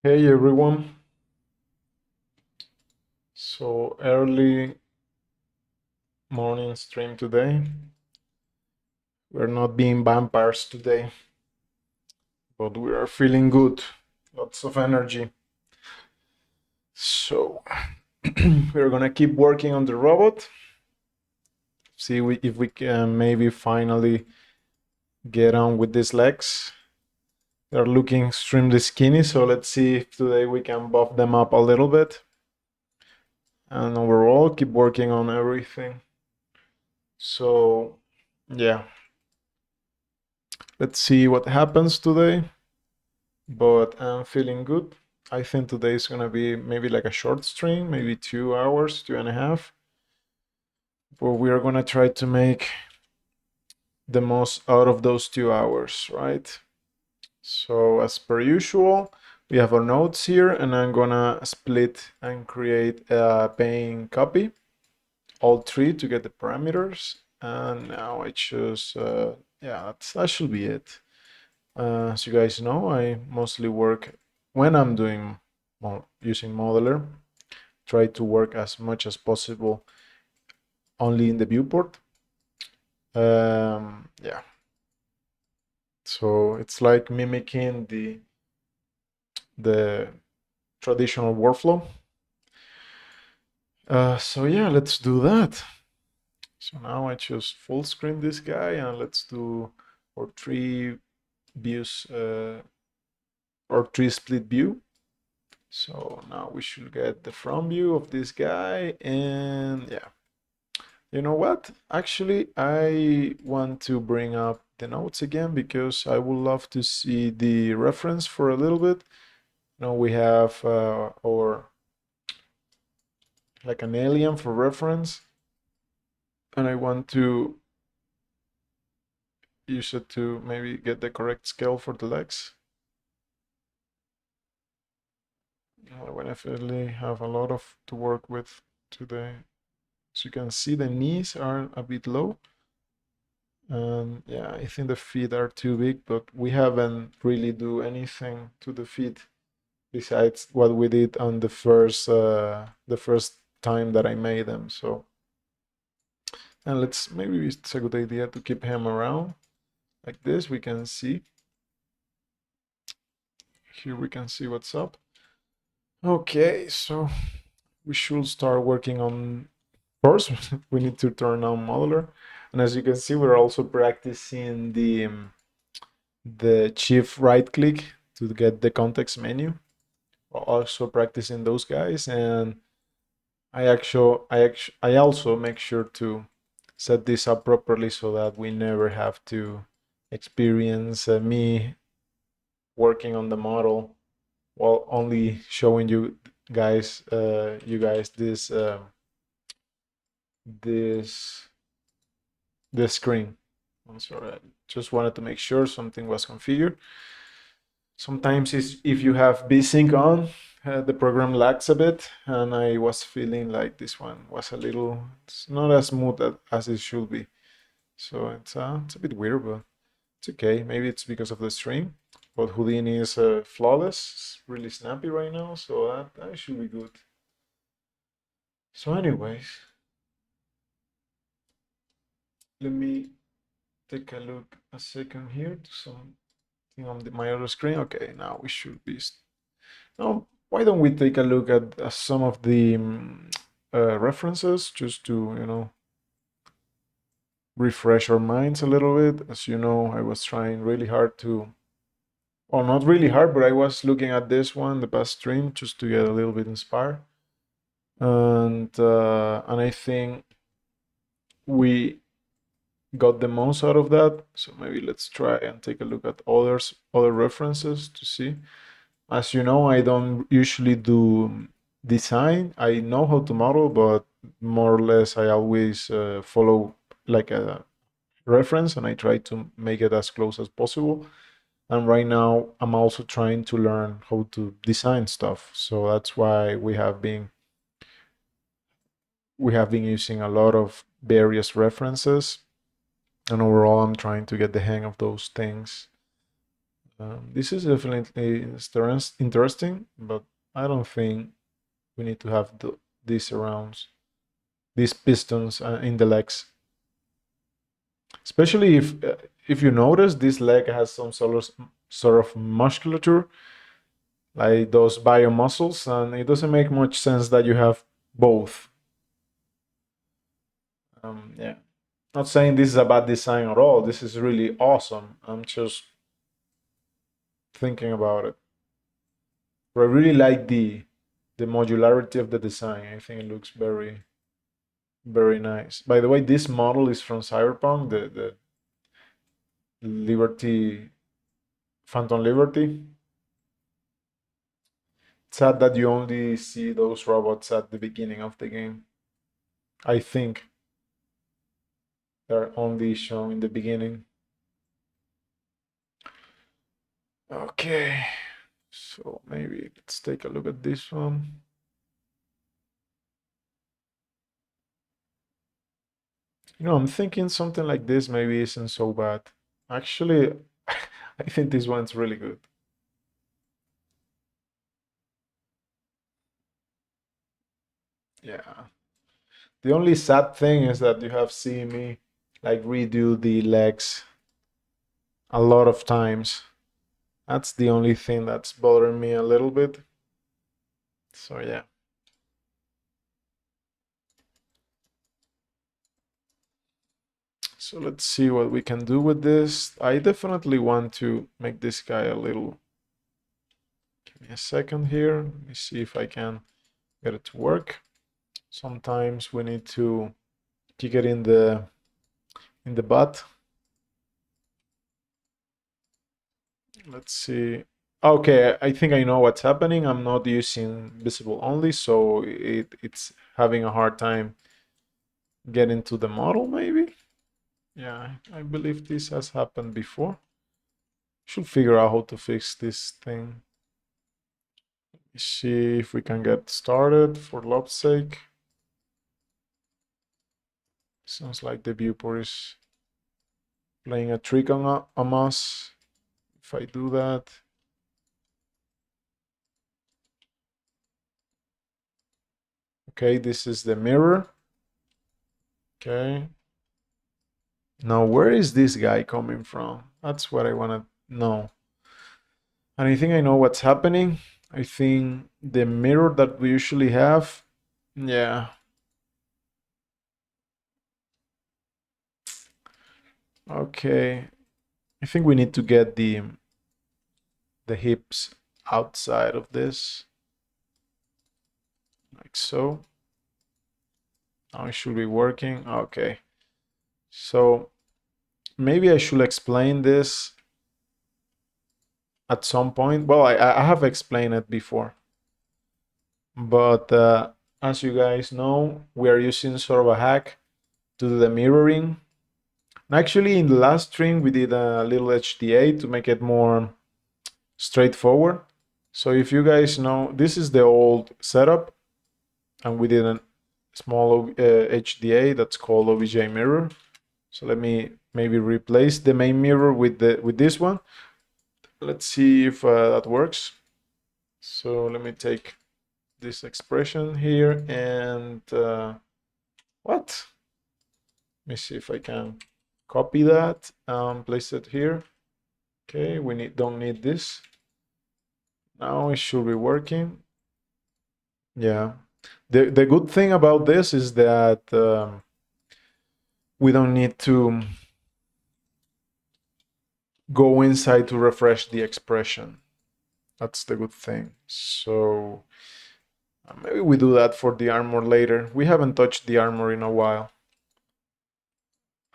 Hey everyone. So early morning stream today. We're not being vampires today, but we are feeling good. Lots of energy. So we're gonna keep working on the robot. See if we can maybe finally get on with these legs. They're looking extremely skinny, so let's see if today we can buff them up a little bit. And overall, keep working on everything. So yeah, let's see what happens today. But I'm feeling good. I think today is gonna be maybe like a short stream, maybe 2 hours, 2.5. But we are gonna try to make the most out of those 2 hours, right? So as per usual, we have our nodes here, and I'm gonna split and create a paying copy, all three to get the parameters. And now I choose, yeah, that should be it. As you guys know, I mostly work when I'm doing using Modeler, try to work as much as possible only in the viewport. Yeah, so it's like mimicking the traditional workflow. So yeah, let's do that. So now I choose full screen this guy, and let's do our three views or three split view. So now we should get the front view of this guy, and yeah. You know what? Actually, I want to bring up the notes again because I would love to see the reference for a little bit. Now we have our like an alien for reference, and I want to use it to maybe get the correct scale for the legs. I will definitely have a lot of to work with today. As you can see, the knees are a bit low. And yeah, I think the feet are too big, but we haven't really do anything to the feet besides what we did on the first time that I made them. So, and let's maybe it's a good idea to keep him around like this. We can see here. We can see what's up. Okay, so we should start working on. First, we need to turn on modeler, and as you can see, we're also practicing the shift right click to get the context menu. Also practicing those guys, and I also make sure to set this up properly so that we never have to experience me working on the model while only showing you guys this this screen. I'm sorry, I just wanted to make sure something was configured. Sometimes if you have vsync on, the program lags a bit, and I was feeling like this one was it's not as smooth as it should be. So it's a bit weird, but it's okay. Maybe it's because of the stream. But Houdini is flawless, it's really snappy right now, so that should be good. So anyways, let me take a look a second here to something on my other screen. Okay, now we should be. Now, why don't we take a look at some of the references just to, refresh our minds a little bit. As you know, I was trying really hard to, well, not really hard, but I was looking at this one, the past stream, just to get a little bit inspired. And I think we got the most out of that. So maybe let's try and take a look at other references to see. As you know, I don't usually do design. I know how to model, but more or less I always follow like a reference and I try to make it as close as possible. And right now I'm also trying to learn how to design stuff. So that's why we have been using a lot of various references. And overall I'm trying to get the hang of those things. This is definitely interesting, but I don't think we need to have these around these pistons in the legs, especially if you notice this leg has some sort of musculature, like those bio muscles, and it doesn't make much sense that you have both. Yeah, not saying this is a bad design at all. This is really awesome. I'm just thinking about it. But I really like the modularity of the design. I think it looks very nice. By the way, this model is from Cyberpunk, the Liberty Phantom Liberty. It's sad that you only see those robots at the beginning of the game. I think they're only shown in the beginning. Okay, so maybe let's take a look at this one. I'm thinking something like this maybe isn't so bad. Actually, I think this one's really good. Yeah. The only sad thing is that you have seen me like redo the legs a lot of times. That's the only thing that's bothering me a little bit. So yeah. So let's see what we can do with this. I definitely want to make this guy a little. Give me a second here. Let me see if I can get it to work. Sometimes we need to kick it in the butt. Let's see. Okay, I think I know what's happening. I'm not using visible only, so it's having a hard time getting to the model, maybe? Yeah, I believe this has happened before. Should figure out how to fix this thing. See if we can get started for love's sake. Sounds like the viewport is playing a trick on us. If I do that. Okay, this is the mirror. Okay. Now, where is this guy coming from? That's what I want to know. And I think I know what's happening. I think the mirror that we usually have, yeah. Okay. I think we need to get the hips outside of this, like so. Now it should be working. Okay. So maybe I should explain this at some point. Well, I have explained it before, but as you guys know, we are using sort of a hack to do the mirroring. And actually, in the last stream, we did a little HDA to make it more straightforward. So if you guys know, this is the old setup, and we did a small HDA that's called OBJ mirror. So let me maybe replace the main mirror with this one. Let's see if that works. So let me take this expression here and what? Let me see if I can copy that, place it here. Okay, we don't need this. Now it should be working. Yeah. The good thing about this is that we don't need to go inside to refresh the expression. That's the good thing. So maybe we do that for the armor later. We haven't touched the armor in a while.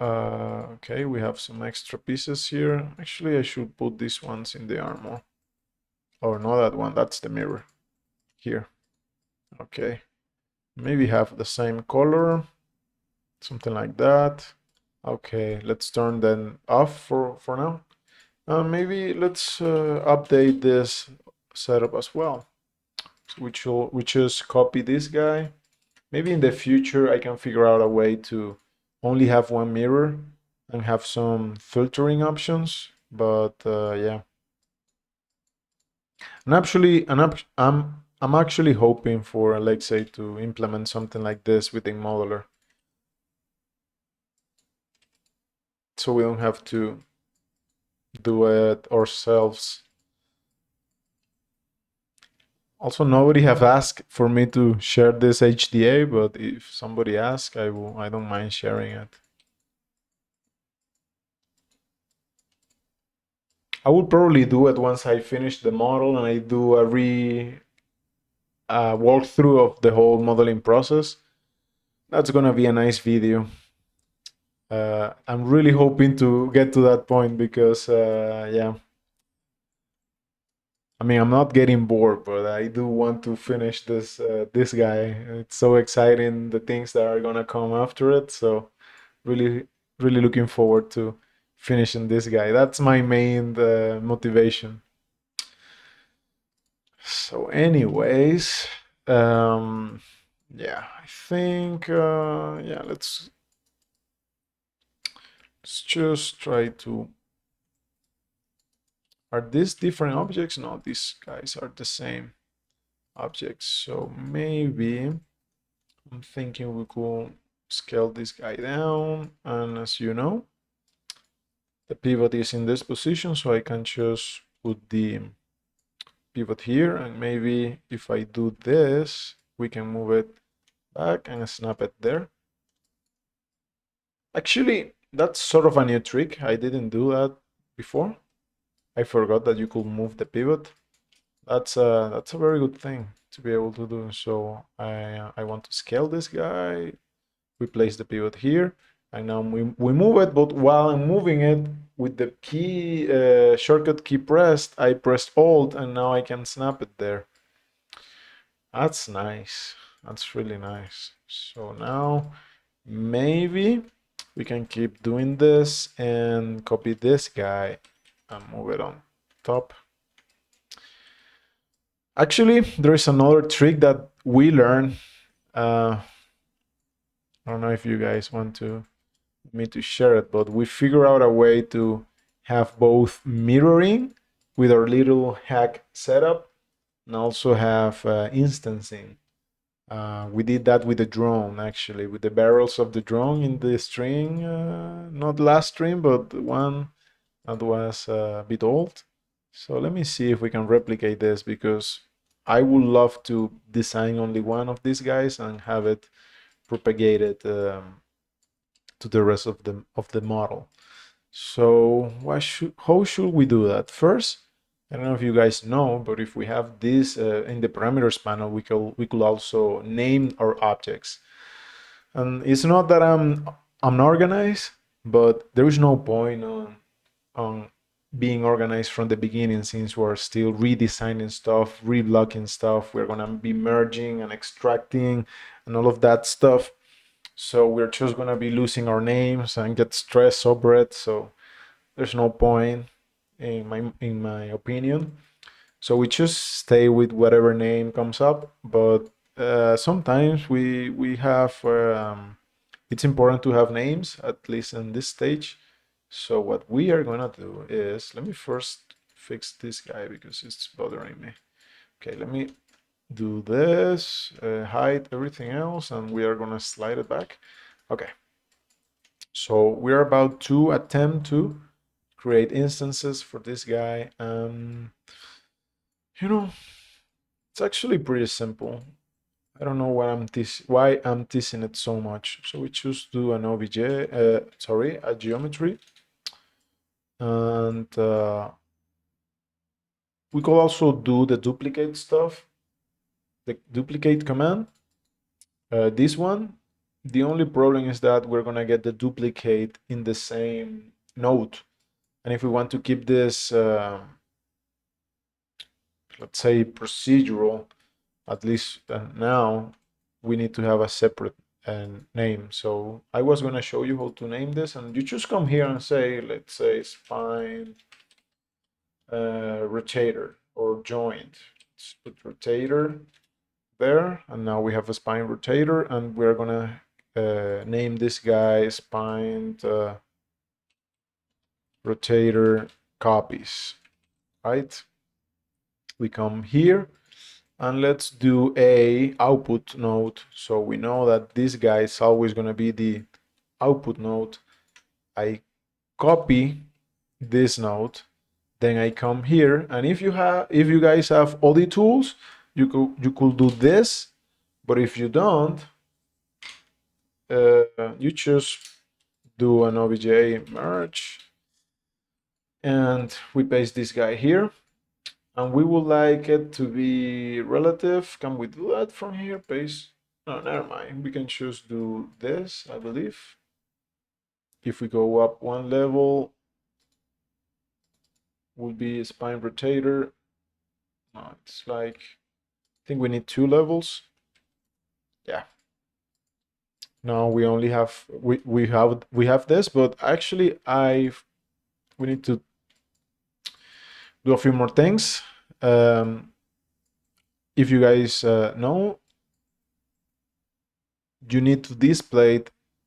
Okay, we have some extra pieces here. Actually, I should put these ones in the armor. Or not that one, that's the mirror. Here. Okay. Maybe have the same color. Something like that. Okay, let's turn them off for now. Maybe let's update this setup as well. So we just copy this guy. Maybe in the future I can figure out a way to only have one mirror and have some filtering options. But yeah, And actually, I'm actually hoping for Alexei to implement something like this within Modeler, so we don't have to do it ourselves. Also, nobody have asked for me to share this HDA, but if somebody asks, I don't mind sharing it. I will probably do it once I finish the model and I do a walkthrough of the whole modeling process. That's gonna be a nice video. I'm really hoping to get to that point because, yeah, I mean, I'm not getting bored, but I do want to finish this guy. It's so exciting, the things that are gonna come after it. So really, really looking forward to finishing this guy. That's my main motivation. So, anyways, yeah, I think, yeah, let's just try to. Are these different objects? No, these guys are the same objects. So maybe I'm thinking we could scale this guy down. And as you know, the pivot is in this position, so I can just put the pivot here. And maybe if I do this, we can move it back and snap it there. Actually, that's sort of a new trick. I didn't do that before. I forgot that you could move the pivot. That's a very good thing to be able to do. So I want to scale this guy. We place the pivot here, and now we move it. But while I'm moving it with the key shortcut key pressed, I pressed Alt, and now I can snap it there. That's nice. That's really nice. So now maybe we can keep doing this and copy this guy and move it on top. Actually, there is another trick that we learned. I don't know if you guys want me to share it, but we figure out a way to have both mirroring with our little hack setup and also have instancing. We did that with the drone, actually, with the barrels of the drone in the string, not last stream, but the one that was a bit old. So let me see if we can replicate this, because I would love to design only one of these guys and have it propagated to the rest of the model. So how should we do that? First, I don't know if you guys know, but if we have this in the parameters panel, we could also name our objects. And it's not that I'm unorganized, but there is no point on being organized from the beginning, since we're still redesigning stuff, reblocking stuff. We're gonna be merging and extracting and all of that stuff. So we're just gonna be losing our names and get stressed over it. So there's no point in my opinion. So we just stay with whatever name comes up. But sometimes we have it's important to have names, at least in this stage. So what we are gonna do is, let me first fix this guy because it's bothering me. Okay, let me do this, hide everything else, and we are gonna slide it back. Okay, so we're about to attempt to create instances for this guy. You know, it's actually pretty simple. I don't know why I'm teasing it so much. So we just do an OBJ, a geometry, and we could also do the duplicate stuff, the duplicate command. This one, the only problem is that we're gonna get the duplicate in the same node. And if we want to keep this, let's say, procedural, at least now, we need to have a separate name. So I was gonna show you how to name this, and you just come here and say, let's say, spine rotator or joint. Let's put rotator there, and now we have a spine rotator, and we're gonna name this guy spine rotator copies, right? We come here and let's do a output node. So we know that this guy is always going to be the output node. I copy this node, then I come here, and if you guys have OD tools, you could do this, but if you don't, you just do an obj merge, and we paste this guy here, and we would like it to be relative. Can we do that from here? Paste. No, never mind. We can just do this, I believe. If we go up one level, will be a spine rotator. No, it's like, I think we need 2 levels. Yeah. Now we only have we have this, but actually we need to do a few more things. If you guys know, you need to display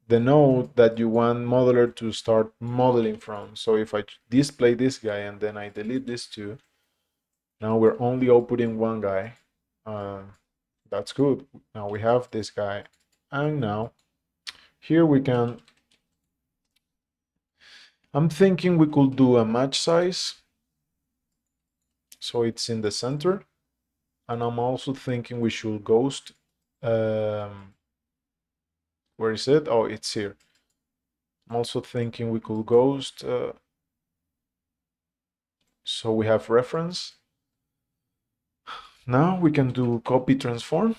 the node that you want modeler to start modeling from. So if I display this guy and then I delete this two, now we're only outputting one guy. That's good. Now we have this guy, and now here we can, I'm thinking we could do a match size so it's in the center, and I'm also thinking we should ghost, where is it? Oh, it's here. I'm also thinking we could ghost, so we have reference. Now we can do copy transform.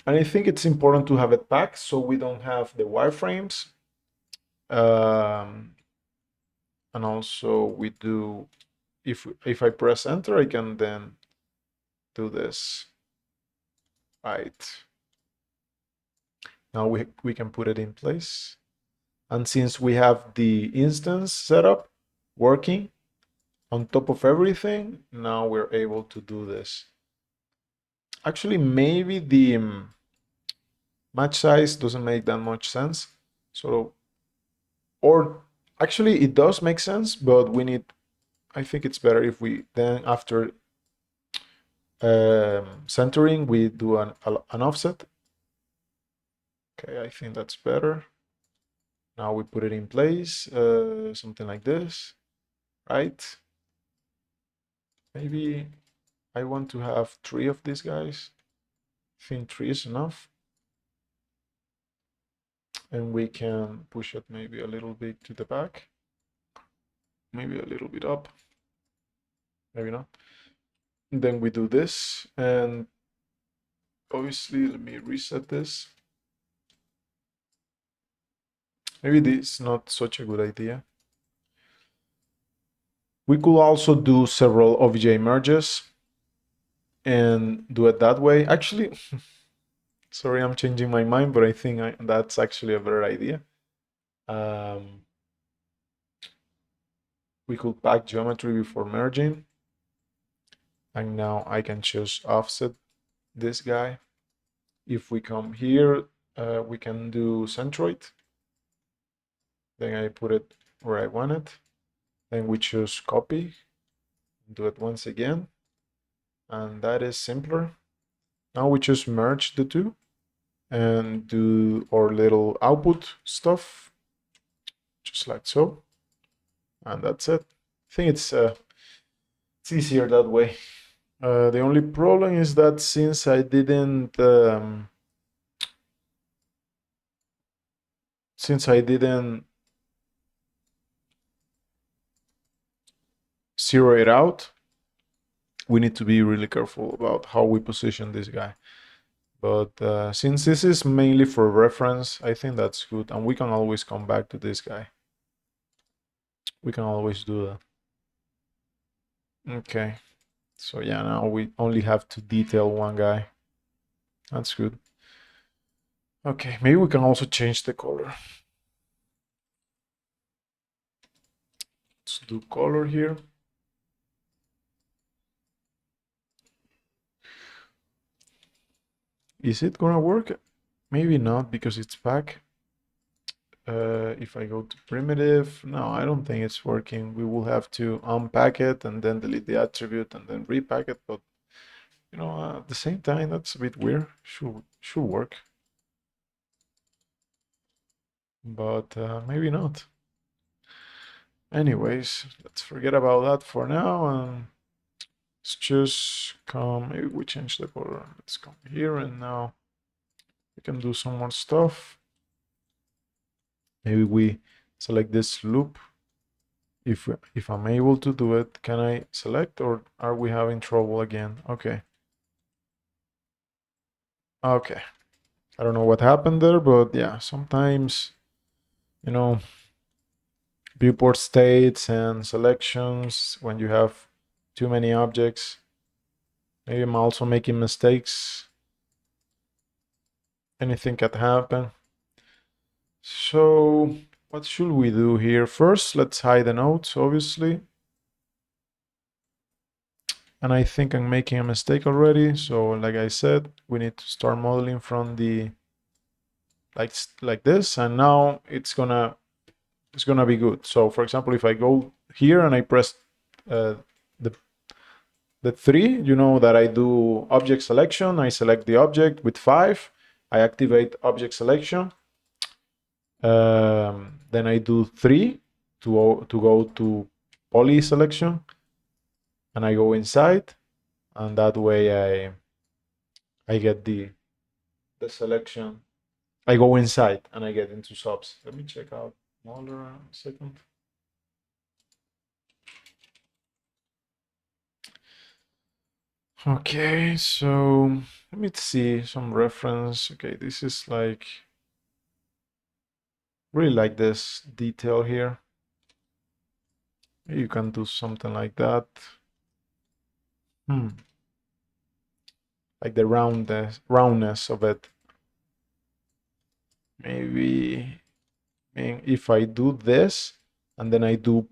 And I think it's important to have it packed so we don't have the wireframes. And also we do, if I press enter, I can then do this. Right. Now we can put it in place. And since we have the instance setup working on top of everything, now we're able to do this. Actually, maybe the match size doesn't make that much sense. So, or actually it does make sense, but we need, I think it's better if we then after centering, we do an offset. Okay, I think that's better. Now we put it in place, something like this, right? Maybe I want to have 3 of these guys. I think 3 is enough. And we can push it maybe a little bit to the back. Maybe a little bit up. Maybe not. And then we do this, and obviously let me reset this. Maybe this is not such a good idea. We could also do several OBJ merges and do it that way. Actually, sorry, I'm changing my mind, but I think that's actually a better idea. We could pack geometry before merging. And now I can choose offset this guy. If we come here, we can do centroid. Then I put it where I want it. Then we choose copy, do it once again. And that is simpler. Now we just merge the two and do our little output stuff, just like so. And that's it. I think it's easier that way. The only problem is that since I didn't zero it out, we need to be really careful about how we position this guy. But since this is mainly for reference, I think that's good. And we can always come back to this guy. We can always do that. Okay. So yeah, now we only have to detail one guy. That's good. Okay, maybe we can also change the color. Let's do color here. Is it gonna work? Maybe not because it's back. If I go to primitive, no, I don't think it's working. We will have to unpack it and then delete the attribute and then repack it. But at the same time, that's a bit weird. Should work, but maybe not. Anyways, let's forget about that for now and let's just come. Maybe we change the color. Let's come here and now we can do some more stuff. Maybe we select this loop. If I'm able to do it, can I select or are we having trouble again? Okay. Okay. I don't know what happened there, but yeah, sometimes, viewport states and selections, when you have too many objects, maybe I'm also making mistakes. Anything can happen. So what should we do here? First, let's hide the nodes, obviously. And I think I'm making a mistake already. So like I said, we need to start modeling from the like this, and now it's gonna be good. So for example, if I go here and I press the 3, you know that I do object selection, I select the object with 5, I activate object selection, then I do 3 to go to poly selection, and I go inside, and that way I get the selection. I go inside and I get into subs. Let me check out Molder a second. Okay, so let me see some reference. Okay, this is like really like this detail here. You can do something like that. Like the roundness of it. Maybe if I do this and then I do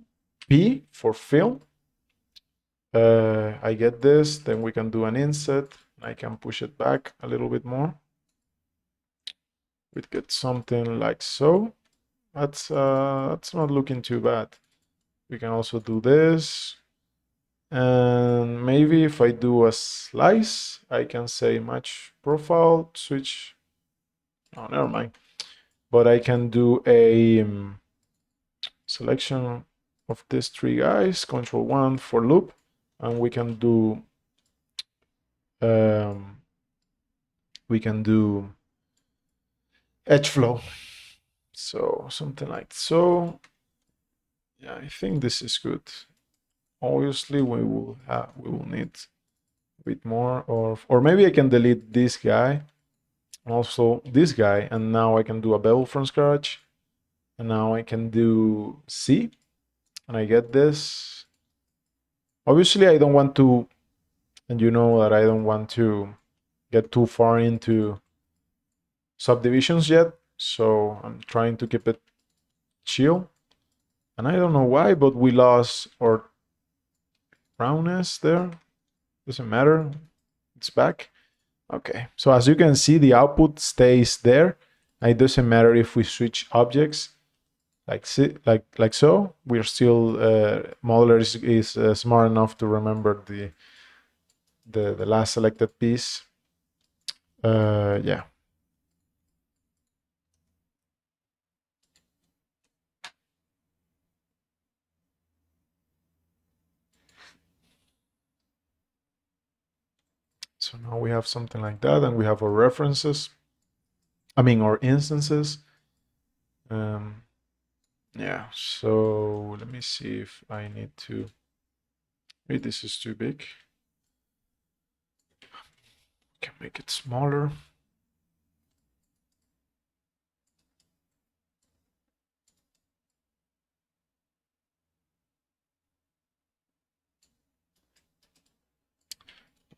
P for fill, I get this, then we can do an inset. I can push it back a little bit more. We get something like so. That's not looking too bad. We can also do this. And maybe if I do a slice, I can say match profile, switch. Oh, never mind. But I can do a selection of these 3 guys, control 1 for loop, and we can do edge flow. So something like so. Yeah, I think this is good. Obviously, we will need a bit more, or maybe I can delete this guy, also this guy, and now I can do a bevel from scratch, and now I can do C, and I get this. Obviously, I don't want to, and you know that I don't want to get too far into subdivisions yet, so I'm trying to keep it chill. And I don't know why, but we lost our roundness there. Doesn't matter. It's back. Okay. So as you can see, the output stays there. It doesn't matter if we switch objects like so. We're still modeler is smart enough to remember the last selected piece. Yeah. So now we have something like that, and we have our references. I mean, our instances. Yeah, so let me see if I need to. Maybe this is too big. Can make it smaller.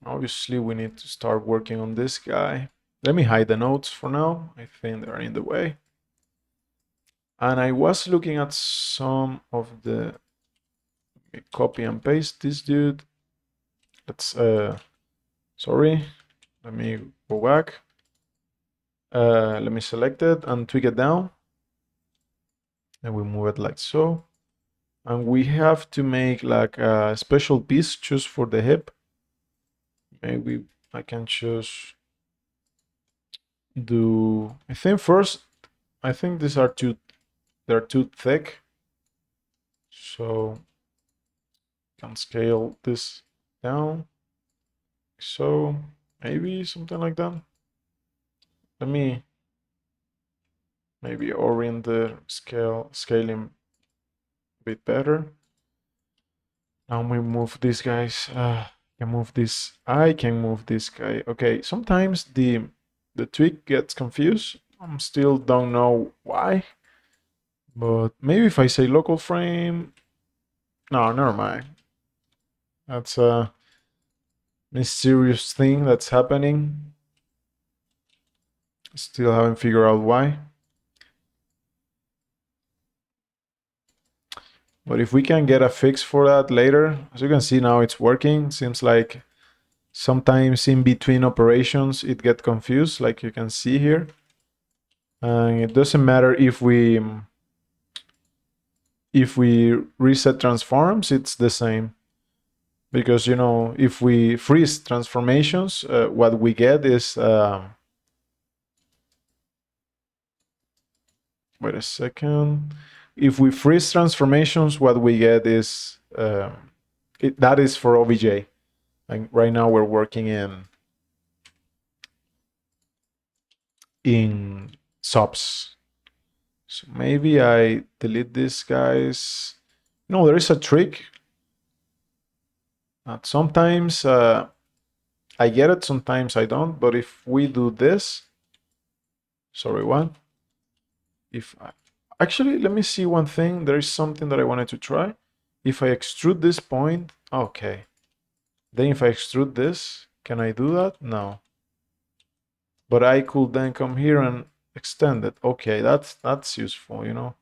Obviously, we need to start working on this guy. Let me hide the nodes for now. I think they're in the way. And I was looking at some of the copy and paste this dude. Let's sorry. Let me go back. Let me select it and tweak it down. Then we move it like so. And we have to make like a special piece just for the hip. Maybe I can just do, I think first, I think they're too thick. So can scale this down. So maybe something like that. Let me maybe orient the scaling a bit better. Now we move these guys. Can move this. I can move this guy. Okay, sometimes the tweak gets confused. I'm still don't know why. But maybe if I say local frame, no, never mind. That's a mysterious thing that's happening. Still haven't figured out why. But if we can get a fix for that later, as you can see now it's working. Seems like sometimes in between operations it gets confused, like you can see here. And it doesn't matter if we reset transforms, it's the same. Because, you know, if we freeze transformations, what we get is, wait a second. If we freeze transformations, what we get is, that is for OBJ. And right now we're working in subs. So maybe I delete these guys. No, there is a trick. Sometimes I get it, sometimes I don't. But if we do this, sorry, what? If I, actually, let me see one thing. There is something that I wanted to try. If I extrude this point, okay. Then if I extrude this, can I do that? No. But I could then come here and extend it. Okay, that's useful, you know.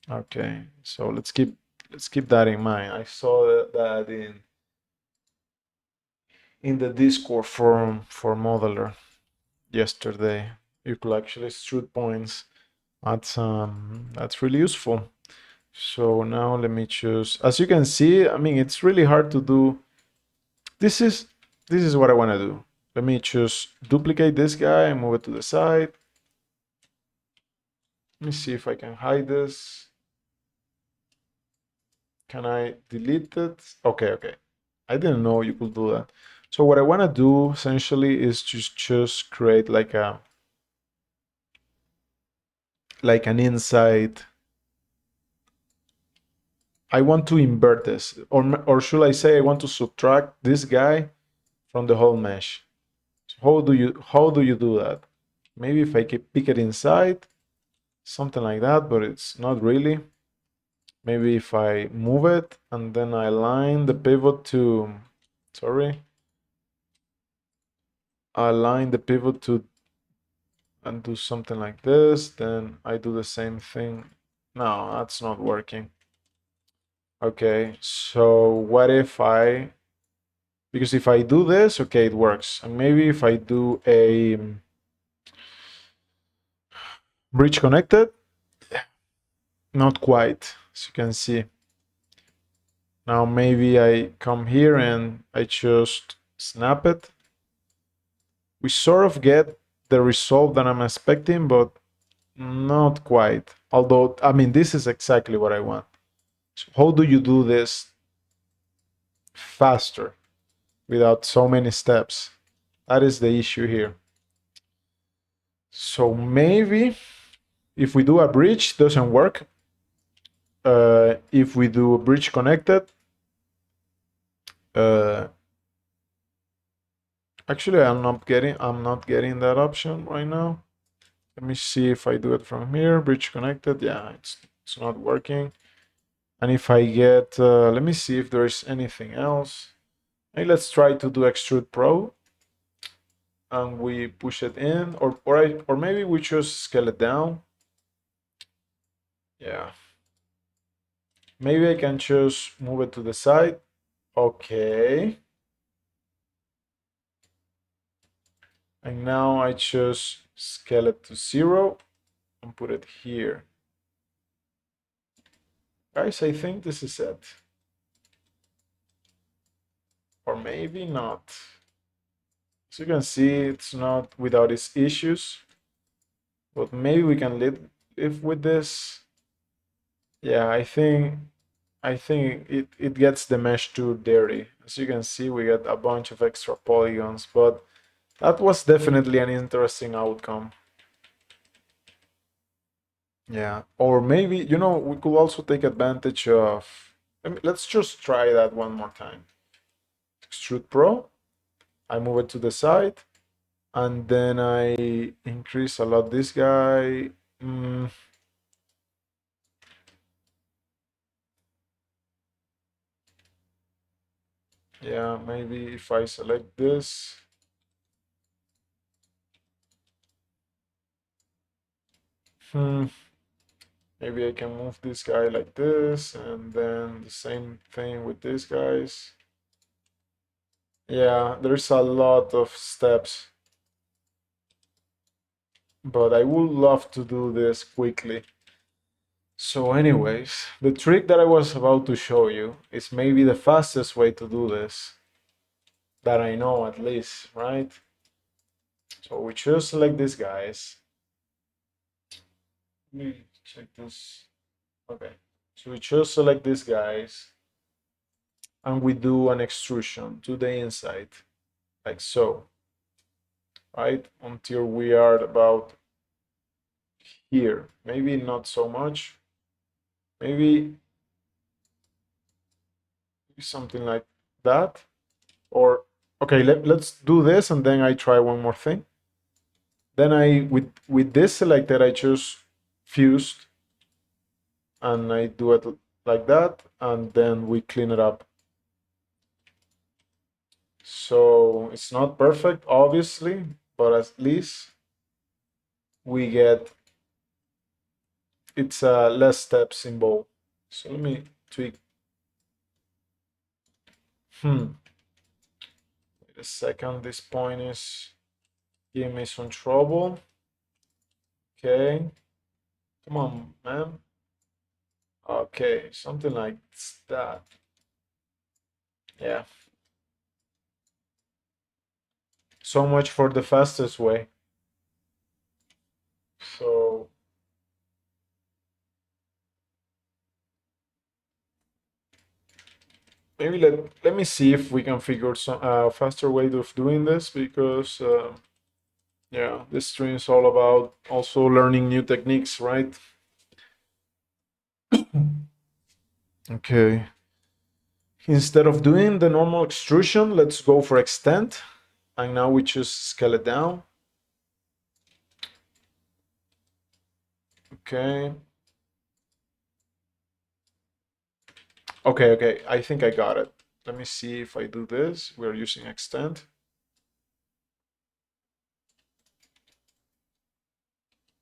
Okay, so let's keep that in mind. I saw that in the Discord forum for Modeler yesterday. You could actually extrude points. That's really useful. So now let me choose. As you can see, I mean it's really hard to do. This is what I want to do. Let me choose duplicate this guy and move it to the side. Let me see if I can hide this. Can I delete it? Okay. I didn't know you could do that. So what I want to do essentially is just create like an inside. I want to invert this, or should I say I want to subtract this guy from the whole mesh. So how do you do that? Maybe if I pick it inside, something like that, but it's not really. Maybe if I move it and then I align the pivot to, sorry, align the pivot to and do something like this, then I do the same thing. No, that's not working. Okay, so what if because if I do this, okay, it works. And maybe if I do a bridge connected, not quite, as you can see. Now maybe I come here and I just snap it. We sort of get the result that I'm expecting, but not quite. Although, I mean, this is exactly what I want. So how do you do this faster without so many steps? That is the issue here. So maybe if we do a bridge, doesn't work. If we do a bridge connected, actually I'm not getting that option right now. Let me see if I do it from here. Bridge connected. Yeah, it's not working. And if I get, let me see if there's anything else. Hey, let's try to do Extrude Pro, and we push it in, or maybe we just scale it down. Yeah. Maybe I can just move it to the side. Okay. And now I just scale it to 0 and put it here. Guys, I think this is it. Or maybe not. As you can see, it's not without its issues, but maybe we can live with this. Yeah, I think it gets the mesh too dirty. As you can see, we get a bunch of extra polygons, but that was definitely an interesting outcome. Yeah, or maybe, we could also take advantage of. Let's just try that one more time. Extrude Pro. I move it to the side, and then I increase a lot this guy. Mm, yeah, maybe if I select this. Hmm, maybe I can move this guy like this, and then the same thing with these guys. Yeah, there's a lot of steps, but I would love to do this quickly. So anyways, the trick that I was about to show you is maybe the fastest way to do this, that I know at least, right? So we just select these guys. Let me check this. Okay, so we just select these guys, and we do an extrusion to the inside, like so, right? Until we are about here. Maybe not so much. Maybe something like that. Or, okay, let's do this, and then I try one more thing. Then with this selected, I choose fused, and I do it like that, and then we clean it up. So it's not perfect, obviously, but at least we get it's less steps involved. So let me tweak. Wait a second. This point is giving me some trouble. Okay, come on, man. Okay, something like that. Yeah. So much for the fastest way. So maybe let me see if we can figure some faster way of doing this, because yeah, this stream is all about also learning new techniques, right? Okay. Instead of doing the normal extrusion, let's go for extend. And now we just scale it down. Okay. Okay, I think I got it. Let me see if I do this. We're using extend.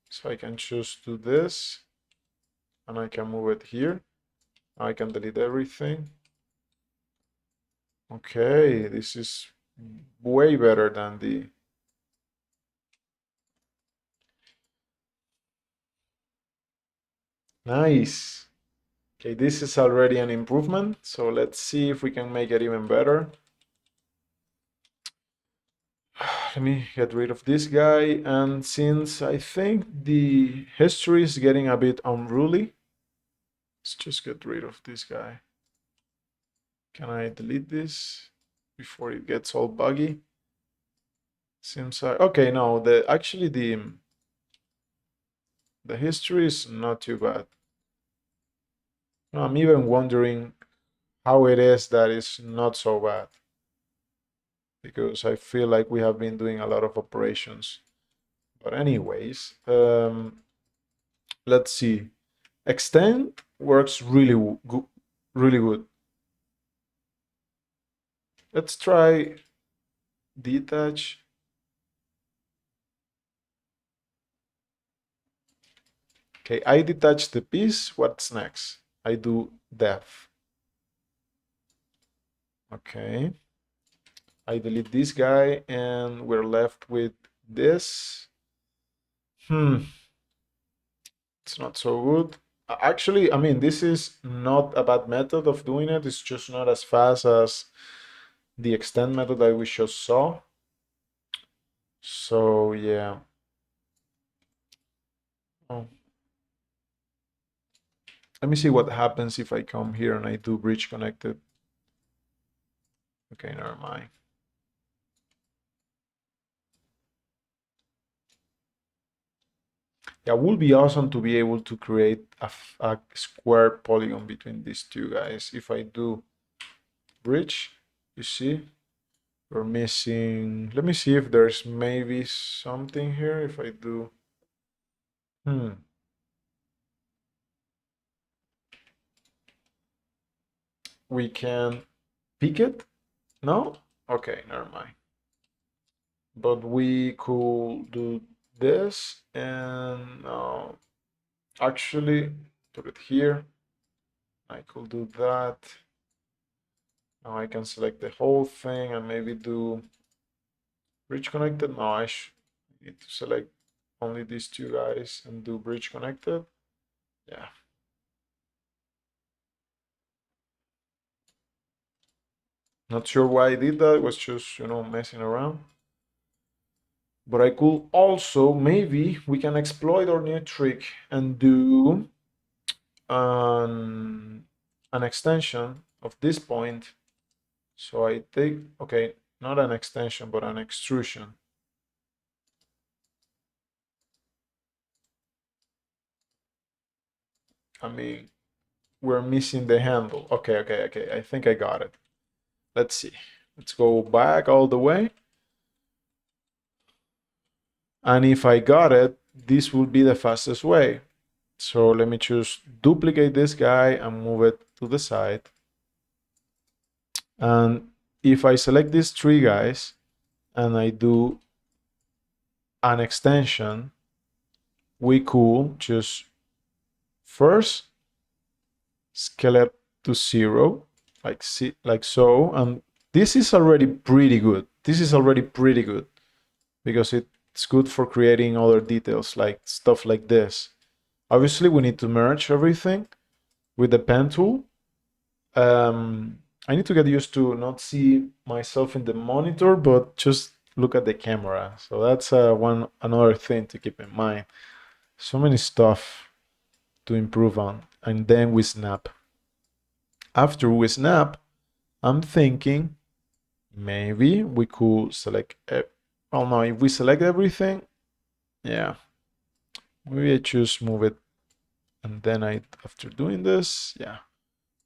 So I can just do this, and I can move it here. I can delete everything. Okay, this is way better than the... Nice. Okay, this is already an improvement. So let's see if we can make it even better. Let me get rid of this guy. And since I think the history is getting a bit unruly, let's just get rid of this guy. Can I delete this before it gets all buggy? Seems like, okay, no, actually the history is not too bad. No, I'm even wondering how it is that it's not so bad, because I feel like we have been doing a lot of operations. But anyways, let's see. Extend works really good. Let's try detach. Okay, I detach the piece. What's next? I do depth. Okay. I delete this guy, and we're left with this. It's not so good. Actually, I mean, this is not a bad method of doing it. It's just not as fast as the extend method that we just saw. So yeah. Oh. Let me see what happens if I come here and I do bridge connected. Okay, never mind. Yeah, it would be awesome to be able to create a square polygon between these two guys. If I do bridge, you see, we're missing. Let me see if there's maybe something here. If I do, we can pick it. No? Okay, never mind. But we could do this and actually put it here. I could do that. Now I can select the whole thing and maybe do bridge connected. No, I need to select only these two guys and do bridge connected. Yeah. Not sure why I did that. It was just, messing around. But I could also, maybe we can exploit our new trick and do an extension of this point. So I take, okay, not an extension, but an extrusion. I mean, we're missing the handle. Okay. I think I got it. Let's see. Let's go back all the way. And if I got it, this will be the fastest way. So let me just duplicate this guy and move it to the side. And if I select these three guys and I do an extension, we could just first scale it to 0, like so. And this is already pretty good. This is already pretty good because it's good for creating other details like stuff like this. Obviously, we need to merge everything with the pen tool. I need to get used to not see myself in the monitor, but just look at the camera. So that's another thing to keep in mind. So many stuff to improve on, and then we snap. After we snap, I'm thinking maybe we could select. Well, no, if we select everything, yeah, maybe I just move it, and then after doing this, yeah,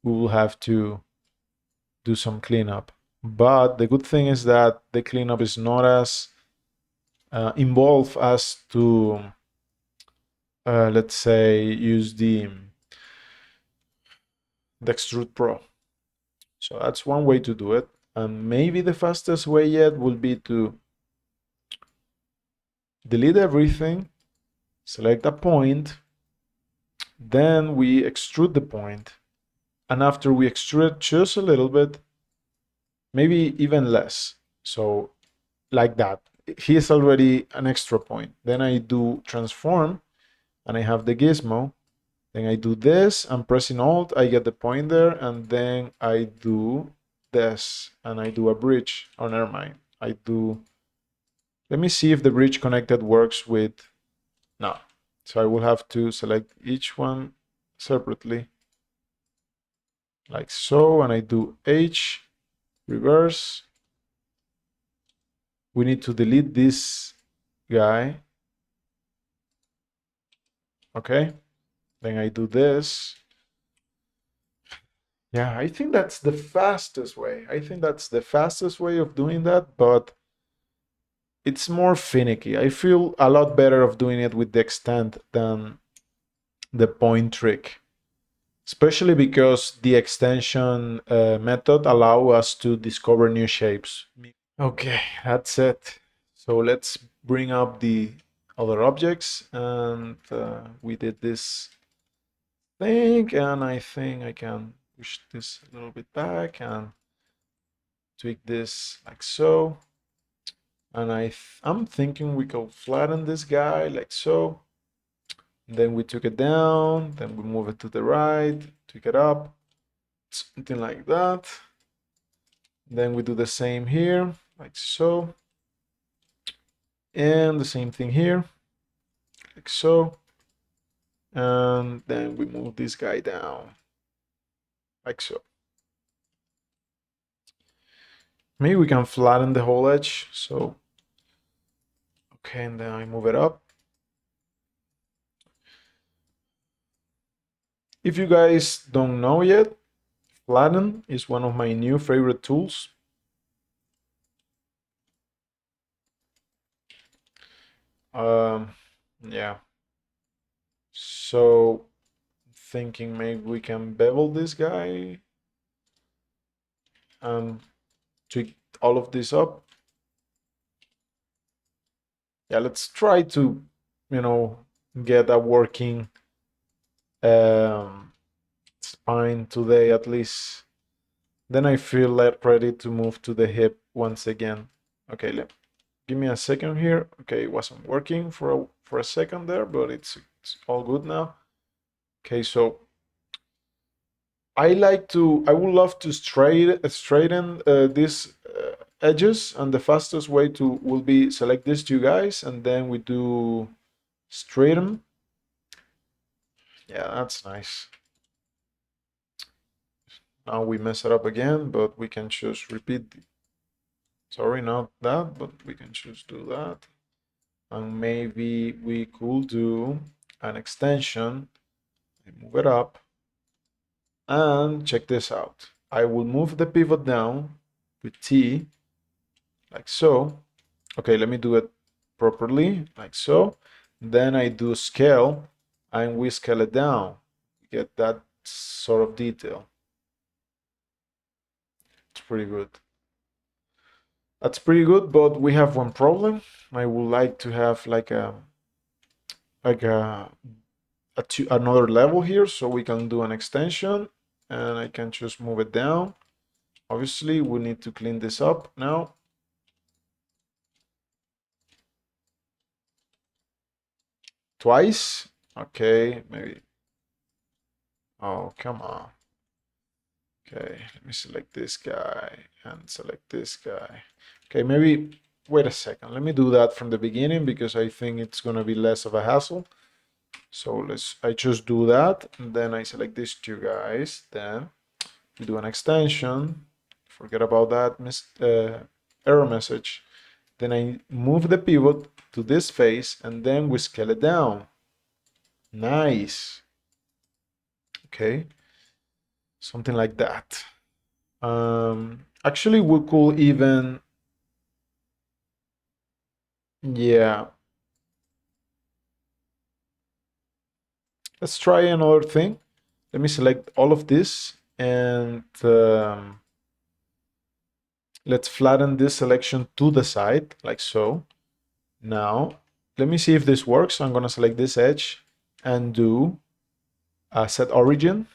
we will have to do some cleanup. But the good thing is that the cleanup is not as involved as to, let's say, use the Extrude Pro. So that's one way to do it. And maybe the fastest way yet will be to delete everything, select a point, then we extrude the point. And after we extrude just a little bit, maybe even less. So like that. Here's already an extra point. Then I do transform and I have the gizmo. Then I do this, I'm pressing Alt, I get the point there, and then I do this, and I do a bridge. Oh, never mind. Let me see if the bridge connected works with, no. So I will have to select each one separately, like so, and I do H, reverse. We need to delete this guy. Okay, then I do this. Yeah, I think that's the fastest way. I think that's the fastest way of doing that, but it's more finicky. I feel a lot better of doing it with the extend than the point trick, especially because the extension method allow us to discover new shapes. Okay, that's it. So let's bring up the other objects, and we did this thing, and I think I can push this a little bit back and tweak this like so. And I'm thinking we could flatten this guy like so. Then we took it down, then we move it to the right, took it up, something like that. Then we do the same here, like so. And the same thing here, like so. And then we move this guy down, like so. Maybe we can flatten the whole edge. So, okay, and then I move it up. If you guys don't know yet, flatten is one of my new favorite tools. Yeah. So, thinking maybe we can bevel this guy and tweak all of this up. Yeah, let's try to, get a working spine today at least. Then I feel like ready to move to the hip once again. Okay, give me a second here. Okay, it wasn't working for a second there, but it's all good now. Okay, so I would love to straighten these edges, and the fastest way to will be select these two guys, and then we do straighten. Yeah, that's nice. Now we mess it up again, but we can just repeat. Sorry, not that, but we can just do that. And maybe we could do an extension. Move it up. And check this out. I will move the pivot down with T, like so. Okay, let me do it properly, like so. Then I do scale, and we scale it down. Get that sort of detail. It's pretty good. That's pretty good, but we have one problem. I would like to have like another level here, so we can do an extension, and I can just move it down. Obviously, we need to clean this up now. Twice. Okay, maybe. Oh, come on. Okay, let me select this guy and select this guy. Okay, maybe wait a second. Let me do that from the beginning because I think it's gonna be less of a hassle. So I just do that, and then I select these two guys. Then we do an extension. Forget about that error message. Then I move the pivot to this face, and then we scale it down. Nice. Okay, something like that. Actually, we could even, yeah. Let's try another thing. Let me select all of this, and let's flatten this selection to the side, like so. Now, let me see if this works. I'm gonna select this edge and do set origin.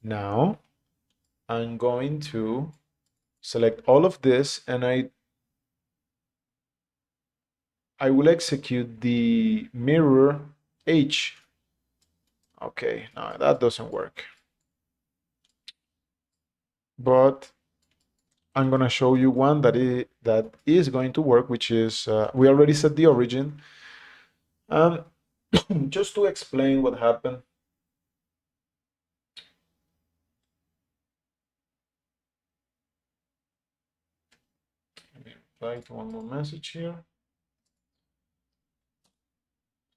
Now, I'm going to select all of this, and I will execute the mirror H. Okay, no, that doesn't work. But I'm gonna show you one that is going to work, which is we already set the origin. Just to explain what happened. Let me reply to one more message here.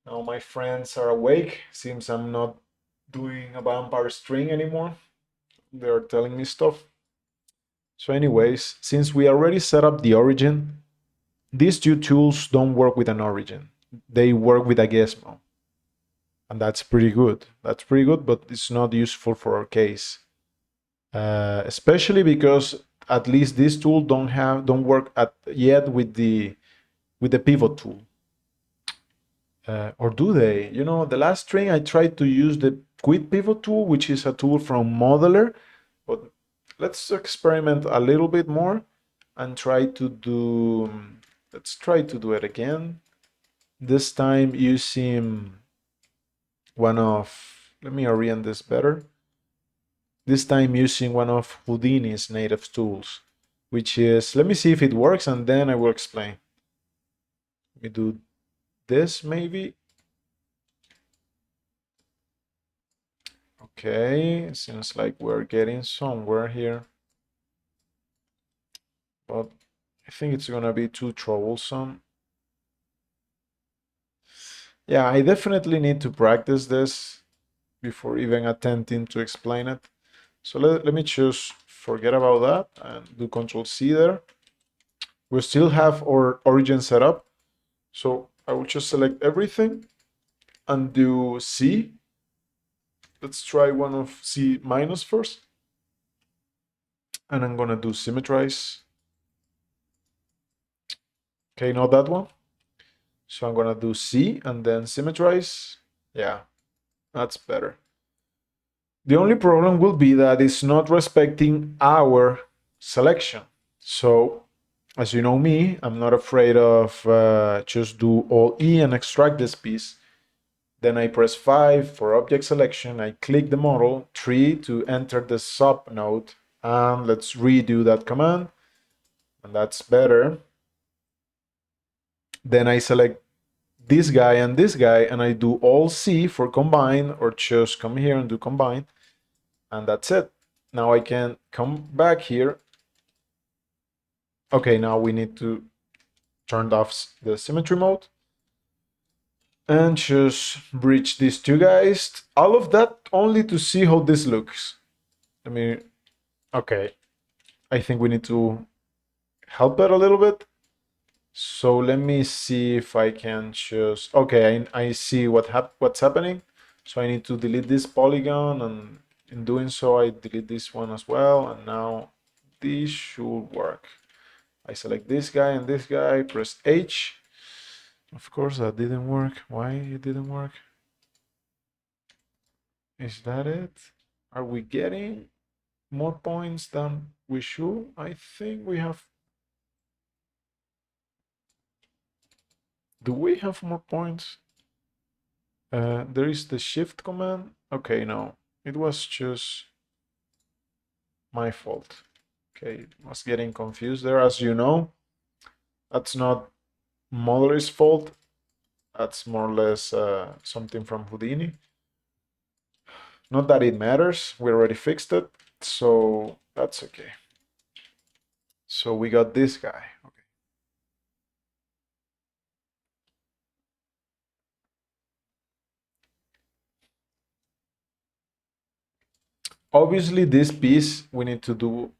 Now my friends are awake. Seems I'm not doing a vampire string anymore. They're telling me stuff. So anyways, since we already set up the origin, these two tools don't work with an origin. They work with a gizmo. And that's pretty good. That's pretty good, but it's not useful for our case. Especially because at least this tool don't work yet with the pivot tool. Or do they? The last string I tried to use the quit pivot tool, which is a tool from Modeler, but let's experiment a little bit more and try to do. Let's try to do it again. This time using one of, let me orient this better. This time using one of Houdini's native tools, which is, let me see if it works and then I will explain. Let me do this maybe. Okay, seems like we're getting somewhere here. But I think it's gonna be too troublesome. Yeah, I definitely need to practice this before even attempting to explain it. So let me just forget about that and do Control C there. We still have our origin set up. So I will just select everything and do C. Let's try one of C minus first. And I'm gonna do symmetrize. Okay, not that one. So I'm gonna do C and then symmetrize. Yeah, that's better. The only problem will be that it's not respecting our selection. So as you know me, I'm not afraid of just do all E and extract this piece. Then I press 5 for object selection. I click the model, 3 to enter the sub node. And let's redo that command. And that's better. Then I select this guy, and I do all C for combine, or just come here and do combine. And that's it. Now I can come back here. Okay, now we need to turn off the symmetry mode and just bridge these two guys. All of that only to see how this looks. Let me, okay. I think we need to help it a little bit. So let me see if I can just, okay, I see what's happening. So I need to delete this polygon, and in doing so, I delete this one as well. And now this should work. I select this guy and this guy, press H. Of course, that didn't work. Why it didn't work? Is that it? Are we getting more points than we should? I think we have. Do we have more points? There is the shift command. Okay, no, it was just my fault. Okay, I was getting confused there. As you know, that's not Modeller's fault. That's more or less something from Houdini. Not that it matters. We already fixed it, so that's okay. So we got this guy. Okay. Obviously, this piece, we need to do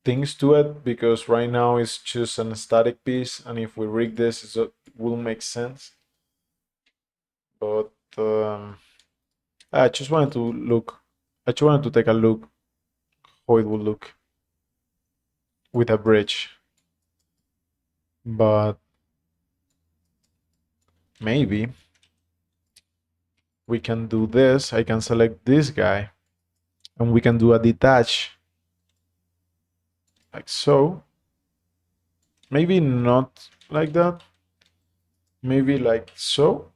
things to it because right now it's just an static piece, and if we rig this, it will make sense. But I just wanted to look. I just wanted to take a look how it would look with a bridge. But maybe we can do this. I can select this guy, and we can do a detach like so. Maybe not like that. Maybe like so.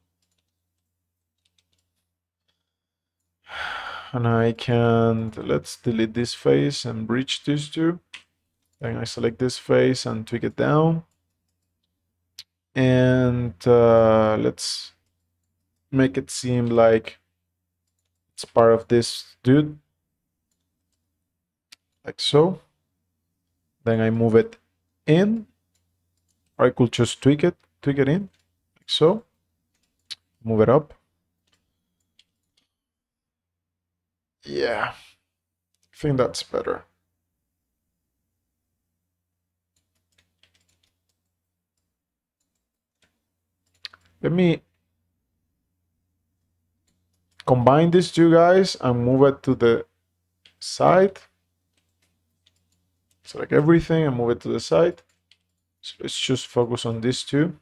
And I can, let's delete this face and bridge these two. Then I select this face and tweak it down. And let's make it seem like it's part of this dude. Like so. Then I move it in. Or I could just tweak it in. Like so. Move it up. Yeah. I think that's better. Let me combine these two guys and move it to the side. Select everything and move it to the side. So let's just focus on these two.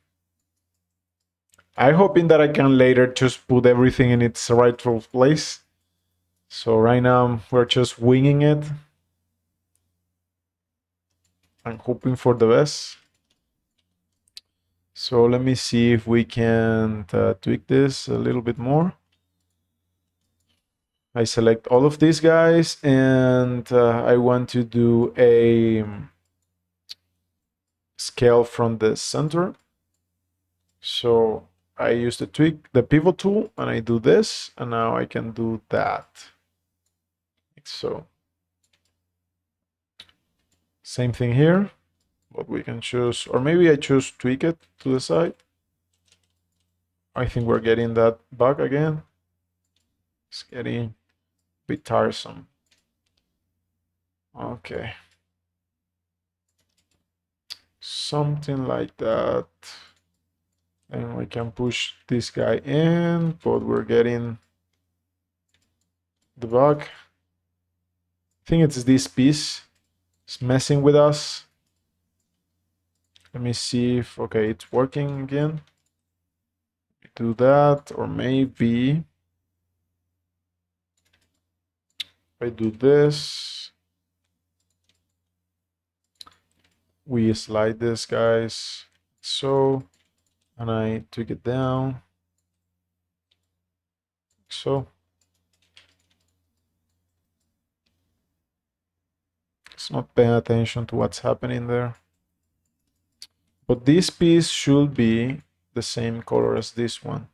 I'm hoping that I can later just put everything in its rightful place. So right now we're just winging it. I'm hoping for the best. So let me see if we can tweak this a little bit more. I select all of these guys, and I want to do a scale from the center. So I use the pivot tool, and I do this, and now I can do that. Like so. Same thing here, but we can choose, or maybe I choose tweak it to the side. I think we're getting that bug again. It's getting a bit tiresome. Okay. Something like that. And we can push this guy in, but we're getting the bug. I think it's this piece. It's messing with us. Let me see if, okay, it's working again. Do that, or maybe I do this. We slide this, guys, so, and I tweak it down, so. It's not paying attention to what's happening there. But this piece should be the same color as this one.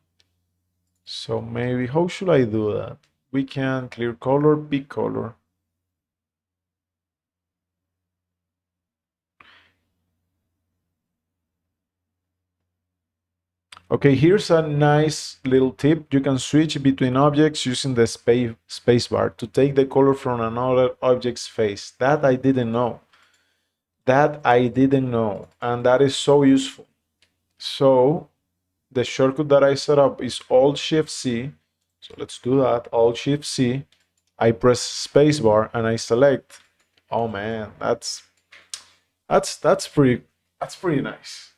So maybe, how should I do that? We can clear color, pick color. Okay, here's a nice little tip. You can switch between objects using the space bar to take the color from another object's face. That I didn't know. And that is so useful. So the shortcut that I set up is Alt Shift C. So let's do that. Alt Shift C. I press spacebar and I select. Oh man, that's pretty nice.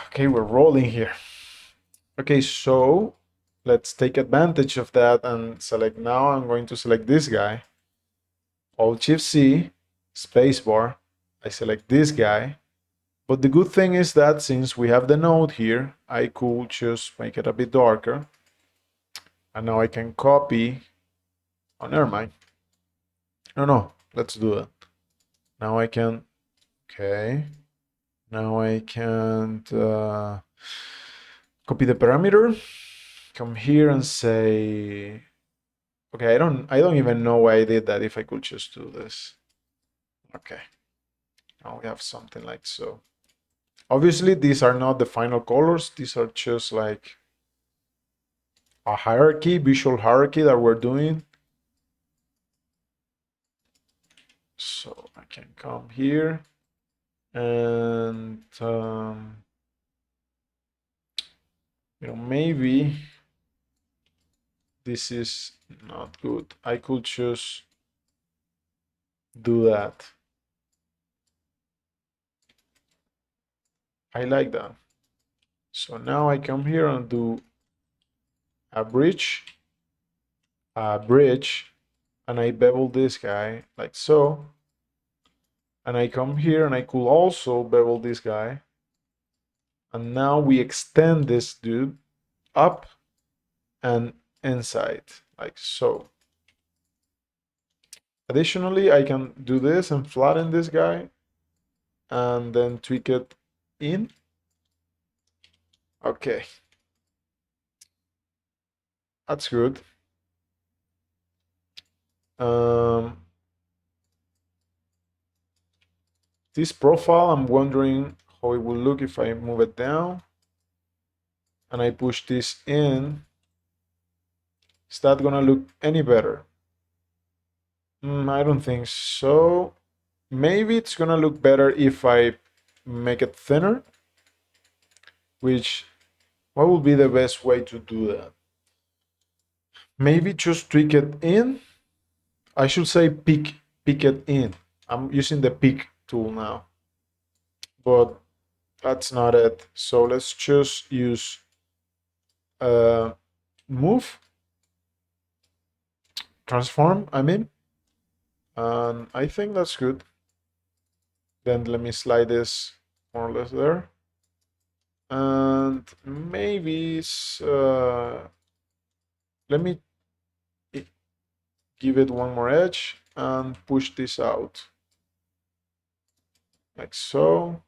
Okay, we're rolling here. Okay, so let's take advantage of that and select. Now I'm going to select this guy. Alt Shift C, spacebar. I select this guy. But the good thing is that since we have the node here, I could just make it a bit darker. And now I can copy. Oh, never mind. No, let's do it. Now I can, okay. Now I can copy the parameter, come here and say, okay, I don't even know why I did that if I could just do this. Okay. Now we have something like so. Obviously, these are not the final colors. These are just like a hierarchy, visual hierarchy that we're doing. So I can come here and maybe this is not good. I could just do that. I like that. So now I come here and do a bridge, and I bevel this guy like so. And I come here and I could also bevel this guy. And now we extend this dude up and inside like so. Additionally, I can do this and flatten this guy and then tweak it in. Okay. That's good. This profile, I'm wondering how it will look if I move it down and I push this in. Is that gonna look any better? I don't think so. Maybe it's gonna look better if I make it thinner. What would be the best way to do that? Maybe just tweak it in. I should say pick it in. I'm using the pick tool now, but that's not it. So let's just use move, transform, I mean, and I think that's good. Then let me slide this more or less there. And maybe let me give it one more edge and push this out like so.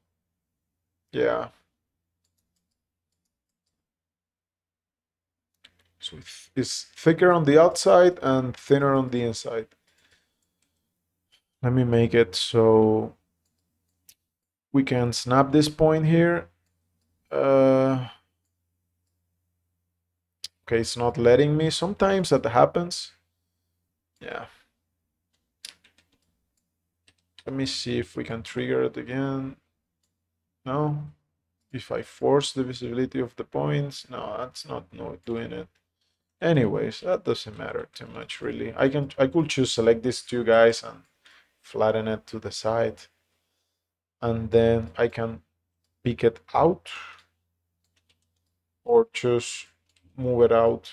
Yeah, so it's thicker on the outside and thinner on the inside. Let me make it so we can snap this point here. Okay, it's not letting me. Sometimes that happens. Yeah. Let me see if we can trigger it again. No. If I force the visibility of the points, no, that's not doing it. Anyways, that doesn't matter too much really. I could just select these two guys and flatten it to the side. And then I can pick it out or just move it out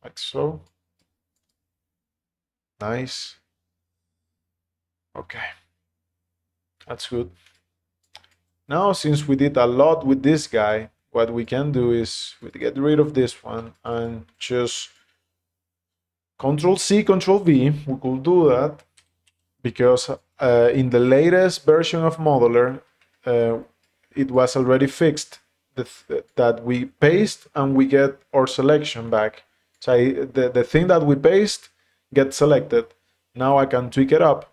like so. Nice. Okay. That's good. Now, since we did a lot with this guy, what we can do is we get rid of this one and just Control C, Control V. We could do that because in the latest version of Modeler, it was already fixed that we paste and we get our selection back. So the thing that we paste gets selected. Now I can tweak it up.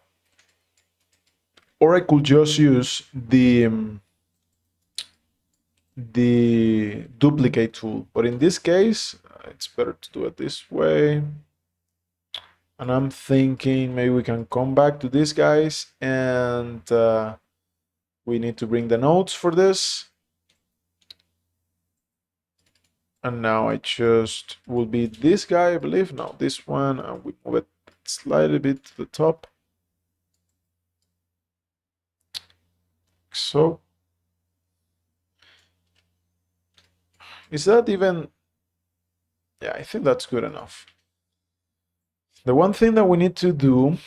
Or I could just use the duplicate tool. But in this case, it's better to do it this way. And I'm thinking maybe we can come back to these guys and we need to bring the nodes for this. And now I just will be this guy, I believe. No, this one, and we move it slightly bit to the top. So, is that even? Yeah, I think that's good enough. The one thing that we need to do,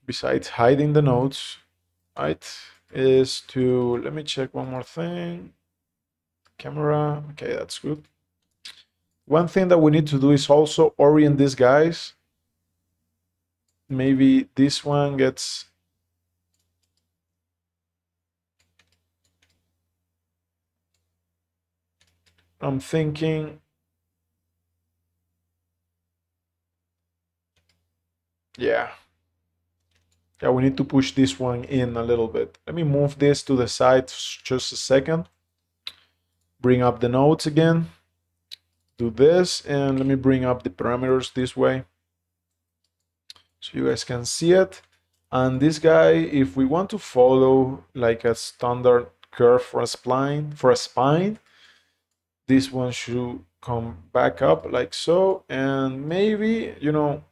besides hiding the nodes, right, is to, let me check one more thing. Camera, okay, that's good. One thing that we need to do is also orient these guys. Maybe this one gets, I'm thinking, yeah, we need to push this one in a little bit. Let me move this to the side just a second. Bring up the nodes again. Do this, and let me bring up the parameters this way so you guys can see it. And this guy, if we want to follow like a standard curve for a spine, this one should come back up like so. And maybe, let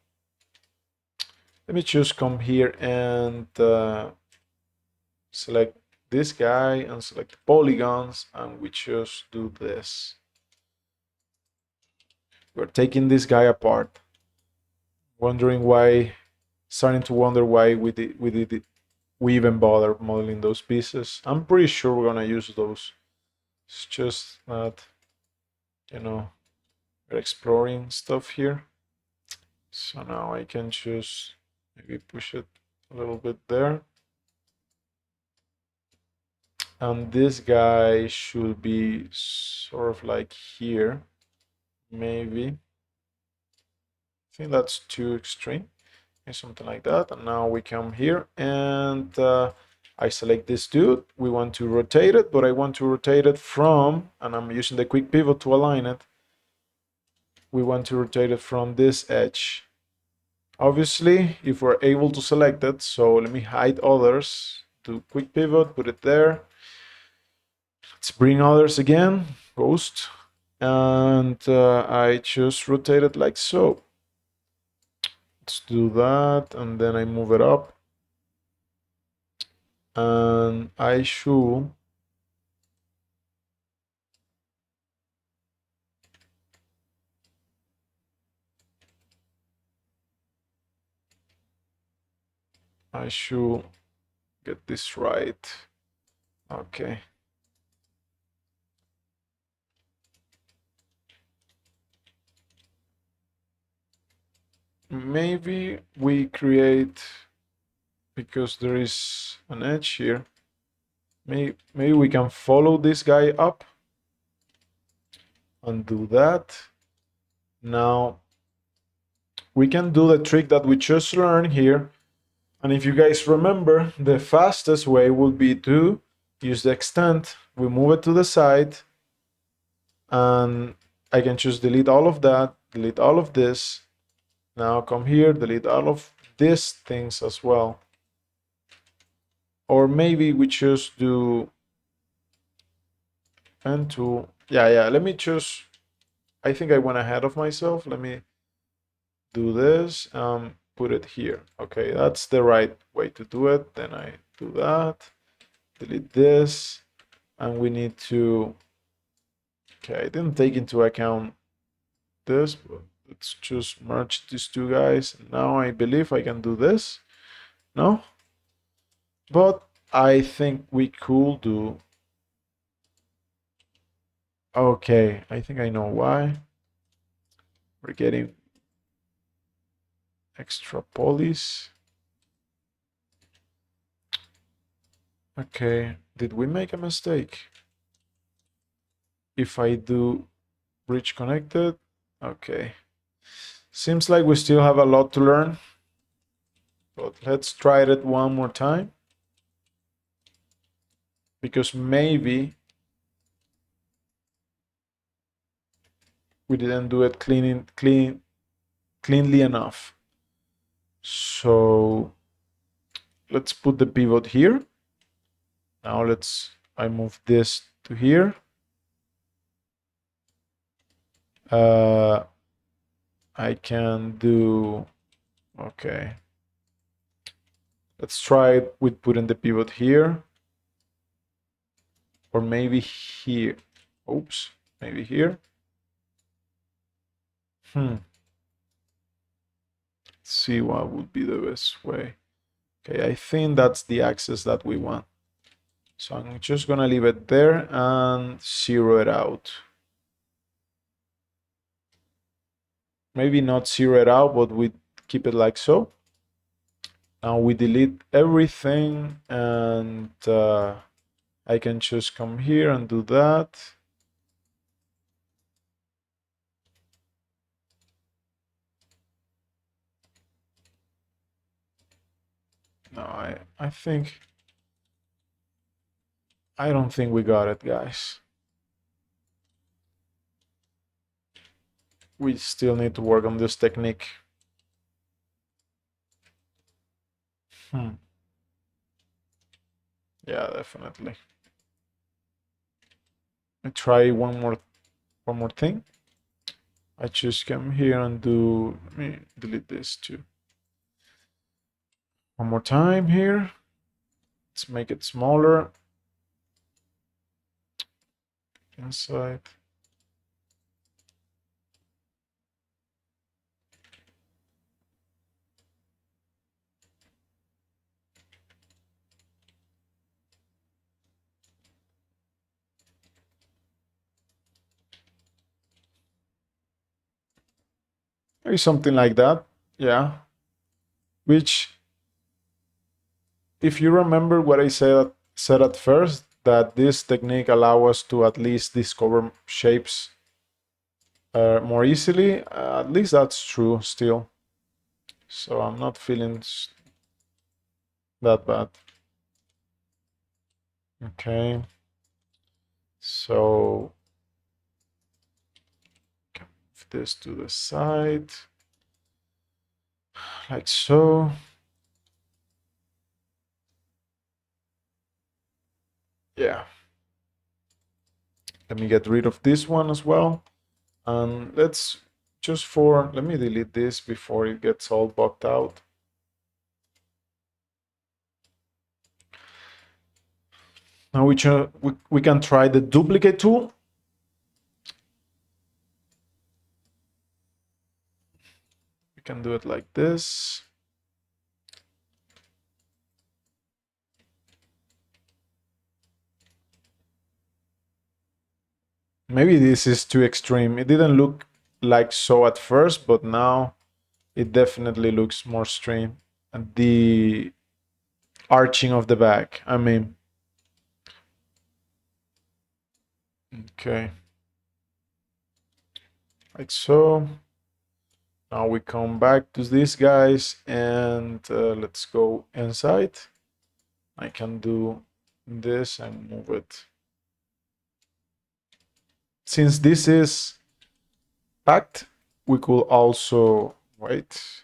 me just come here and select this guy and select polygons, and we just do this. We're taking this guy apart. Starting to wonder why we even bother modeling those pieces. I'm pretty sure we're gonna use those. It's just that, we're exploring stuff here. So now I can just maybe push it a little bit there. And this guy should be sort of like here, maybe. I think that's too extreme. Something like that. And now we come here and I select this dude. We want to rotate it, but I want to rotate it from, and I'm using the quick pivot to align it. We want to rotate it from this edge. Obviously, if we're able to select it, so let me hide others, do quick pivot, put it there. Let's bring others again, ghost, and I just rotate it like so. Let's do that, and then I move it up. And I should get this right. Okay. maybe we create, because there is an edge here, maybe we can follow this guy up and do that. Now we can do the trick that we just learned here. And if you guys remember, the fastest way would be to use the extend. We move it to the side, and I can just delete all of that, delete all of this. Now come here, delete all of these things as well. Or maybe we just do pen tool. Yeah, let me just, I think I went ahead of myself. Let me do this, put it here. Okay, that's the right way to do it. Then I do that, delete this, and we need to, okay, I didn't take into account this, but let's just merge these two guys. Now I believe I can do this. No? But I think we could do, okay, I think I know why. We're getting extra polys. Okay, did we make a mistake? If I do bridge connected, okay. Seems like we still have a lot to learn, but let's try it one more time. Because maybe we didn't do it cleanly enough. So let's put the pivot here. Now I move this to here. I can do, okay. Let's try it with putting the pivot here. Or maybe here. Oops, maybe here. Let's see what would be the best way. Okay, I think that's the axis that we want. So I'm just gonna leave it there and zero it out. Maybe not zero it out, but we keep it like so. Now we delete everything, and I can just come here and do that. No, I think, I don't think we got it, guys. We still need to work on this technique. Yeah, definitely. I try one more thing. I just come here and do, let me delete this too. One more time here. Let's make it smaller. Inside. Maybe something like that. Yeah. Which, if you remember what I said at first, that this technique allows us to at least discover shapes more easily, at least that's true still. So I'm not feeling that bad. Okay. So move this to the side, like so. Yeah. Let me get rid of this one as well. And let's just let me delete this before it gets all bugged out. Now we can try the duplicate tool. We can do it like this. Maybe this is too extreme. It didn't look like so at first, but now it definitely looks more stream. And the arching of the back, I mean, okay, like so. Now we come back to these guys and let's go inside. I can do this and move it. Since this is packed, we could also, wait,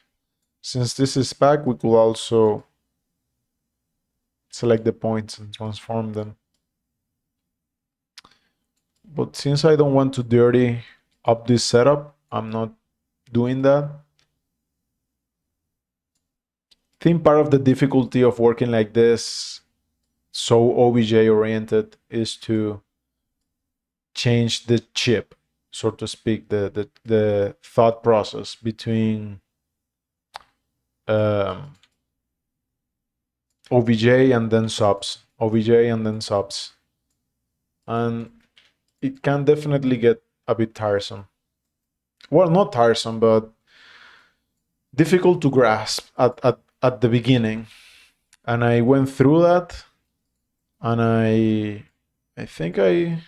since this is packed, we could also select the points and transform them. But since I don't want to dirty up this setup, I'm not doing that. I think part of the difficulty of working like this, so OBJ oriented, is to change the chip, so to speak, the thought process between um, OBJ and then subs, OBJ and then subs. And it can definitely get a bit tiresome. Well, not tiresome, but difficult to grasp at the beginning. And I went through that, and I think I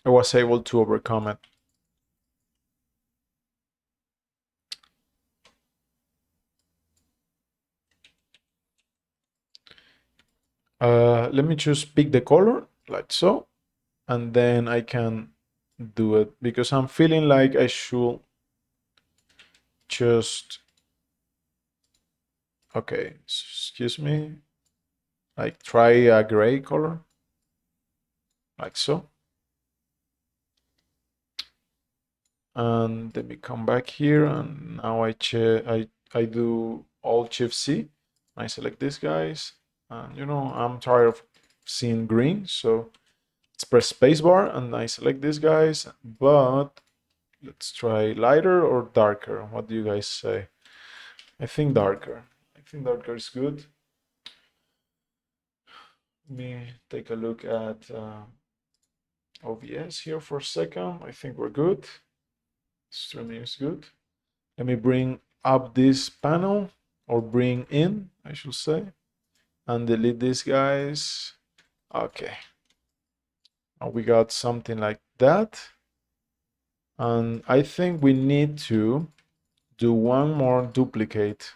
was able to overcome it. Let me just pick the color like so, and then I can do it because I'm feeling like I should just, okay, excuse me, like try a gray color like so. And let me come back here, and now I do Alt Shift C. I select these guys, and I'm tired of seeing green, so let's press spacebar and I select these guys. But let's try lighter or darker. What do you guys say? I think darker. I think darker is good. Let me take a look at OBS here for a second. I think we're good. Streaming is good. Let me bring up this panel, or bring in, I should say, and delete these guys. Okay. Now we got something like that. And I think we need to do one more duplicate.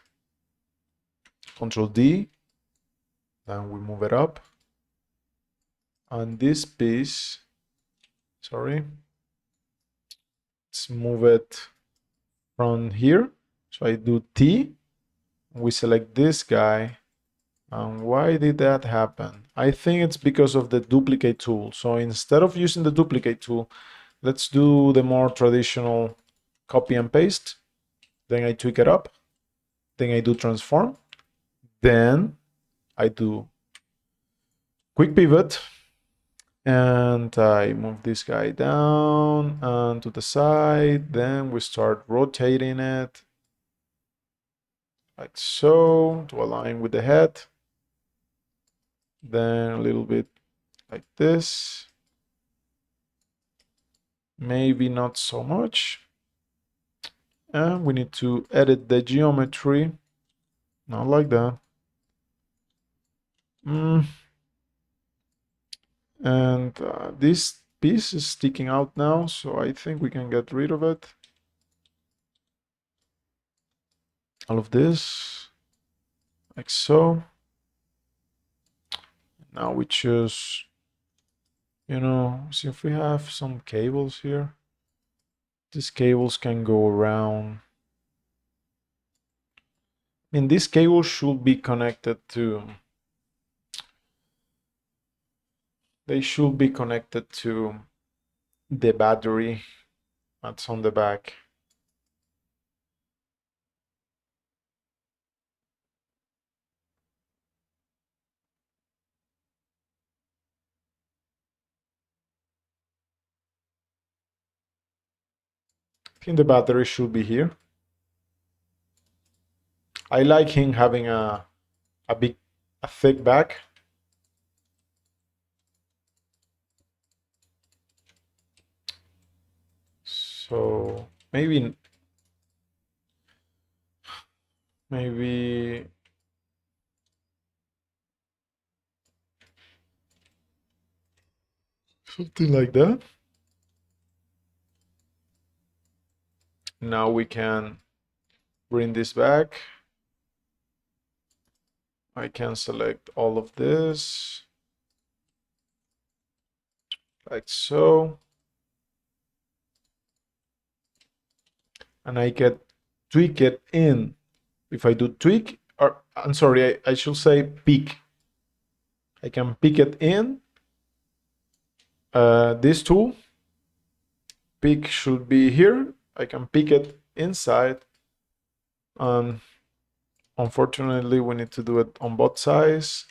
Control D. Then we move it up. And this piece, sorry, let's move it from here. So I do T. We select this guy. And why did that happen? I think it's because of the duplicate tool. So instead of using the duplicate tool, let's do the more traditional copy and paste. Then I tweak it up. Then I do transform. Then I do quick pivot. And I move this guy down and to the side. Then we start rotating it like so to align with the head. Then a little bit like this. Maybe not so much. And we need to edit the geometry. Not like that. And this piece is sticking out now, so I think we can get rid of it. All of this, like so. Now we choose, see if we have some cables here. These cables can go around. I mean, this cable should be connected to, they should be connected to the battery that's on the back. I think the battery should be here. I like him having a thick back. So maybe maybe something like that. Now we can bring this back. I can select all of this like so, and I can tweak it in. If I do tweak, or I'm sorry, I should say peak. I can pick it in this tool. Pick should be here. I can pick it inside. Unfortunately, we need to do it on both sides.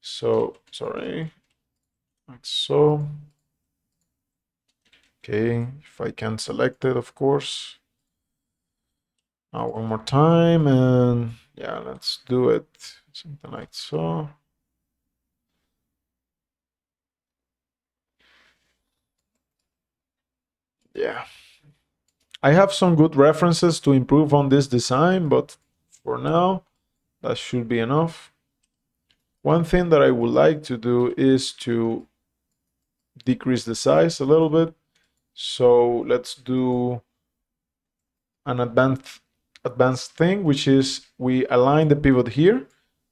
So, sorry, like so. Okay, if I can select it, of course. Now one more time, and yeah, let's do it. Something like so. Yeah. I have some good references to improve on this design, but for now, that should be enough. One thing that I would like to do is to decrease the size a little bit. So let's do an advanced thing, which is we align the pivot here,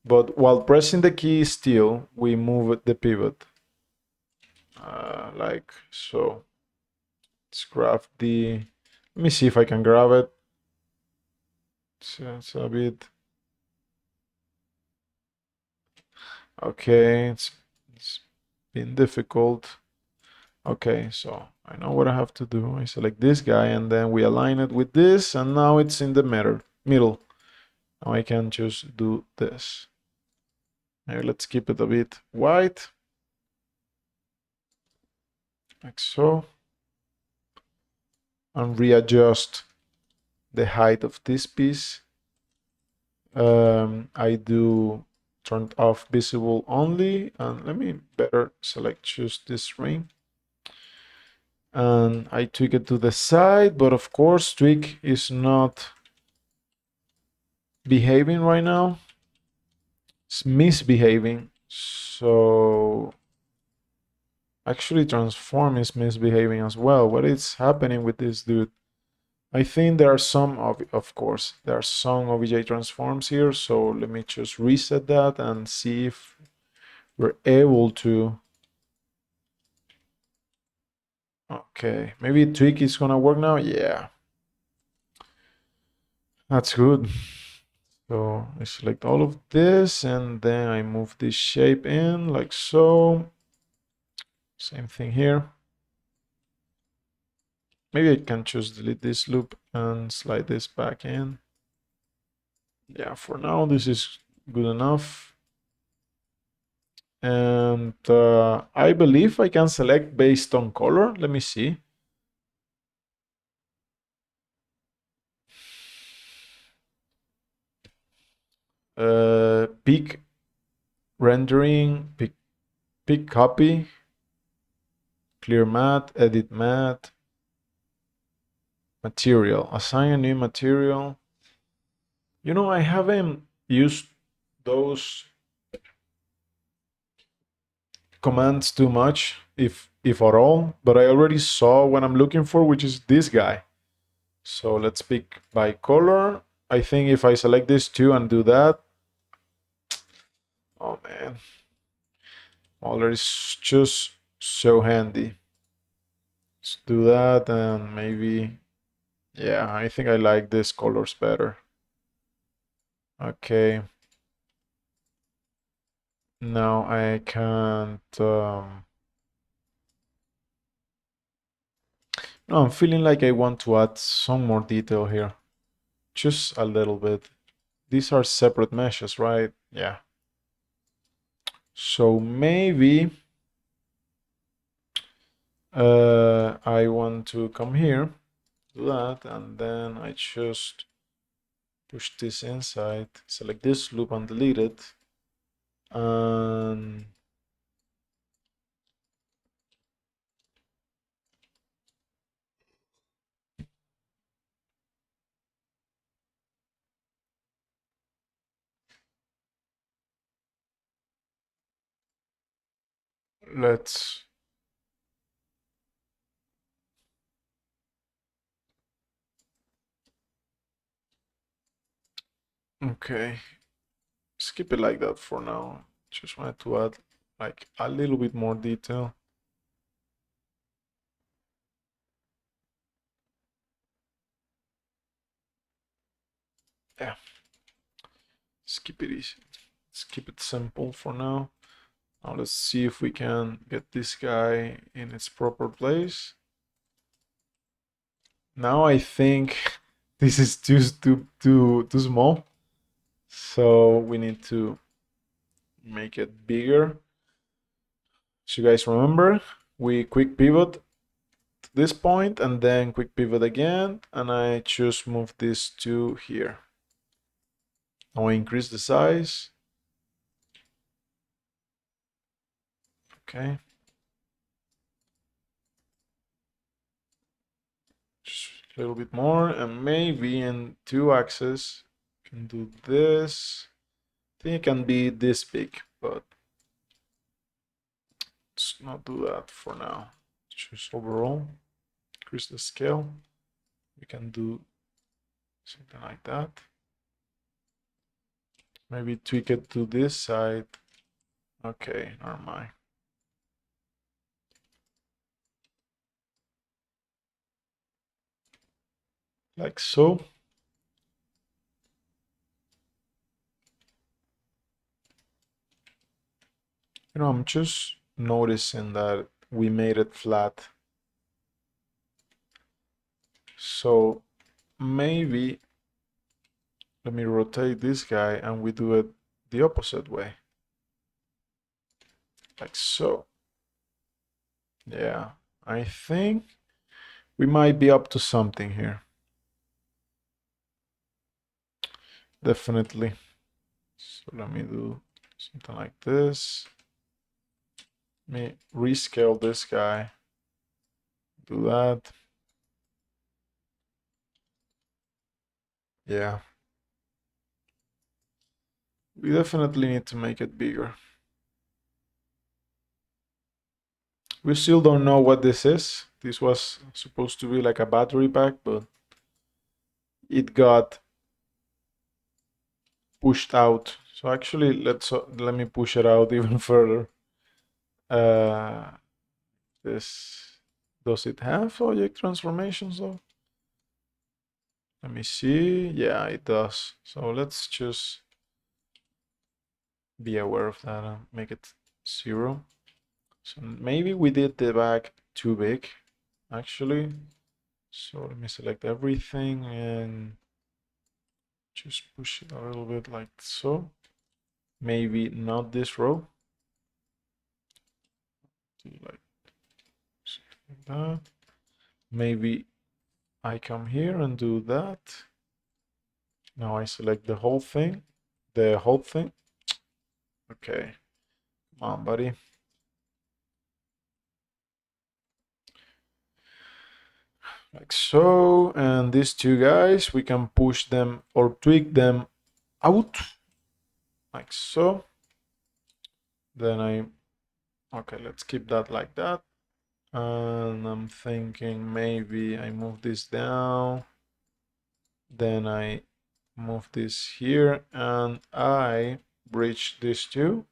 but while pressing the key still, we move the pivot like so. Let's grab the, let me see if I can grab it. It's a bit, okay, it's been difficult. Okay, so I know what I have to do. I select this guy and then we align it with this, and now it's in the middle. Now I can just do this. Maybe let's keep it a bit white, like so, and readjust the height of this piece. I do turned off visible only, and let me better select choose this ring. And I tweak it to the side, but of course tweak is not behaving right now. It's misbehaving. So actually transform is misbehaving as well. What is happening with this dude? I think there are some of course there are some OBJ transforms here, so let me just reset that and see if we're able to. Okay, maybe tweak is gonna work now. Yeah, that's good. So I select all of this and then I move this shape in like so. Same thing here. Maybe I can just delete this loop and slide this back in. Yeah, for now this is good enough. And I believe I can select based on color. Let me see. Pick rendering, pick copy, clear matte, edit matte, material, assign a new material. You know, I haven't used those commands too much, if at all, but I already saw what I'm looking for, which is this guy. So let's pick by color. I think if I select this two and do that, oh man, color is just so handy. Let's do that and maybe, yeah, I think I like these colors better. Okay. Now I can't. No, I'm feeling like I want to add some more detail here. Just a little bit. These are separate meshes, right? Yeah. So maybe I want to come here, do that, and then I just push this inside, select this loop and delete it. And let's okay, skip it like that for now. Just wanted to add like a little bit more detail. Yeah, let's keep it easy. Let's keep it simple for now. Now let's see if we can get this guy in its proper place. Now I think this is too small, so we need to make it bigger. So you guys remember, we quick pivot to this point and then quick pivot again, and I just move this to here. Now I increase the size. Okay. Just a little bit more, and maybe in 2 axes, can do this. I think it can be this big, but let's not do that for now. Just overall, increase the scale. We can do something like that. Maybe tweak it to this side. Okay, never mind. Like so. You know, I'm just noticing that we made it flat. So maybe let me rotate this guy and we do it the opposite way. Like so. Yeah, I think we might be up to something here. Definitely. So let me do something like this. Let me rescale this guy. Do that. Yeah. We definitely need to make it bigger. We still don't know what this is. This was supposed to be like a battery pack, but it got pushed out. So actually, let me push it out even further. Uh, this does it have object transformations though? Let me see. Yeah, it does. So let's just be aware of that and make it 0. So maybe we did the back too big, actually. So let me select everything and just push it a little bit like so. Maybe not this row. Do like that. Maybe I come here and do that. Now I select the whole thing. Okay, come on, buddy. Like so, and these two guys, we can push them or tweak them out, like so. Then okay, let's keep that like that. And I'm thinking maybe I move this down, then I move this here, and I bridge these two.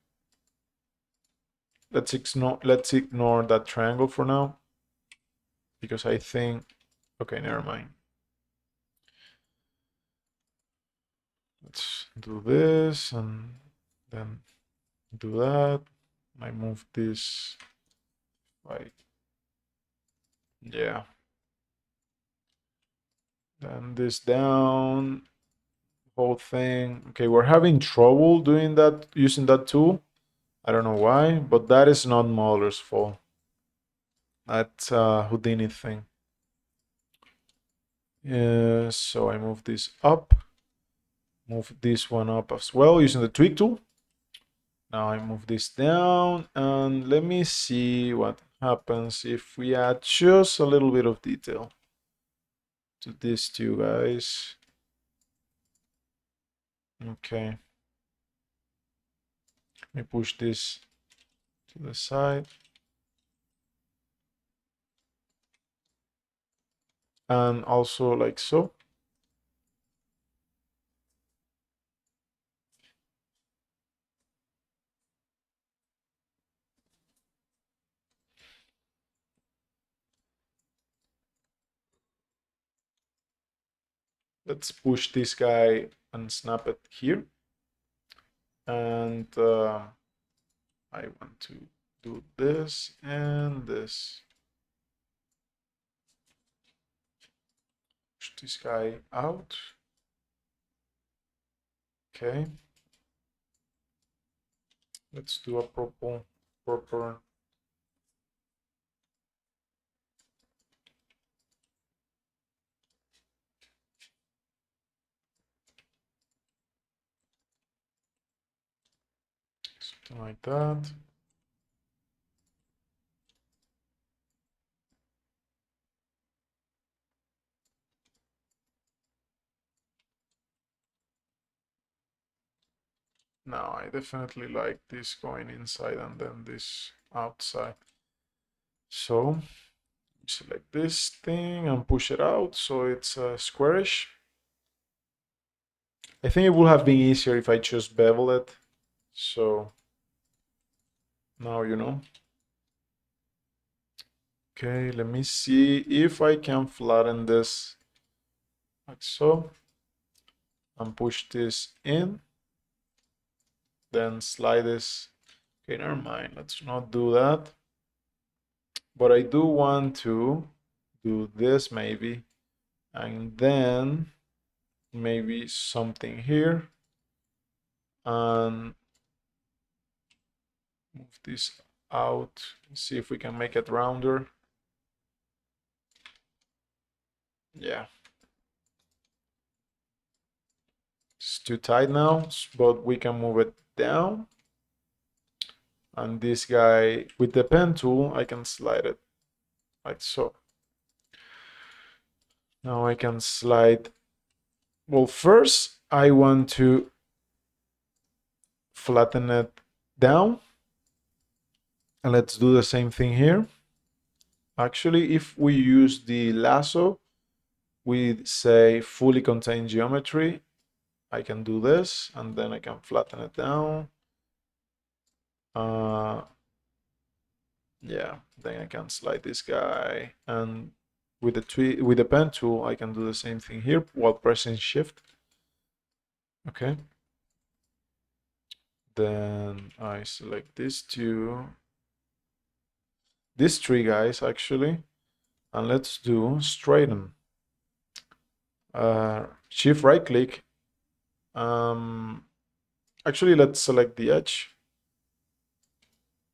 Let's ignore that triangle for now, because I think, okay, never mind. Let's do this and then do that. I move this like, yeah. Then this down, whole thing. Okay, we're having trouble doing that using that tool. I don't know why, but that is not Modeller's fault. That's a Houdini thing. Yeah, so I move this up, move this one up as well using the tweak tool. Now I move this down, and let me see what happens if we add just a little bit of detail to these two guys. Okay. Let me push this to the side. and also like so. Let's push this guy and snap it here. And I want to do this and this. Push this guy out. Okay. Let's do a proper something like that. Now I definitely like this going inside and then this outside. So select this thing and push it out so it's squarish. I think it would have been easier if I just bevel it. So now you know. Okay, let me see if I can flatten this like so and push this in. Then slide this. Okay, never mind. Let's not do that. But I do want to do this maybe. And then maybe something here. And move this out. See if we can make it rounder. Yeah. It's too tight now, but we can move it down. And this guy, with the pen tool, I can slide it like so. Now I can slide. Well, first I want to flatten it down. And let's do the same thing here. Actually, if we use the lasso, we say fully contained geometry. I can do this, and then I can flatten it down. Yeah, then I can slide this guy, and with the pen tool, I can do the same thing here while pressing Shift. Okay. Then I select these three guys actually, and let's do straighten. Shift right click. Actually, let's select the edge.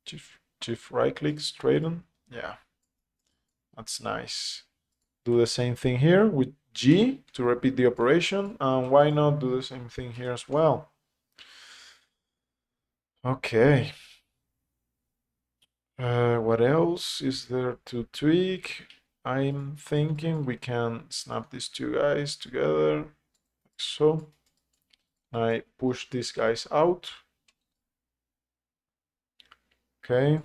Shift right click, straighten. Yeah, that's nice. Do the same thing here with G to repeat the operation. And why not do the same thing here as well? Okay. What else is there to tweak? I'm thinking we can snap these two guys together, like so. I push these guys out. Okay.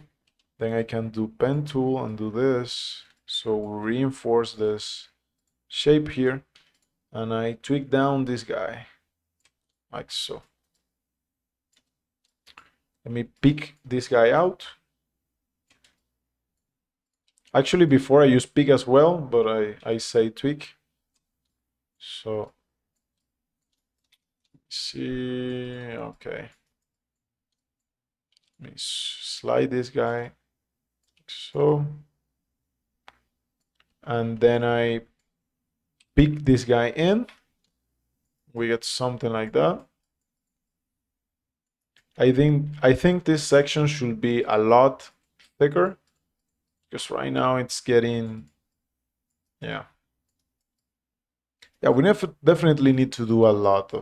Then I can do pen tool and do this. So reinforce this shape here. And I tweak down this guy, like so. Let me pick this guy out. Actually, before I use pick as well, but I say tweak. So, see, okay. Let me slide this guy, like so. And then I pick this guy in. We get something like that. I think this section should be a lot thicker because right now it's getting, yeah. Yeah, we definitely need to do a lot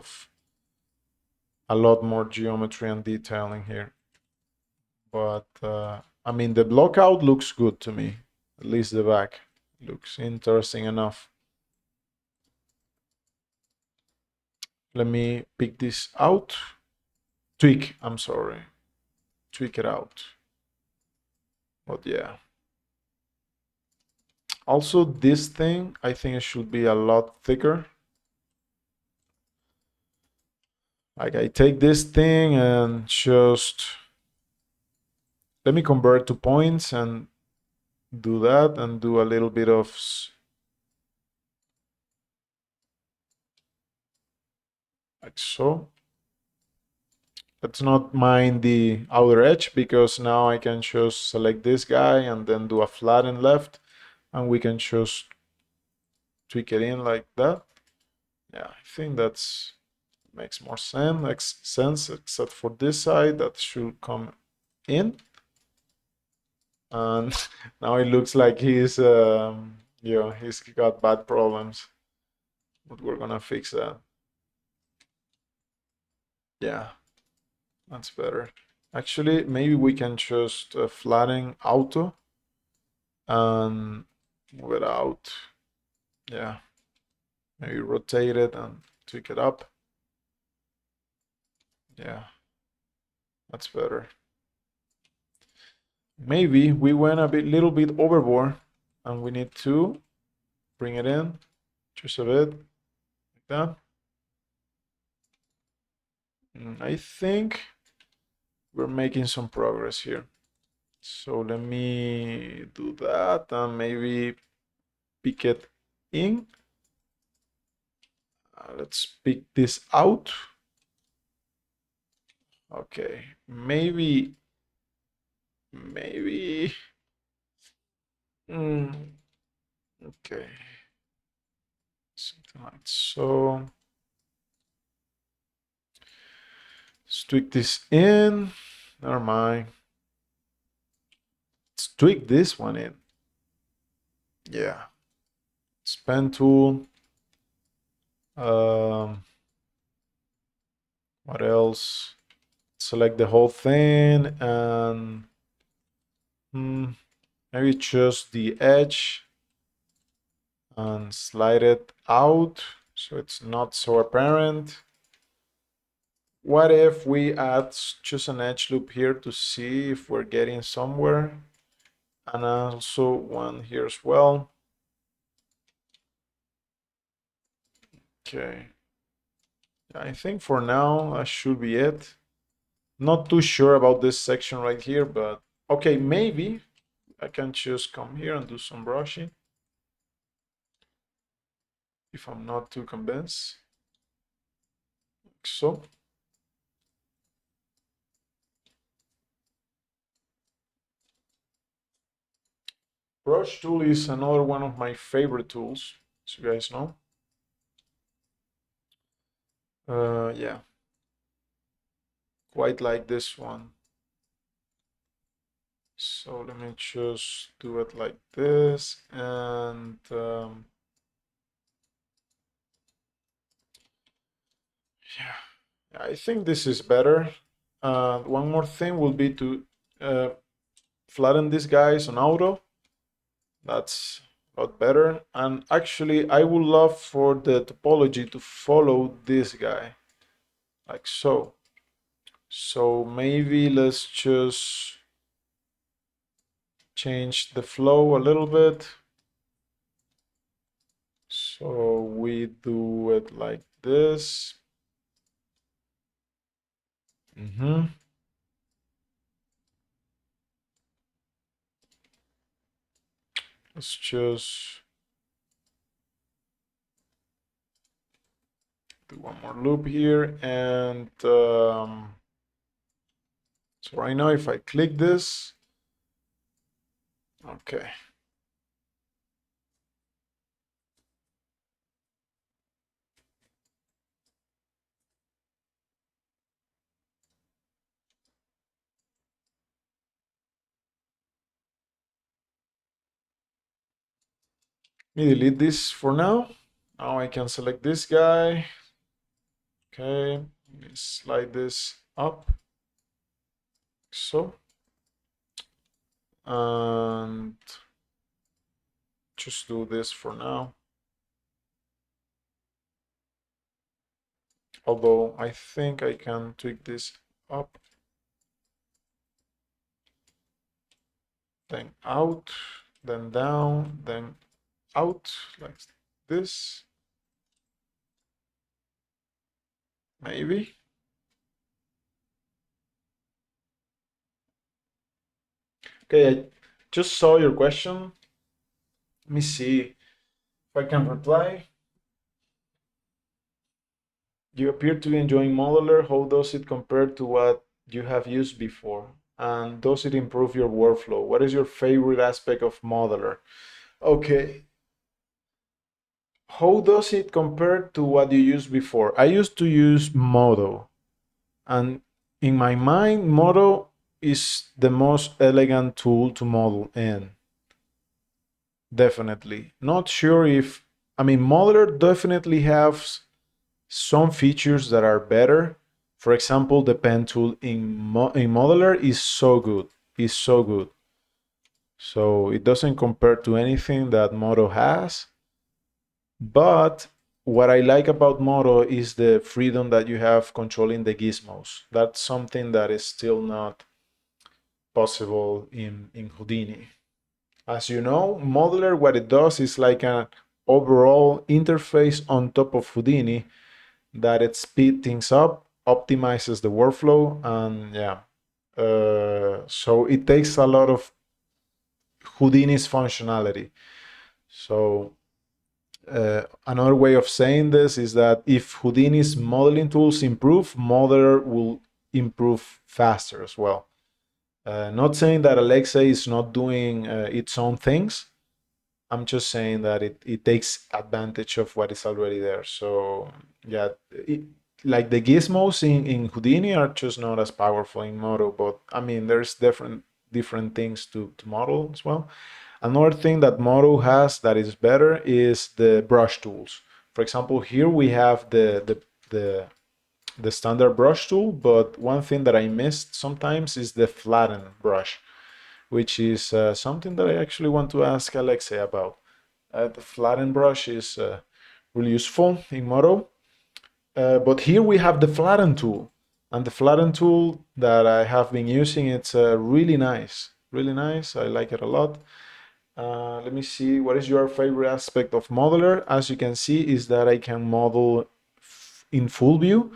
more geometry and detailing here. But I mean, the blockout looks good to me. At least the back looks interesting enough. Let me pick this out. Tweak, I'm sorry. Tweak it out. But yeah. Also, this thing, I think it should be a lot thicker. Like I take this thing and just let me convert to points and do that and do a little bit of like so. Let's not mind the outer edge because now I can just select this guy and then do a flatten left and we can just tweak it in like that. Yeah, I think that's makes more sense except for this side that should come in. And now it looks like he's he's got bad problems, but we're gonna fix that. Yeah, that's better. Actually, maybe we can just flatten auto and move it out. Yeah, maybe rotate it and tweak it up. Yeah, that's better. Maybe we went a little bit overboard and we need to bring it in just a bit like that. I think we're making some progress here. So let me do that and maybe pick it in. Let's pick this out. Okay, maybe, okay, something like so. Let's tweak this in. Never mind. Let's tweak this one in. Yeah. Span tool. What else? Select the whole thing and maybe just the edge and slide it out so it's not so apparent. What if we add just an edge loop here to see if we're getting somewhere? And also one here as well. Okay. I think for now that should be it. Not too sure about this section right here, but okay, maybe I can just come here and do some brushing if I'm not too convinced. Like so. Brush tool is another one of my favorite tools, as you guys know. Yeah, quite like this one. So let me just do it like this and yeah, I think this is better. One more thing will be to flatten these guys on auto. That's a lot better. And actually, I would love for the topology to follow this guy, like so. So maybe let's just change the flow a little bit. So we do it like this. Let's just do one more loop here. And so right now, if I click this, okay. Let me delete this for now. Now I can select this guy. Okay, let me slide this up. So. And just do this for now. Although I think I can tweak this up. Then out, then down, then out like this, maybe. Okay, I just saw your question. Let me see if I can reply. You appear to be enjoying Modeler. How does it compare to what you have used before? And does it improve your workflow? What is your favorite aspect of Modeler? Okay, how does it compare to what you used before? I used to use Modo, and in my mind, Modo is the most elegant tool to model in. Definitely. Not sure if, I mean, Modeler definitely has some features that are better. For example, the pen tool in Modeler is so good. Is so good. So it doesn't compare to anything that Modo has. But what I like about Modo is the freedom that you have controlling the gizmos. That's something that is still not possible in Houdini. As you know, Modeler, what it does is like an overall interface on top of Houdini that it speeds things up, optimizes the workflow, and yeah. So it takes a lot of Houdini's functionality. So another way of saying this is that if Houdini's modeling tools improve, Modeler will improve faster as well. Not saying that Alexa is not doing its own things. I'm just saying that it takes advantage of what is already there. So yeah, like the gizmos in Houdini are just not as powerful in Modo, but I mean there's different things to model as well. Another thing that Modo has that is better is the brush tools. For example, here we have the standard brush tool, but one thing that I missed sometimes is the flatten brush, which is something that I actually want to ask Alexei about. The flatten brush is really useful in Modo. But here we have the flatten tool. And the flatten tool that I have been using, it's really nice. Really nice. I like it a lot. Let me see. What is your favorite aspect of Modeler? As you can see, is that I can model in full view.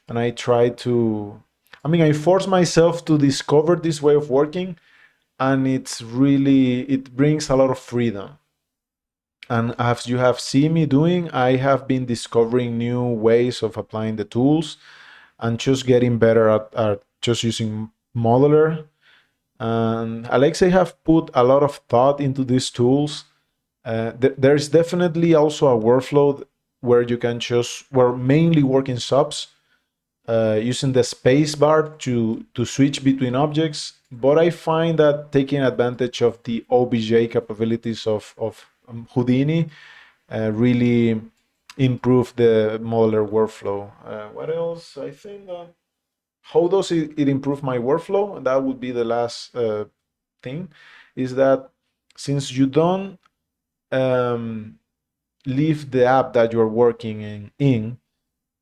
And I try to, I mean, I force myself to discover this way of working. And it's really, it brings a lot of freedom. And as you have seen me doing, I have been discovering new ways of applying the tools and just getting better at just using Modeler. And Alexei have put a lot of thought into these tools. There's definitely also a workflow where you can just, we're mainly working subs, using the space bar to switch between objects. But I find that taking advantage of the OBJ capabilities of Houdini really improve the modeler workflow. What else? I think how does it improve my workflow? That would be the last thing, is that since you don't um, leave the app that you're working in,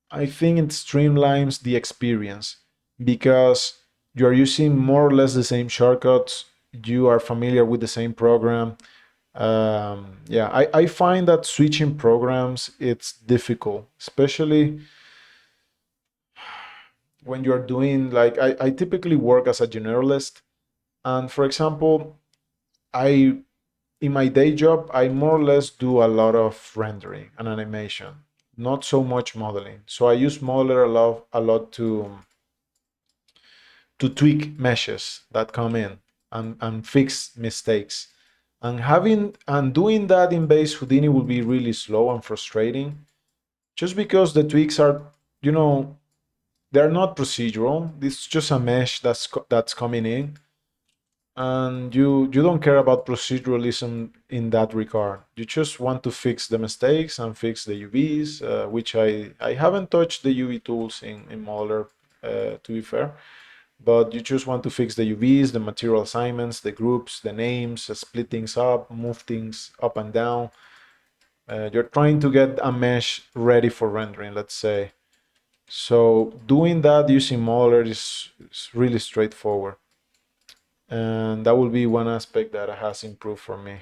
I think it streamlines the experience because you are using more or less the same shortcuts. You are familiar with the same program. Yeah, I find that switching programs it's difficult, especially when you're doing like I typically work as a generalist, and for example, I in my day job I more or less do a lot of rendering and animation, not so much modeling. So I use Modeler a lot to tweak meshes that come in and fix mistakes. And doing that in base Houdini will be really slow and frustrating just because the tweaks are, you know, they're not procedural. It's just a mesh that's coming in, and you don't care about proceduralism in that regard. You just want to fix the mistakes and fix the UVs, which I haven't touched the UV tools in Modeler, to be fair. But you just want to fix the UVs, the material assignments, the groups, the names, split things up, move things up and down. You're trying to get a mesh ready for rendering, let's say. So doing that using Modeler is really straightforward. And that will be one aspect that has improved for me.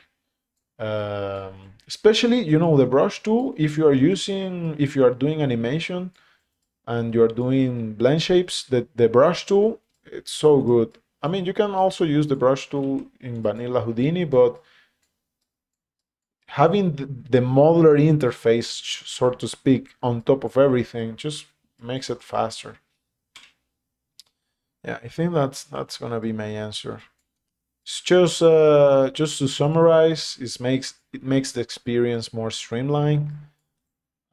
Especially, you know, the brush tool, if you are doing animation and you're doing blend shapes, the brush tool, it's so good. I mean, you can also use the brush tool in vanilla Houdini, but having the modular interface, so to speak, on top of everything just makes it faster. Yeah, I think that's gonna be my answer. It's just to summarize, it makes the experience more streamlined,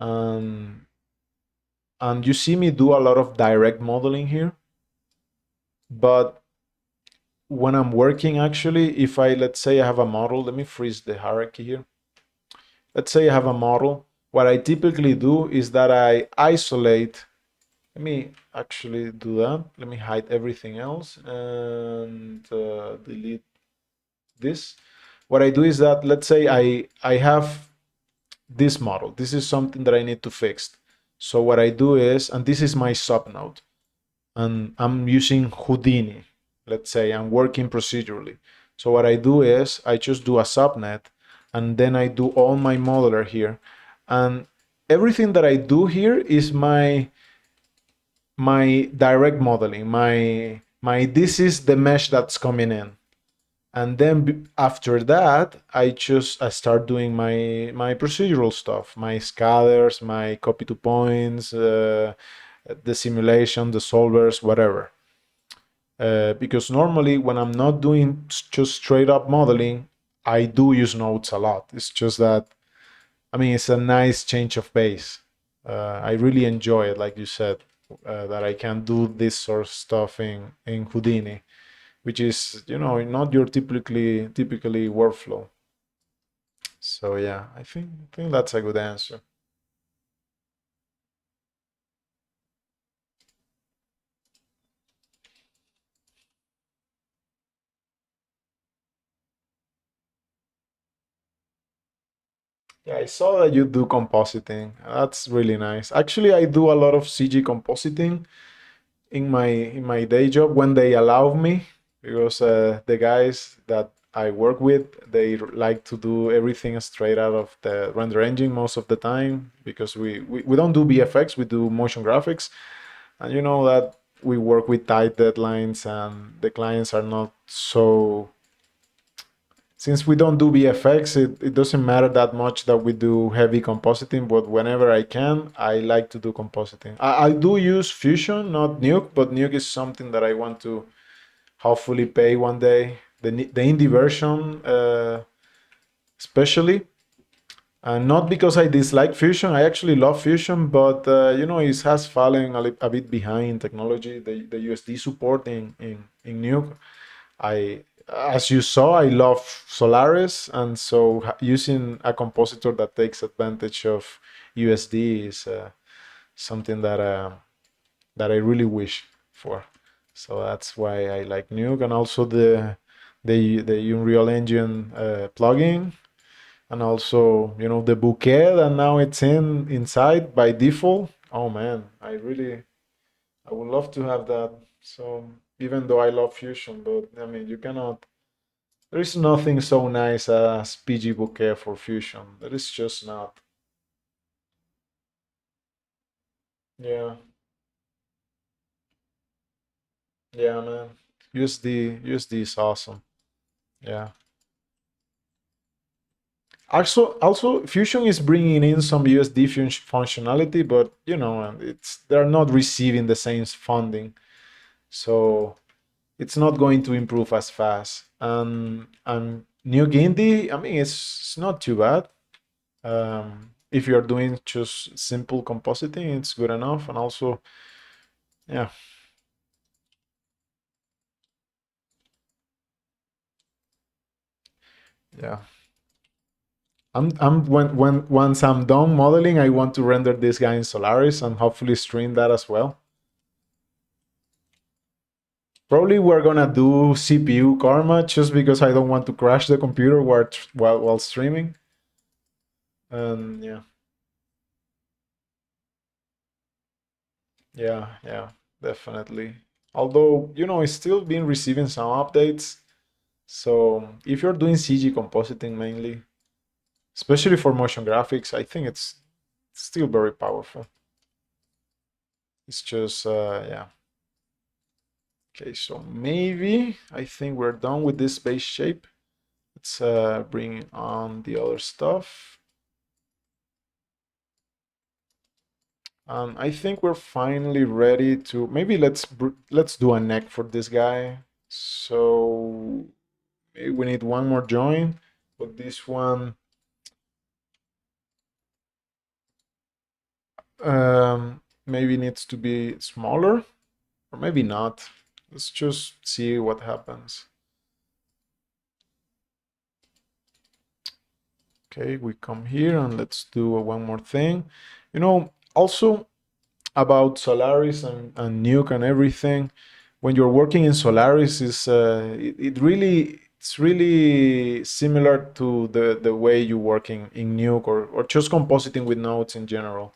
and you see me do a lot of direct modeling here, but when I'm working, actually, if I, let's say I have a model, let me freeze the hierarchy here. Let's say I have a model. What I typically do is that I isolate. Let me actually do that. Let me hide everything else and delete this. What I do is that, let's say I have this model. This is something that I need to fix. So what I do is, and this is my subnode, and I'm using Houdini. Let's say I'm working procedurally. So what I do is I just do a subnet, and then I do all my modeler here. And everything that I do here is my direct modeling, my this is the mesh that's coming in. And then after that, I start doing my procedural stuff, my scalars, my copy to points, the simulation, the solvers, whatever. Because normally when I'm not doing just straight up modeling, I do use nodes a lot. It's just that, I mean, it's a nice change of pace. I really enjoy it, like you said, that I can do this sort of stuff in Houdini, which is, you know, not your typically workflow. So yeah, I think that's a good answer. Yeah, I saw that you do compositing. That's really nice. Actually, I do a lot of CG compositing in my day job when they allow me, because the guys that I work with, they like to do everything straight out of the render engine most of the time, because we don't do VFX, we do motion graphics, and you know that we work with tight deadlines and the clients are not so, since we don't do VFX, it doesn't matter that much that we do heavy compositing, but whenever I can, I like to do compositing. I do use Fusion, not Nuke, but Nuke is something that I want to hopefully pay one day. The indie version, especially. And not because I dislike Fusion, I actually love Fusion, but you know, it has fallen a bit behind technology. The USD support in Nuke, I, as you saw, I love Solaris, and so using a compositor that takes advantage of USD is something that I really wish for. So that's why I like Nuke, and also the Unreal Engine plugin, and also, you know, the bouquet that now it's inside by default. Oh man, I would love to have that. So even though I love Fusion, but I mean, you cannot. There is nothing so nice as PG bouquet for Fusion. There is just not. Yeah, yeah, man. USD is awesome. Yeah. Also, Fusion is bringing in some USD functionality, but you know, and they're not receiving the same funding, so it's not going to improve as fast. And New Gindi, I mean, it's not too bad. If you're doing just simple compositing, it's good enough. And also, yeah, yeah. I'm when once I'm done modeling, I want to render this guy in Solaris and hopefully stream that as well. Probably we're gonna do CPU karma just because I don't want to crash the computer while streaming. And yeah, yeah, definitely. Although, you know, it's still been receiving some updates. So if you're doing CG compositing mainly, especially for motion graphics. I think it's still very powerful. It's just, yeah. Okay, so maybe I think we're done with this base shape. Let's bring on the other stuff. I think we're finally ready to, maybe let's do a neck for this guy. So maybe we need one more join, but this one maybe needs to be smaller, or maybe not. Let's just see what happens. Okay, we come here and let's do one more thing. Also about Solaris and Nuke and everything, when you're working in Solaris, it's really similar to the way you work in Nuke, or just compositing with nodes in general.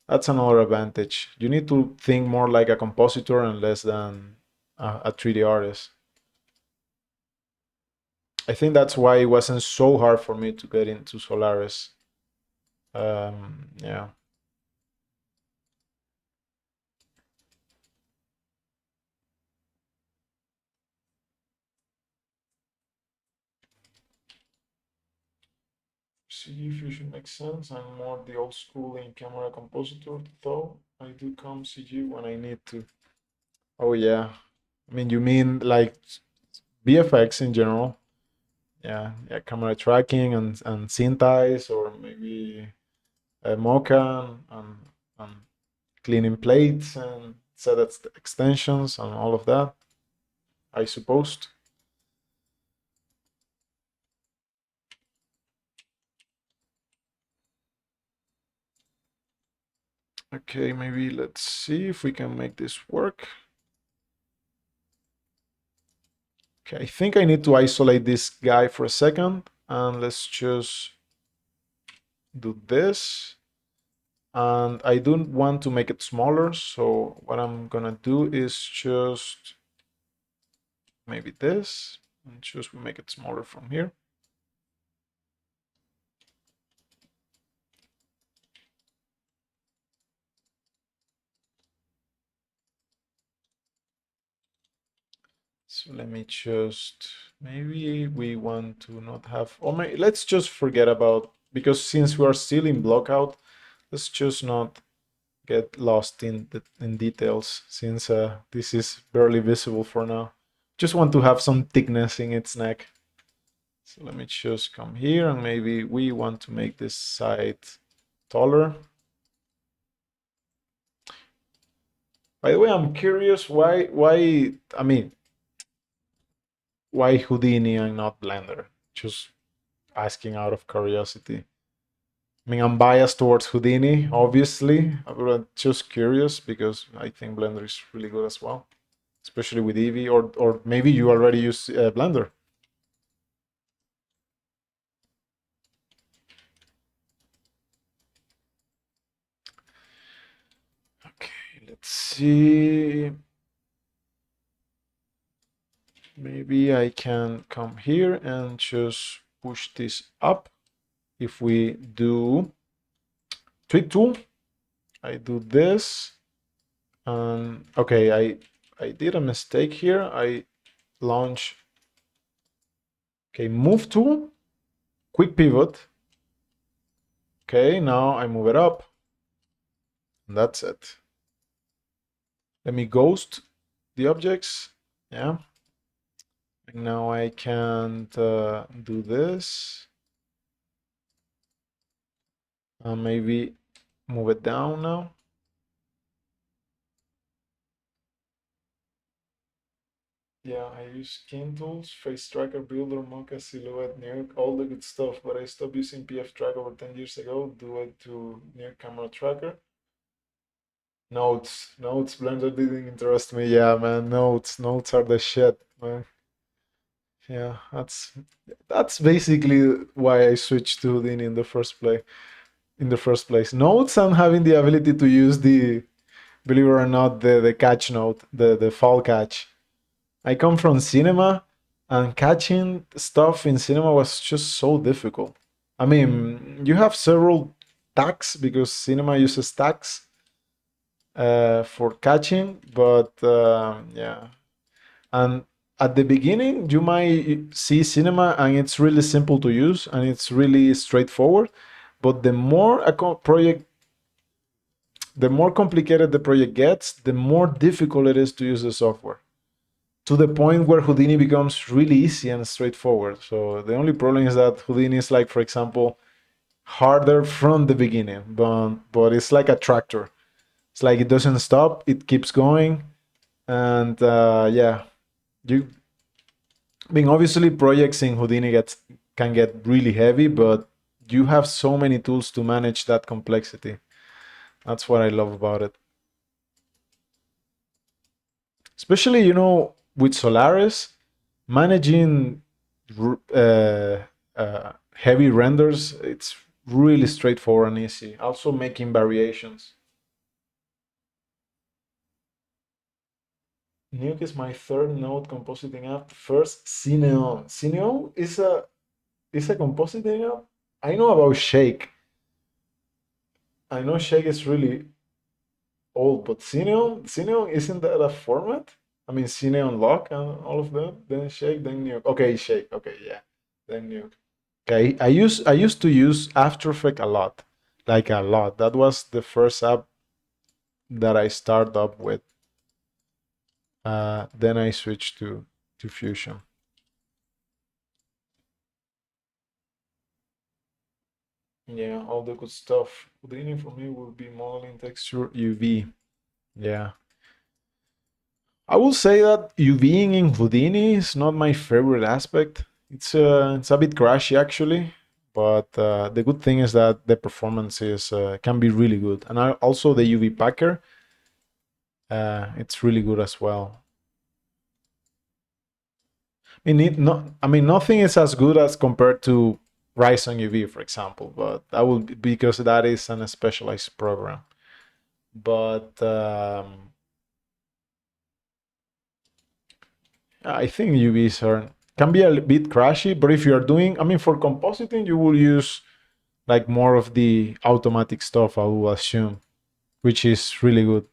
That's another advantage. You need to think more like a compositor and less than a 3D artist. I think that's why it wasn't so hard for me to get into Solaris. Yeah. CG Fusion makes sense. I'm more the old school in camera compositor, though I do come CG when I need to. Oh yeah. I mean, you mean like VFX in general? Yeah, yeah, camera tracking and synthesize, or maybe Mocha and cleaning plates and set extensions and all of that, I suppose. Okay, maybe let's see if we can make this work. Okay, I think I need to isolate this guy for a second, and let's just do this. And I don't want to make it smaller, so what I'm gonna do is just maybe this, and just make it smaller from here. So let me just, maybe we want to not have, or maybe, let's just forget about, because since we are still in blockout, let's just not get lost in details, since this is barely visible for now. Just want to have some thickness in its neck. So let me just come here, and maybe we want to make this side taller. By the way, I'm curious I mean, why Houdini and not Blender? Just asking out of curiosity. I mean, I'm biased towards Houdini, obviously. I'm just curious because I think Blender is really good as well, especially with Eevee, or maybe you already use Blender. Okay, let's see. Maybe I can come here and just push this up. If we do tweak tool, I do this, and okay, I did a mistake here. I launch, okay, move tool, quick pivot. Okay, now I move it up, and that's it. Let me ghost the objects. Yeah. And now I can do this. Maybe move it down now. Yeah, I use skin tools, face tracker, builder, mocha, silhouette, nuke, all the good stuff, but I stopped using PF track over 10 years ago. Do it to nuke camera tracker. Notes, Blender didn't interest me. Yeah, man, notes are the shit, man. Yeah, that's basically why I switched to Houdini in the first place. Notes and having the ability to use the, believe it or not, the catch note, the fall catch. I come from cinema, and catching stuff in cinema was just so difficult. I mean, you have several tags because cinema uses tags for catching, but yeah. And at the beginning, you might see cinema and it's really simple to use and it's really straightforward. But the more complicated the project gets, the more difficult it is to use the software. To the point where Houdini becomes really easy and straightforward. So the only problem is that Houdini is like, for example, harder from the beginning, but it's like a tractor. It's like it doesn't stop; it keeps going, and yeah, you. I mean, obviously, projects in Houdini can get really heavy, but you have so many tools to manage that complexity. That's what I love about it. Especially, with Solaris, managing heavy renders, it's really straightforward and easy. Also, making variations. Nuke is my third node compositing app. First, Cineon. Cineon is a compositing app. I know about Shake. I know Shake is really old, but Cineon isn't that a format? I mean, Cineon lock and all of that. Then Shake, then Nuke. Okay, Shake. Okay, yeah. Then Nuke. Okay, I used to use After Effects a lot, like a lot. That was the first app that I started up with. Then I switched to Fusion. Yeah, all the good stuff. Houdini for me will be modeling texture UV. Yeah. I will say that UVing in Houdini is not my favorite aspect. It's a bit crashy actually, but the good thing is that the performance is can be really good, and also the UV packer, it's really good as well. I mean, nothing is as good as compared to Ryzen UV, for example, but that will be because that is an specialized program. But I think UVs are can be a bit crashy, but if you are doing, I mean, for compositing, you will use like more of the automatic stuff, I will assume, which is really good.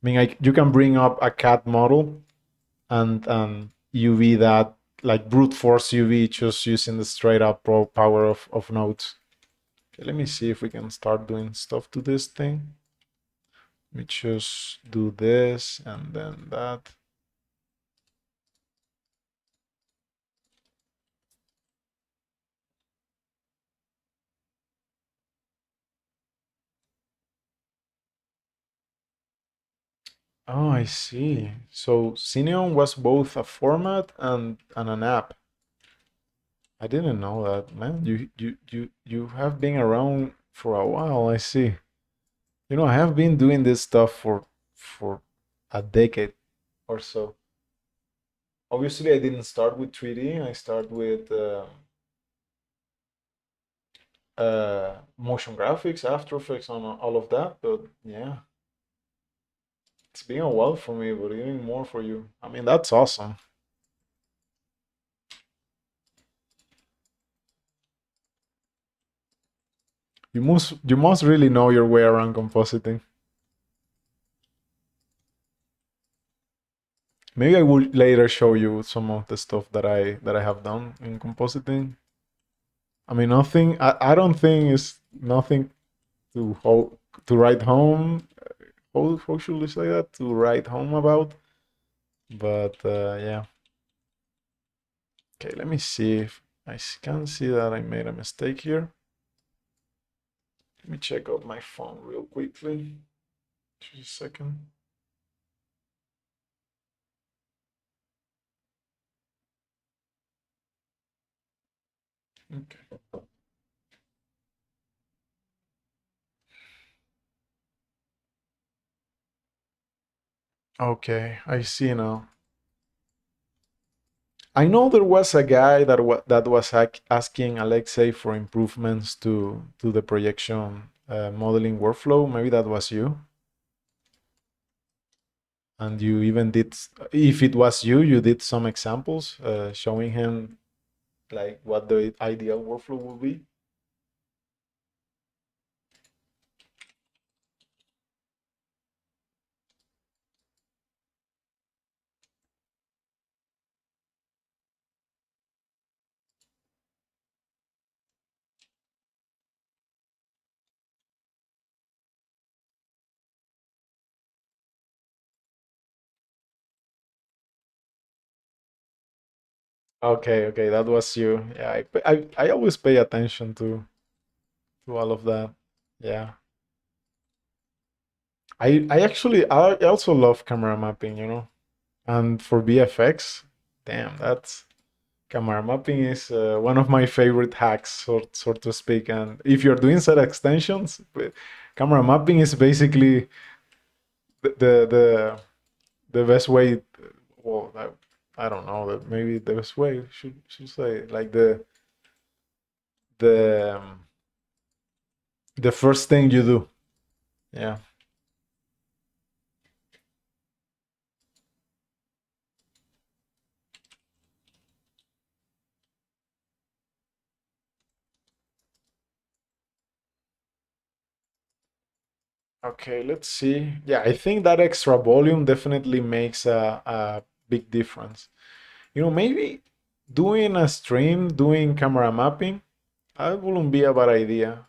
I mean, you can bring up a CAD model and UV that, like brute force UV, just using the straight up power of nodes. Okay, let me see if we can start doing stuff to this thing. Let me just do this and then that. Oh, I see. So Cineon was both a format and an app. I didn't know that, man. You have been around for a while, I see. I have been doing this stuff for a decade or so. Obviously, I didn't start with 3D. I started with motion graphics, After Effects, and all of that. But yeah, it's been a while for me, but even more for you. I mean, that's awesome. You must really know your way around compositing. Maybe I will later show you some of the stuff that I have done in compositing. I mean, nothing. I don't think it's nothing to to write home. How should we say that? To write home about. But yeah. Okay, let me see if can see that I made a mistake here. Let me check out my phone real quickly. Just a second. Okay. Okay, I see now. I know there was a guy that was asking Alexei for improvements to the projection modeling workflow. Maybe that was you, and you even did. If it was you, you did some examples showing him. like what the ideal workflow will be. Okay, okay, that was you. Yeah, I always pay attention to all of that. Yeah. I actually I also love camera mapping, you know. And for VFX, damn, that's camera mapping is one of my favorite hacks, so to speak. And if you're doing set extensions, camera mapping is basically the the best way. Well, I don't know that maybe the best way should say like the the first thing you do. Yeah. Okay, let's see. Yeah, I think that extra volume definitely makes a big difference. You know, maybe doing a stream, doing camera mapping, that wouldn't be a bad idea.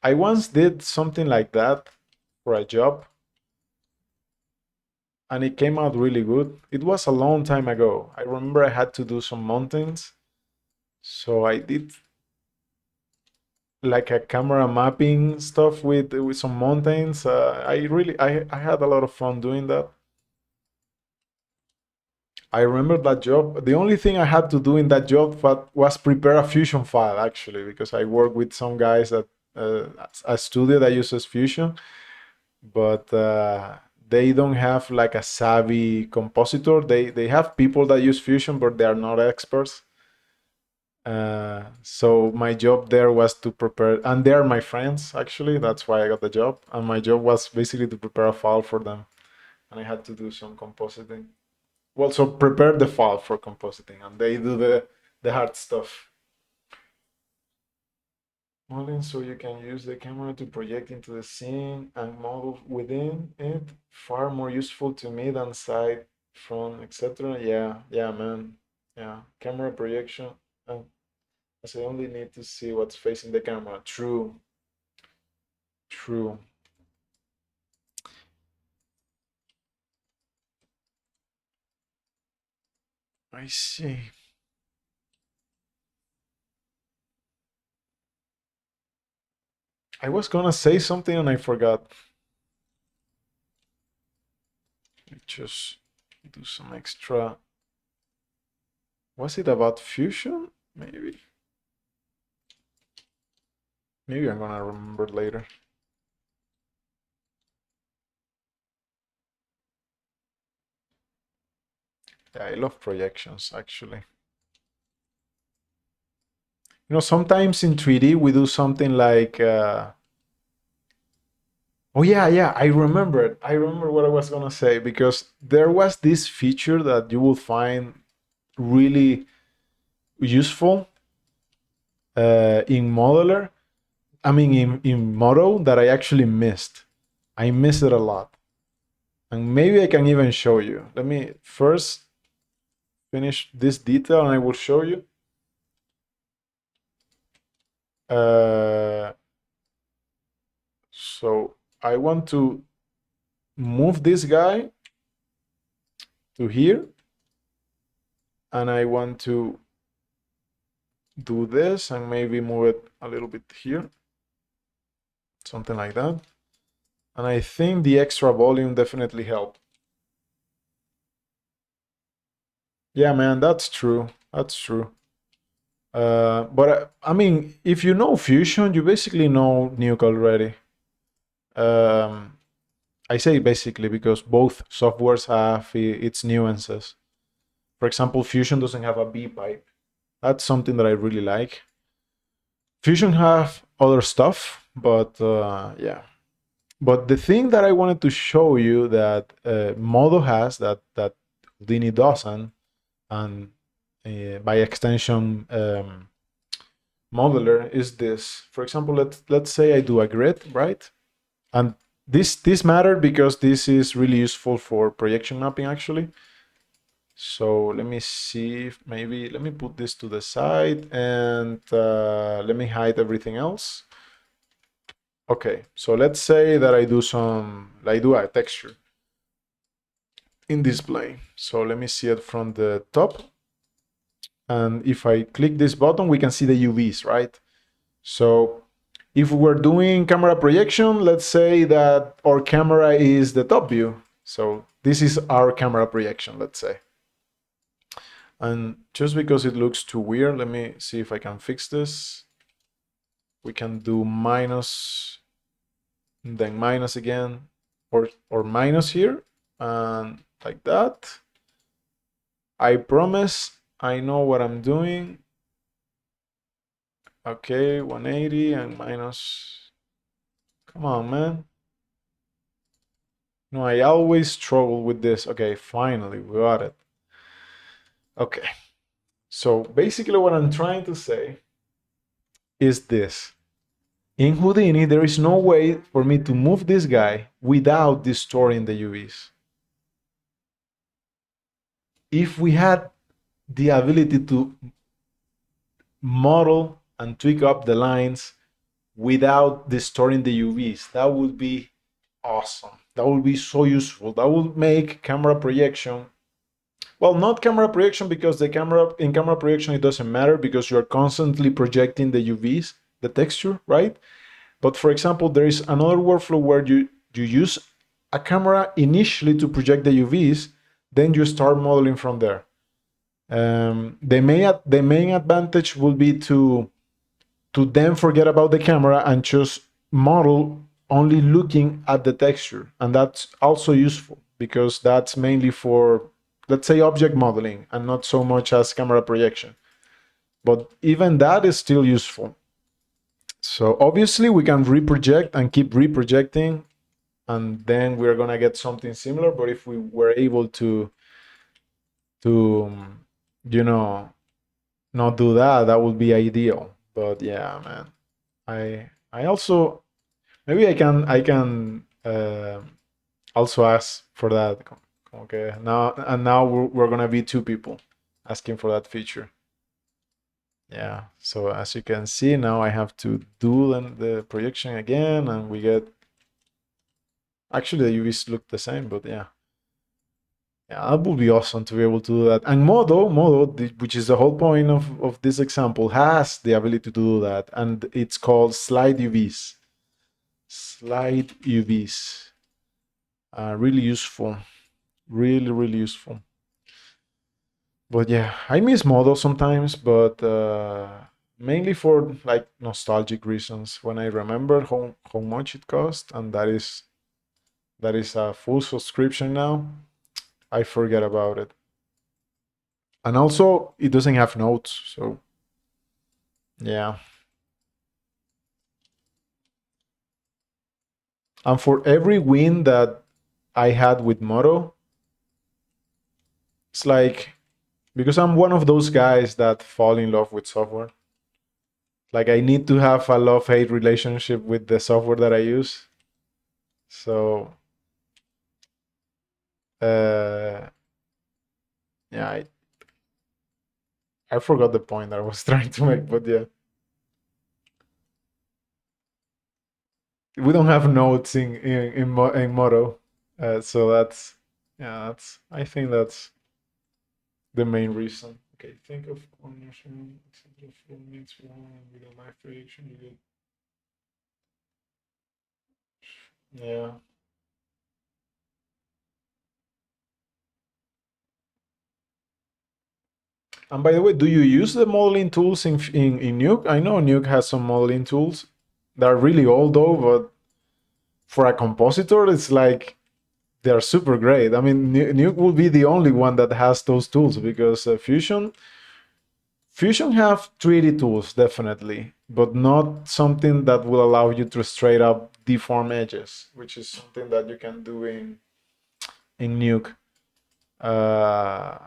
I once did something like that for a job, and it came out really good. It was a long time ago. I remember I had to do some mountains, so I did like a camera mapping stuff with some mountains. I had a lot of fun doing that. I remember that job. The only thing I had to do in that job was prepare a Fusion file actually, because I work with some guys that a studio that uses Fusion, but they don't have like a savvy compositor. They have people that use Fusion, but they are not experts. So my job there was to prepare, and they are my friends actually. That's why I got the job, and my job was basically to prepare a file for them, and I had to do some compositing. Well, so prepare the file for compositing, and they do the hard stuff. Modeling, so you can use the camera to project into the scene and model within it. Far more useful to me than side, front, etc. Yeah, yeah, man. Yeah, camera projection. And as I only need to see what's facing the camera. True, true. I see. I was gonna say something and I forgot. Just do some extra. Was it about fusion? Maybe. Maybe I'm gonna remember later. Yeah, I love projections actually. You know, sometimes in 3D we do something like oh yeah, yeah, I remember it. I remember what I was gonna say because there was this feature that you will find really useful in Modeler. I mean in Modo that I actually missed. I missed it a lot. And maybe I can even show you. Let me first finish this detail and I will show you. Uh, so I want to move this guy to here, and I want to do this and maybe move it a little bit here, something like that. And I think the extra volume definitely helped. Yeah, man, that's true. That's true. But I mean, if you know Fusion, you basically know Nuke already. Um, I say basically because both softwares have its nuances. For example, Fusion doesn't have a B pipe. That's something that I really like. Fusion have other stuff, but yeah. But the thing that I wanted to show you that Modo has that Houdini doesn't, and by extension modeler is this. For example, let's say I do a grid, right? And this mattered because this is really useful for projection mapping actually. So let me see if maybe let me put this to the side and let me hide everything else. Okay, so let's say that I do a texture in display. So let me see it from the top. And if I click this button, we can see the UVs, right? So if we're doing camera projection, let's say that our camera is the top view. So this is our camera projection, let's say. And just because it looks too weird, let me see if I can fix this. We can do minus, then minus again, or minus here, and like that. I promise I know what I'm doing. Okay, 180 and minus. Come on, man. No, I always struggle with this. Okay, finally, we got it. Okay, so basically what I'm trying to say is this. In Houdini, there is no way for me to move this guy without distorting the UVs. If we had the ability to model and tweak up the lines without distorting the UVs, that would be awesome. That would be so useful. That would make camera projection, well, not camera projection, because in camera projection it doesn't matter because you're constantly projecting the UVs, the texture, right? But for example, there is another workflow where you use a camera initially to project the UVs, then you start modeling from there. The main advantage will be to then forget about the camera and just model only looking at the texture. And that's also useful because that's mainly for, let's say, object modeling and not so much as camera projection. But even that is still useful. So obviously we can reproject and keep reprojecting, and then we're gonna get something similar. But if we were able to you know, not do that, that would be ideal. But yeah, man, I also, maybe I can also ask for that. Okay, now we're gonna be two people asking for that feature. Yeah, so as you can see, now I have to do the projection again, and we get, actually the UVs look the same, but yeah. Yeah, that would be awesome to be able to do that. And Modo, which is the whole point of this example, has the ability to do that, and it's called slide UVs. Slide UVs. Really useful. Really, really useful. But yeah, I miss Modo sometimes, but mainly for like nostalgic reasons. When I remember how much it cost, and that is a full subscription now, I forget about it. And also, it doesn't have notes, so yeah. And for every win that I had with Moto, it's like, because I'm one of those guys that fall in love with software. Like, I need to have a love-hate relationship with the software that I use. So, yeah, I forgot the point that I was trying to make, but yeah. We don't have notes in Moto. So that's, yeah, I think that's the main reason. Okay, think of cornerstone, example of minutes with a live prediction. You get, yeah. And by the way, do you use the modeling tools in Nuke? I know Nuke has some modeling tools. They're really old though, but for a compositor, it's like they're super great. I mean, Nuke will be the only one that has those tools because Fusion have 3D tools definitely, but not something that will allow you to straight up deform edges, which is something that you can do in Nuke. Uh,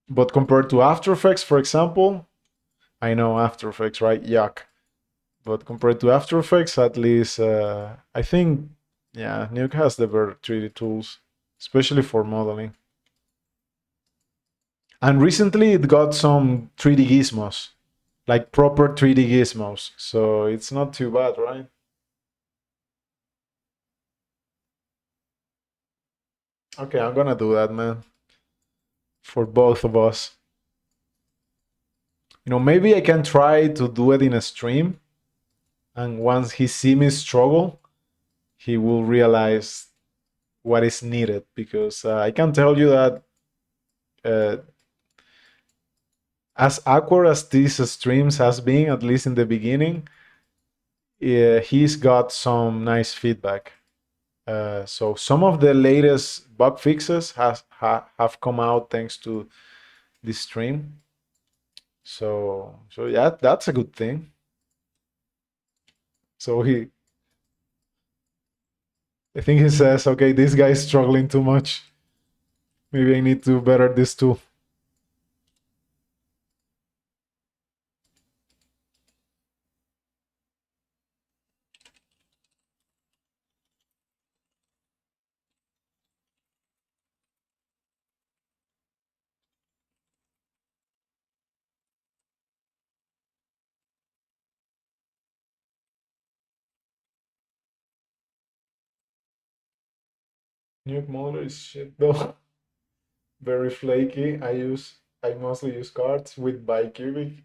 But compared to After Effects, for example, I know After Effects, right? Yuck. But compared to After Effects, at least I think, yeah, Nuke has the better 3D tools, especially for modeling. And recently it got some 3D gizmos, like proper 3D gizmos. So it's not too bad, right? Okay, I'm gonna do that, man, for both of us. Maybe I can try to do it in a stream, and once he see me struggle, he will realize what is needed. Because I can tell you that uh, as awkward as these streams has been, at least in the beginning, he's got some nice feedback. So some of the latest bug fixes have come out thanks to this stream. So yeah, that's a good thing. So I think he says, okay, this guy is struggling too much. Maybe I need to better this too. Nuke modeler is shit though. Very flaky. I mostly use cards with bicubic.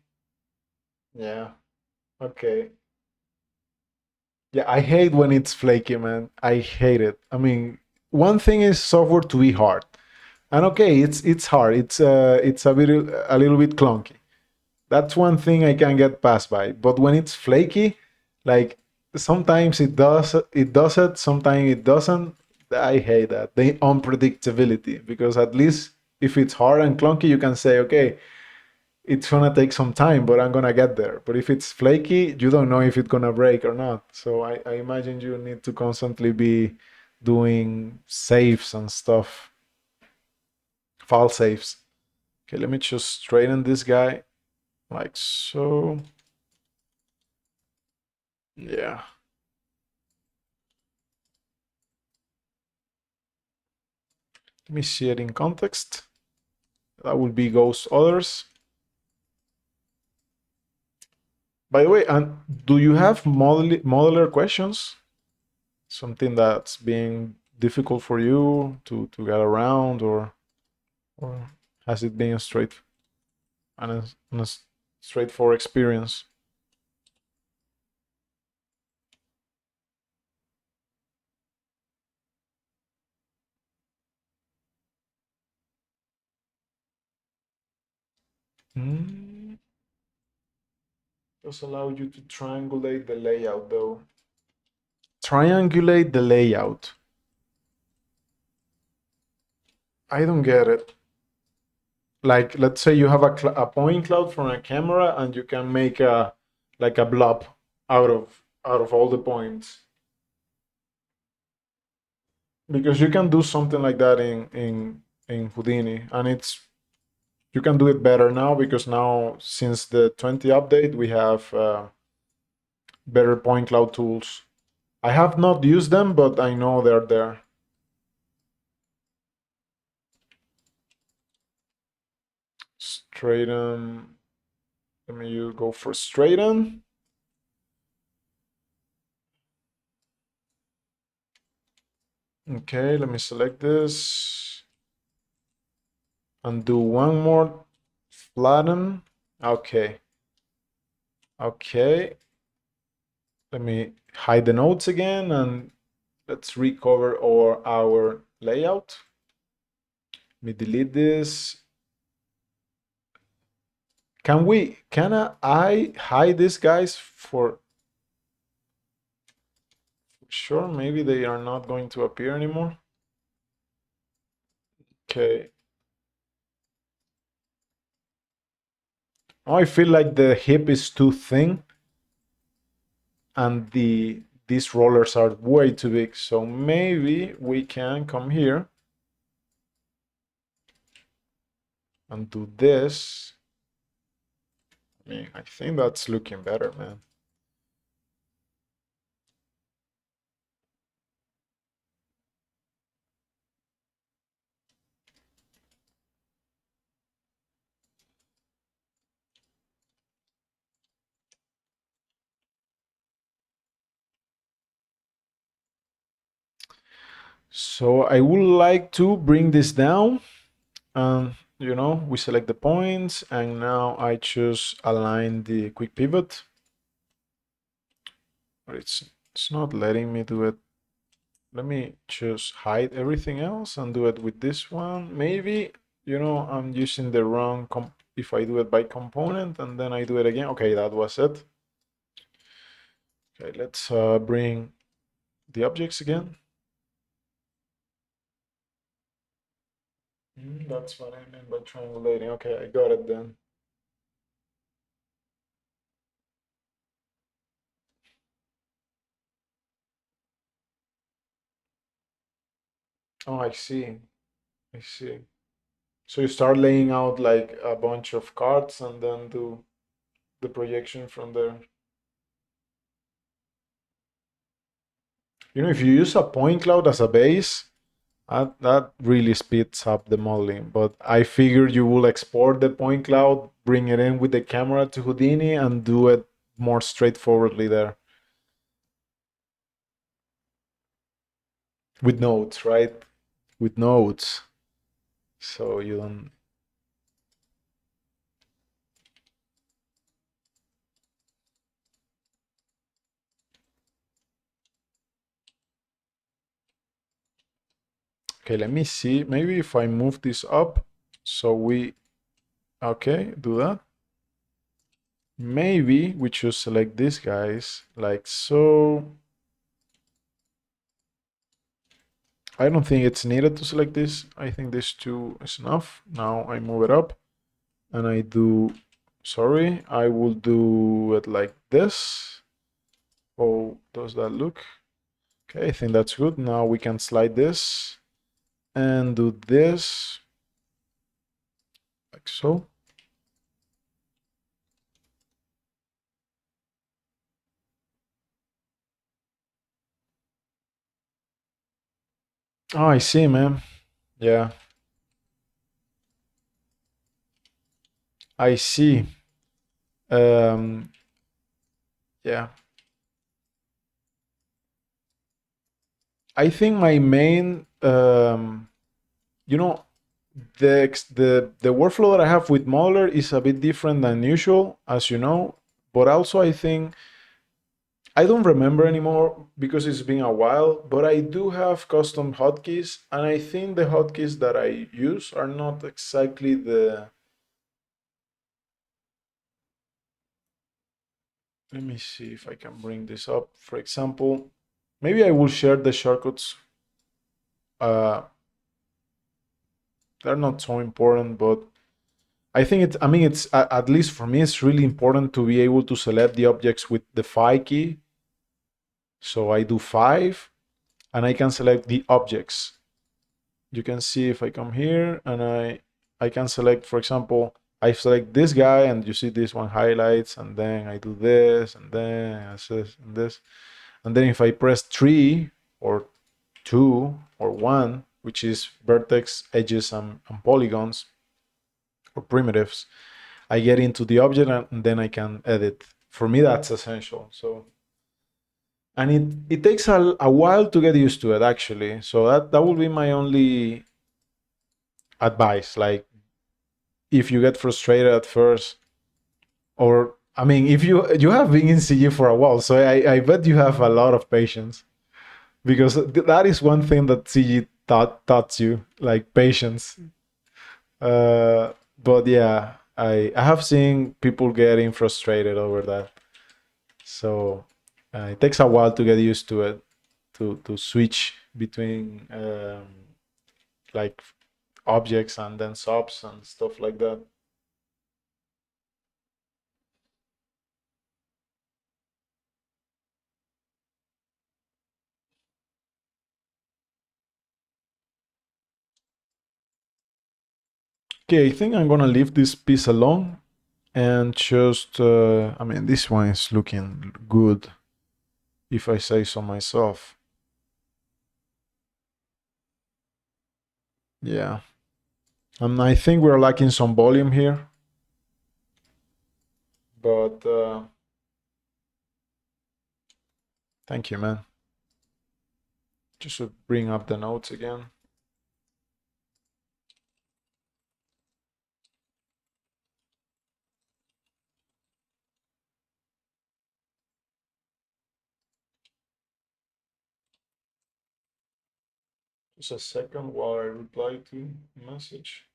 Yeah. Okay. Yeah, I hate when it's flaky, man. I hate it. I mean, one thing is software to be hard. And okay, it's hard. It's a little bit clunky. That's one thing I can get past by. But when it's flaky, like sometimes it does it, sometimes it doesn't. I hate that. The unpredictability. Because at least if it's hard and clunky, you can say, okay, it's gonna take some time, but I'm gonna get there. But if it's flaky, you don't know if it's gonna break or not. So I imagine you need to constantly be doing saves and stuff, file saves. Okay, let me just straighten this guy like so. Yeah. Let me see it in context. That will be Ghost Others. By the way, and do you have modeler questions? Something that's being difficult for you to get around, or has it been a straightforward experience? Mm, does allow you to triangulate the layout though. Triangulate the layout. I don't get it. Like, let's say you have a point cloud from a camera, and you can make a like a blob out of all the points. Because you can do something like that in Houdini, and you can do it better now, because now since the 20 update we have better point cloud tools. I have not used them, but I know they're there. Straighten. Let me go for straighten. Okay, let me select this and do one more flatten. Okay. Okay. Let me hide the nodes again, and let's recover our layout. Let me delete this. Can I hide these guys for sure? Maybe they are not going to appear anymore. Okay. Oh, I feel like the hip is too thin, and these rollers are way too big. So maybe we can come here and do this, I mean, I think that's looking better, man. So I would like to bring this down, and we select the points, and now I choose align the quick pivot, but it's not letting me do it. Let me just hide everything else and do it with this one. Maybe, I'm using the wrong if I do it by component and then I do it again. Okay, that was it. Okay, let's bring the objects again. That's what I meant by triangulating. Okay, I got it then. Oh, I see. I see. So you start laying out like a bunch of cards and then do the projection from there. If you use a point cloud as a base, that really speeds up the modeling. But I figured you will export the point cloud, bring it in with the camera to Houdini, and do it more straightforwardly there. With nodes, right? With nodes. So you don't. Okay, let me see. Maybe if I move this up, so we. Okay, do that. Maybe we should select these guys like so. I don't think it's needed to select this. I think this two is enough. Now I move it up and I do, sorry, I will do it like this. Oh, does that look? Okay, I think that's good. Now we can slide this and do this like so. Oh, I see, man. Yeah, I see. Um, yeah. I think my main, you know, the workflow that I have with Modeler is a bit different than usual, as you know. But also, I think I don't remember anymore because it's been a while. But I do have custom hotkeys, and I think the hotkeys that I use are not exactly the. Let me see if I can bring this up. For example, maybe I will share the shortcuts. Uh, they're not so important, but I think it's. I mean, it's at least for me, it's really important to be able to select the objects with the phi key. So I do 5 and I can select the objects. You can see if I come here and I can select, for example, I select this guy and you see this one highlights and then I do this and then this and this. And then if I press 3 or 2 or 1, which is vertex, edges, and polygons or primitives, I get into the object and then I can edit. For me, that's essential. So and it takes a while to get used to it actually, so that will be my only advice. Like if you get frustrated at first, or I mean if you have been in CG for a while, so I bet you have a lot of patience, because that is one thing that CG taught you, like patience. But yeah, I have seen people getting frustrated over that, so it takes a while to get used to it, to switch between like objects and then subs and stuff like that. Okay, I think I'm gonna leave this piece alone and just, I mean, this one is looking good, if I say so myself. Yeah. I think we're lacking some volume here, but thank you, man. Just to bring up the notes again. Just a second while I reply to message.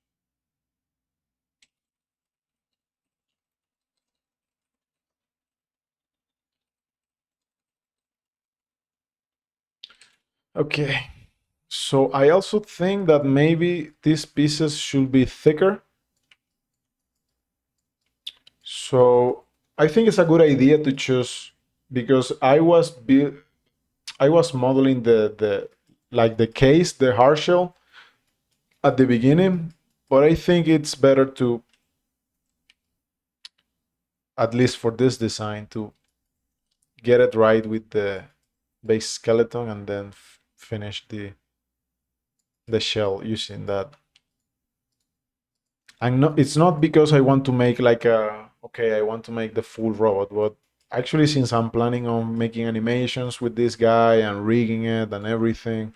Okay. So I also think that maybe these pieces should be thicker. So I think it's a good idea to choose because I was modeling the like the case, the hard shell at the beginning, but I think it's better to, at least for this design, to get it right with the base skeleton and then finish the shell using that. I'm not. It's not because I want to make like a okay. I want to make the full robot, but actually, since I'm planning on making animations with this guy and rigging it and everything,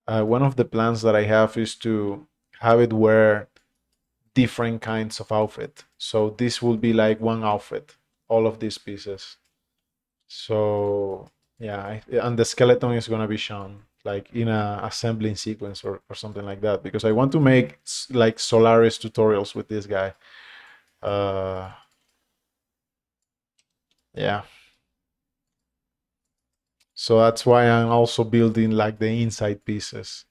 one of the plans that I have is to have it wear different kinds of outfit. So this will be like one outfit, all of these pieces. So yeah, and the skeleton is gonna be shown like in a assembling sequence or something like that because I want to make like Solaris tutorials with this guy. Uh, yeah. So that's why I'm also building like the inside pieces.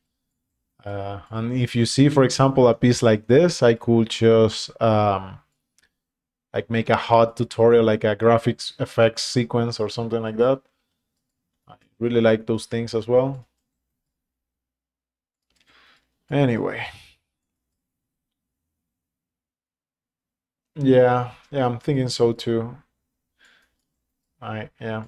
And if you see, for example, a piece like this, I could just like make a hot tutorial, like a graphics effects sequence or something like that. I really like those things as well. Anyway, yeah, I'm thinking so too. Yeah,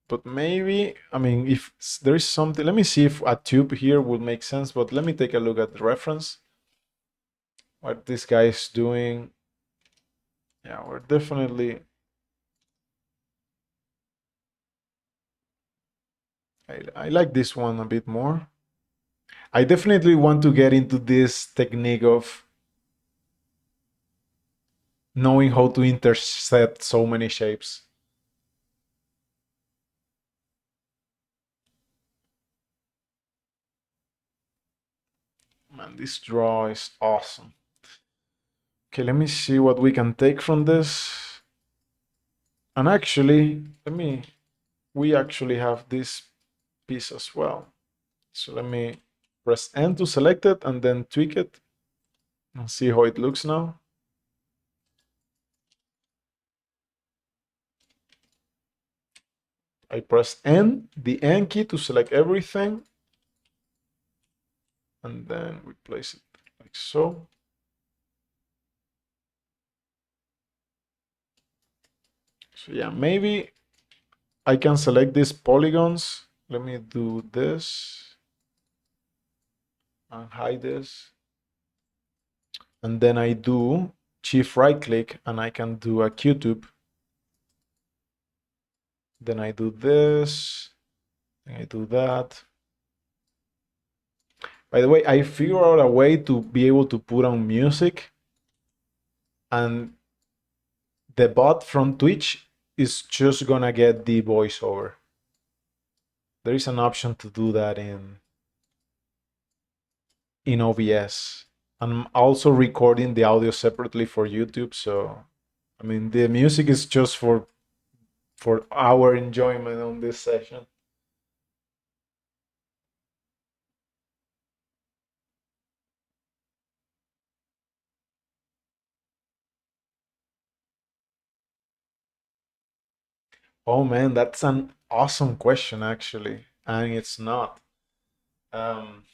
but maybe I mean if there is something, let me see if a tube here would make sense. But let me take a look at the reference. What this guy is doing. Yeah, we're definitely. I like this one a bit more. I definitely want to get into this technique of knowing how to intercept so many shapes. Man, this draw is awesome. Okay, let me see what we can take from this. And actually, we actually have this piece as well. So let me press N to select it and then tweak it and see how it looks now. I press N, the N key to select everything. And then we place it like so. So yeah, maybe I can select these polygons. Let me do this and hide this. And then I do shift right click and I can do a Q-tube. Then I do this, and I do that. By the way, I figure out a way to be able to put on music, and the bot from Twitch is just gonna get the voiceover. There is an option to do that in OBS. I'm also recording the audio separately for YouTube, so I mean the music is just for our enjoyment on this session. Oh man, that's an awesome question actually, and it's not. Um,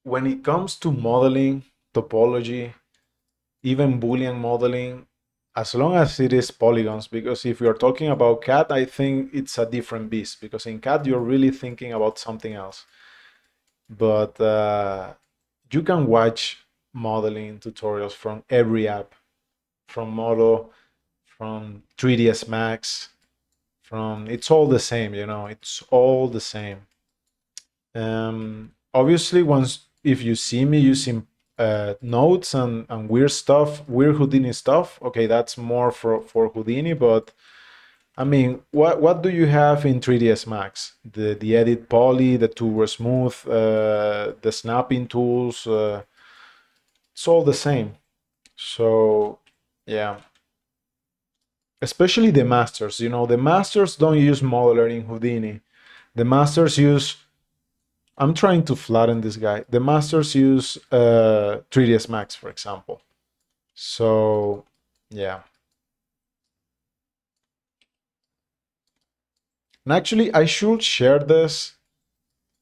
when it comes to modeling, topology, even Boolean modeling, as long as it is polygons. Because if we are talking about CAD, I think it's a different beast, because in CAD you're really thinking about something else. But you can watch modeling tutorials from every app, from Modo, from 3ds Max, from, it's all the same, it's all the same. Obviously, once if you see me using nodes and weird stuff, weird Houdini stuff, okay, that's more for Houdini. But I mean, what do you have in 3ds Max? The edit poly, the turbo smooth, the snapping tools, it's all the same. So yeah, especially the masters. The masters don't use modeler in Houdini. The masters use, I'm trying to flatten this guy. The masters use 3ds Max, for example. So yeah. And actually, I should share this.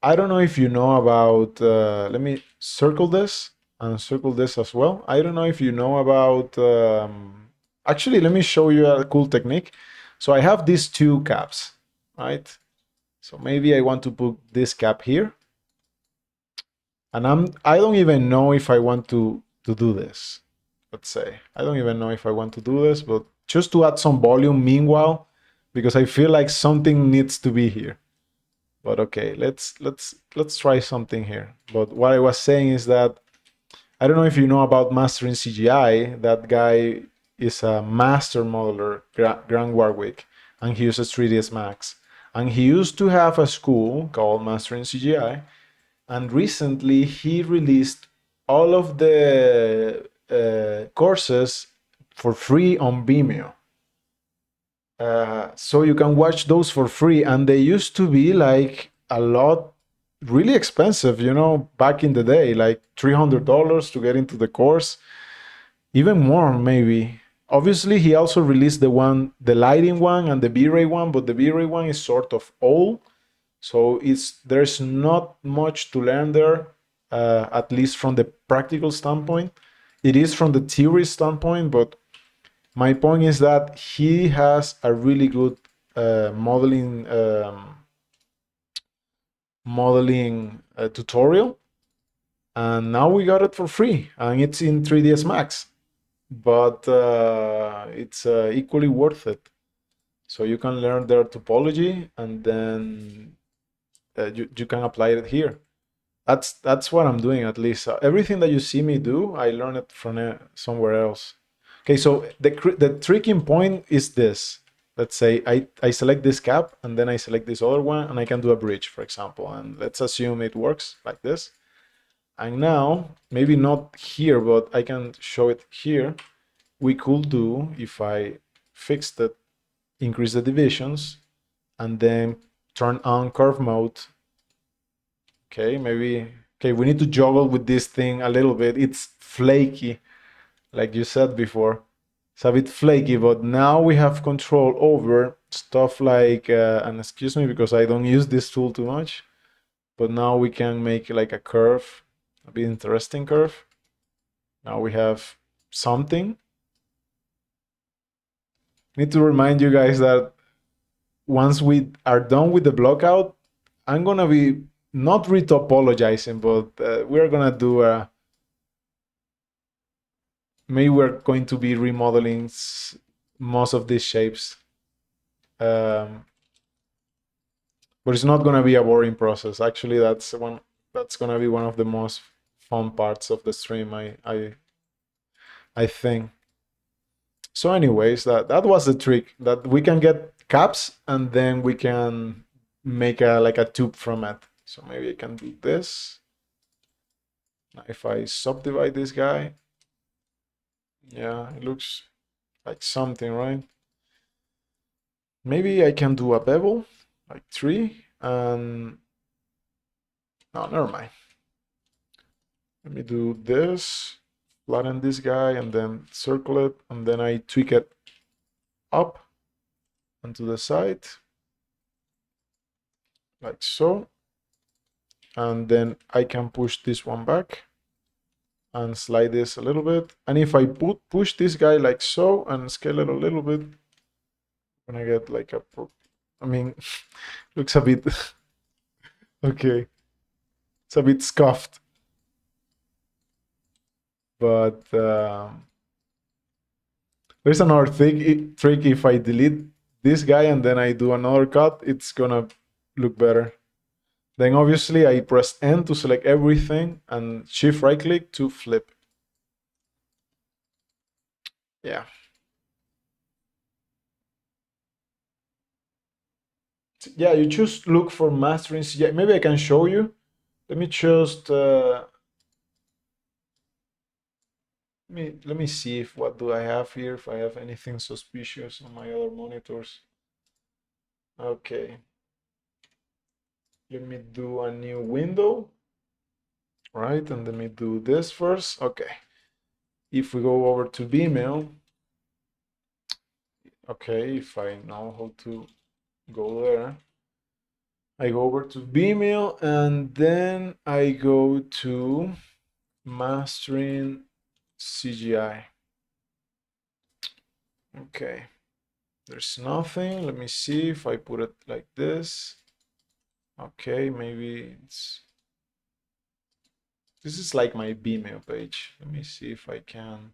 I don't know if you know about, let me circle this and circle this as well. I don't know if you know about, actually, let me show you a cool technique. So I have these two caps, right? So maybe I want to put this cap here. And I don't even know if I want to do this. Let's say I don't even know if I want to do this, but just to add some volume meanwhile, because I feel like something needs to be here. But okay, let's try something here. But what I was saying is that I don't know if you know about mastering CGI. That guy is a master modeler, Grant Warwick, and he uses 3ds Max. And he used to have a school called Mastering CGI, and recently he released all of the courses for free on Vimeo. So you can watch those for free, and they used to be like a lot, really expensive, back in the day, like $300 to get into the course, even more maybe. Obviously, he also released the lighting one and the V-Ray one, but the V-Ray one is sort of old, so there's not much to learn there, at least from the practical standpoint. It is from the theory standpoint, but my point is that he has a really good modeling tutorial, and now we got it for free, and it's in 3ds Max, but it's equally worth it. So you can learn their topology, and then you can apply it here. That's what I'm doing, at least. Everything that you see me do, I learned it from somewhere else. Okay, so the tricking point is this. Let's say I select this cap, and then I select this other one, and I can do a bridge, for example. And let's assume it works like this. And now, maybe not here, but I can show it here. We could do, if I fix it, increase the divisions, and then turn on curve mode. Okay, maybe, okay, we need to juggle with this thing a little bit. It's flaky, like you said before. It's a bit flaky, but now we have control over stuff like, and excuse me because I don't use this tool too much, but now we can make like a curve, a bit interesting curve. Now we have something. Need to remind you guys that once we are done with the blockout, I'm gonna be not retopologizing, but we're gonna do a, maybe we're going to be remodeling most of these shapes. But it's not gonna be a boring process. Actually, that's gonna be one of the most fun parts of the stream. I think. So, anyways, that was the trick, that we can get caps and then we can make like a tube from it. So maybe I can do this. Now if I subdivide this guy, yeah, it looks like something, right? Maybe I can do a bevel, like 3, and no, never mind. Let me do this, flatten this guy, and then circle it, and then I tweak it up and to the side, like so. And then I can push this one back. and slide this a little bit. And if I push this guy like so and scale it a little bit, I'm gonna get like a, I mean, looks a bit, okay, it's a bit scuffed. But there's another trick. If I delete this guy and then I do another cut, it's gonna look better. Then obviously I press N to select everything and shift right click to flip. Yeah. Yeah, you just look for mastering CGI. Maybe I can show you. Let me just let me see if what do I have here, if I have anything suspicious on my other monitors. Okay. Let me do a new window. Right, and let me do this first. Okay. If we go over to Vimeo, okay, if I know how to go there, I go over to Vimeo and then I go to mastering CGI. Okay, there's nothing. Let me see if I put it like this. Okay, maybe this is like my Vimeo page. Let me see if I can.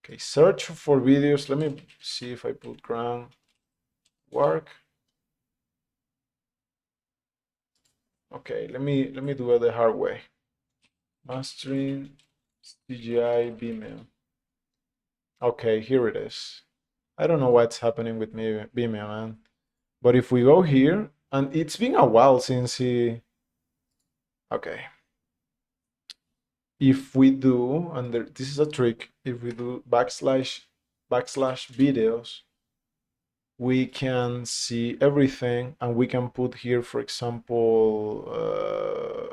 Okay, search for videos. Let me see if I put ground work. Okay, let me do it the hard way. Mastering CGI Vimeo. Okay, here it is. I don't know what's happening with me Vimeo, man. But if we go here, and it's been a while since he. Okay. If we do, and this is a trick, if we do backslash videos, we can see everything, and we can put here, for example,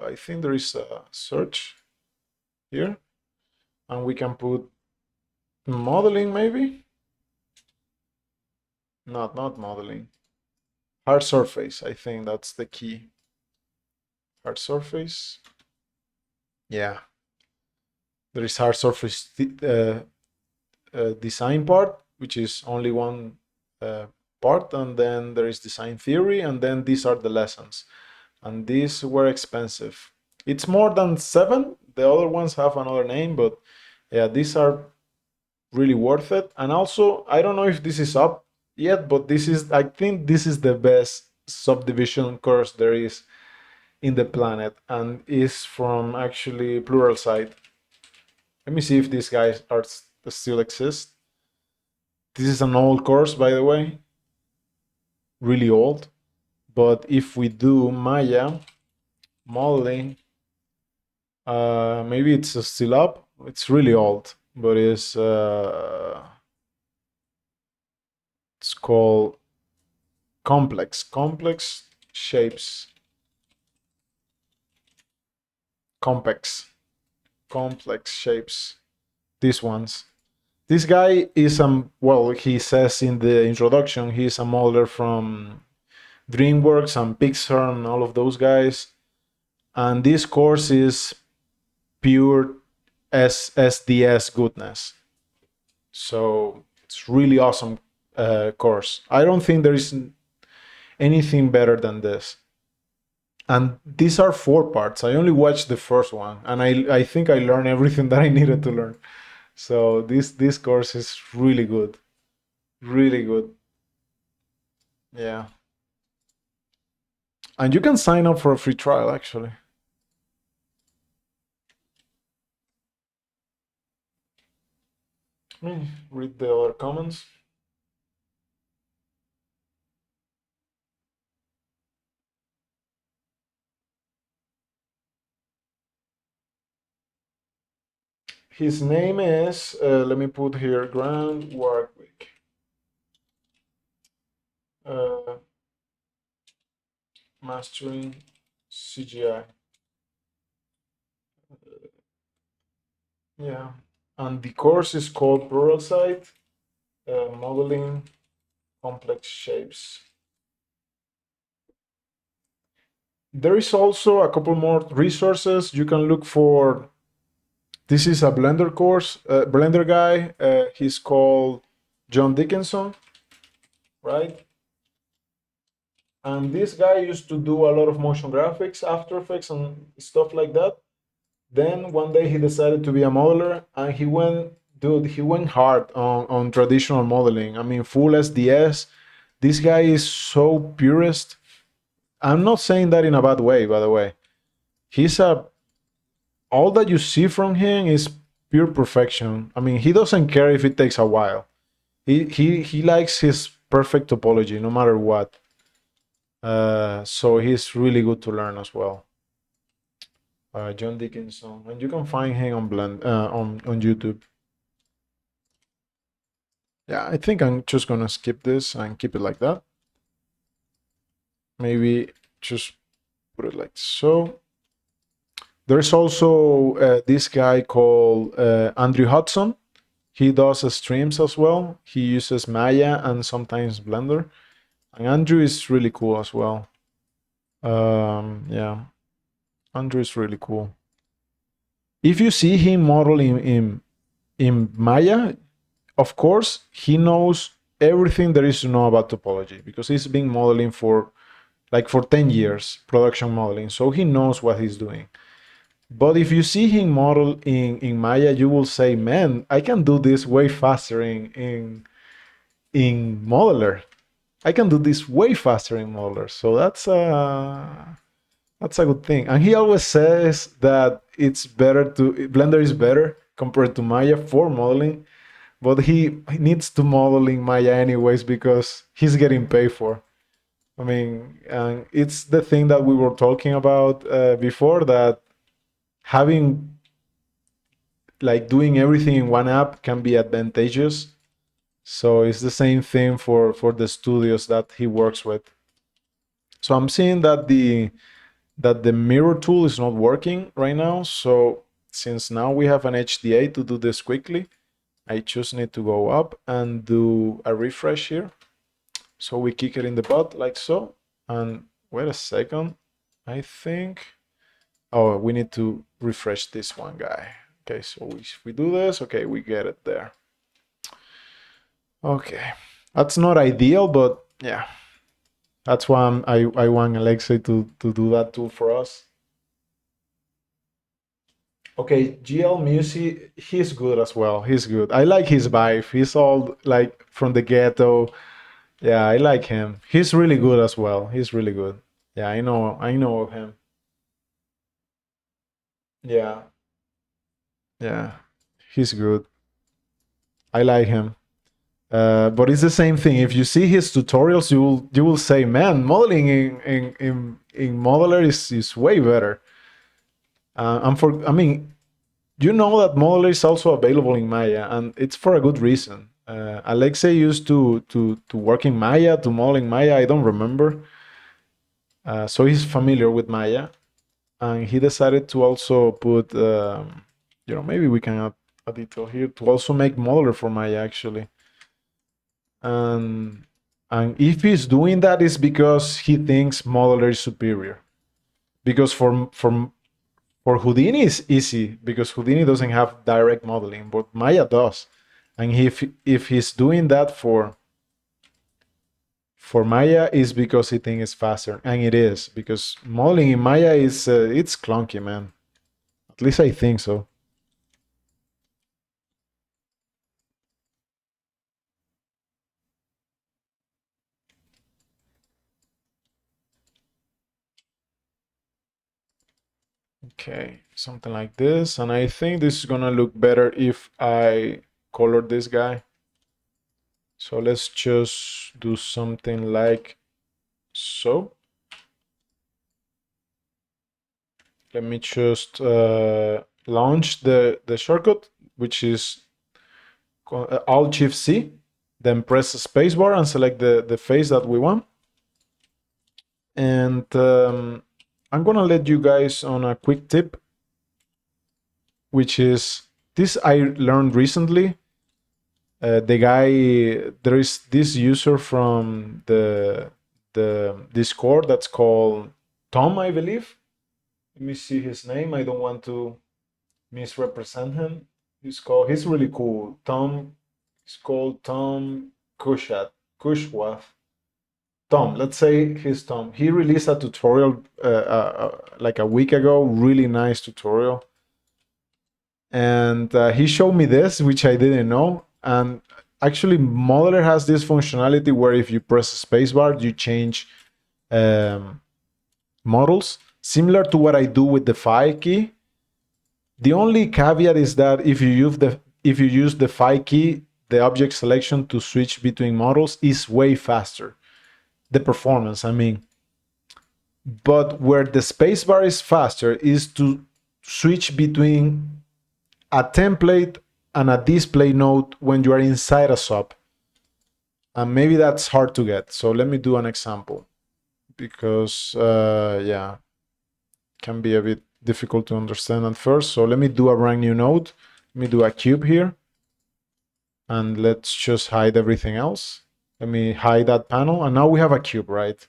I think there is a search here, and we can put modeling maybe. Not modeling. Hard surface, I think that's the key. Hard surface. Yeah. There is hard surface design part, which is only one part, and then there is design theory, and then these are the lessons. And these were expensive. It's more than 7. The other ones have another name, but yeah, these are really worth it. And also, I don't know if this is up yet, but I think this is the best subdivision course there is in the planet, and is from actually Pluralsight. Let me see if these guys are still exist. This is an old course, by the way, really old. But if we do Maya modeling, maybe it's still up. It's really old, but it's called complex shapes, complex shapes. These ones. This guy is well, he says in the introduction, he's a modeler from DreamWorks and Pixar and all of those guys. And this course is pure SDS goodness. So it's really awesome course. I don't think there is anything better than this. And these are 4 parts. I only watched the first one, and I think I learned everything that I needed to learn. So this course is really good. Really good. Yeah. And you can sign up for a free trial, actually. Let me read the other comments. His name is, let me put here, Grant Warwick. Mastering CGI. Yeah. And the course is called Pluralsight, Modeling Complex Shapes. There is also a couple more resources. You can look for This is a Blender course, Blender guy. He's called John Dickinson, right? And this guy used to do a lot of motion graphics, After Effects, and stuff like that. Then one day he decided to be a modeler, and he went hard on traditional modeling. I mean, full SDS. This guy is so purist. I'm not saying that in a bad way, by the way. He's a All that you see from him is pure perfection. I mean, he doesn't care if it takes a while. He likes his perfect topology no matter what. So he's really good to learn as well. John Dickinson, and you can find him on on YouTube. Yeah, I think I'm just gonna skip this and keep it like that. Maybe just put it like so. There's also this guy called Andrew Hudson. He does streams as well. He uses Maya and sometimes Blender. And Andrew is really cool as well. Yeah, Andrew is really cool. If you see him modeling in Maya, of course, he knows everything there is to know about topology because he's been modeling for 10 years, production modeling. So he knows what he's doing. But if you see him model in Maya, you will say, man, I can do this way faster in Modeler. I can do this way faster in Modeler. So that's a good thing. And he always says that Blender is better compared to Maya for modeling, but he needs to model in Maya anyways because he's getting paid for. I mean, it's the thing that we were talking about before, that having doing everything in one app can be advantageous. So it's the same thing for the studios that he works with. So I'm seeing that the mirror tool is not working right now. So since now we have an HDA to do this quickly, I just need to go up and do a refresh here. So we kick it in the butt like so. And wait a second, I think, oh, we need to refresh this one guy. Okay, so if we do this, okay, we get it there. Okay, that's not ideal, but yeah, that's why I want Alexei to do that tool for us. Okay, GL Music, he's good as well. He's good. I like his vibe. He's all like from the ghetto. Yeah, I like him. He's really good as well. He's really good. Yeah, I know of him. Yeah, yeah, he's good. I like him. But it's the same thing. If you see his tutorials, you will say, man, modeling in Modeler is way better. I mean, you know that Modeler is also available in Maya, and it's for a good reason. Alexei used to work in Maya, to model in Maya. I don't remember, so he's familiar with Maya, and he decided to also put, maybe we can add a detail here to also make Modeler for Maya actually. And if he's doing that, is because he thinks Modeler is superior. Because for Houdini is easy because Houdini doesn't have direct modeling, but Maya does. And if he's doing that for Maya, is because he thinks it's faster, and it is, because modeling in Maya is it's clunky, man. At least I think so. Okay, something like this, and I think this is gonna look better if I color this guy. So let's just do something like so. Let me just launch the shortcut, which is Alt Shift C, then press spacebar and select the face that we want. And I'm gonna let you guys on a quick tip, which is this I learned recently. There is this user from the Discord that's called Tom, I believe. Let me see his name. I don't want to misrepresent him. He's really cool. He's called Tom Kushwath. Tom, let's say he's Tom. He released a tutorial like a week ago, really nice tutorial. And he showed me this, which I didn't know. And actually, Modeler has this functionality where if you press spacebar, you change models, similar to what I do with the Phi key. The only caveat is that if you use the Phi key, the object selection to switch between models is way faster. The performance, I mean. But where the spacebar is faster is to switch between a template and a display node when you are inside a sub. And maybe that's hard to get. So let me do an example because, yeah, can be a bit difficult to understand at first. So let me do a brand new node. Let me do a cube here. And let's just hide everything else. Let me hide that panel. And now we have a cube, right?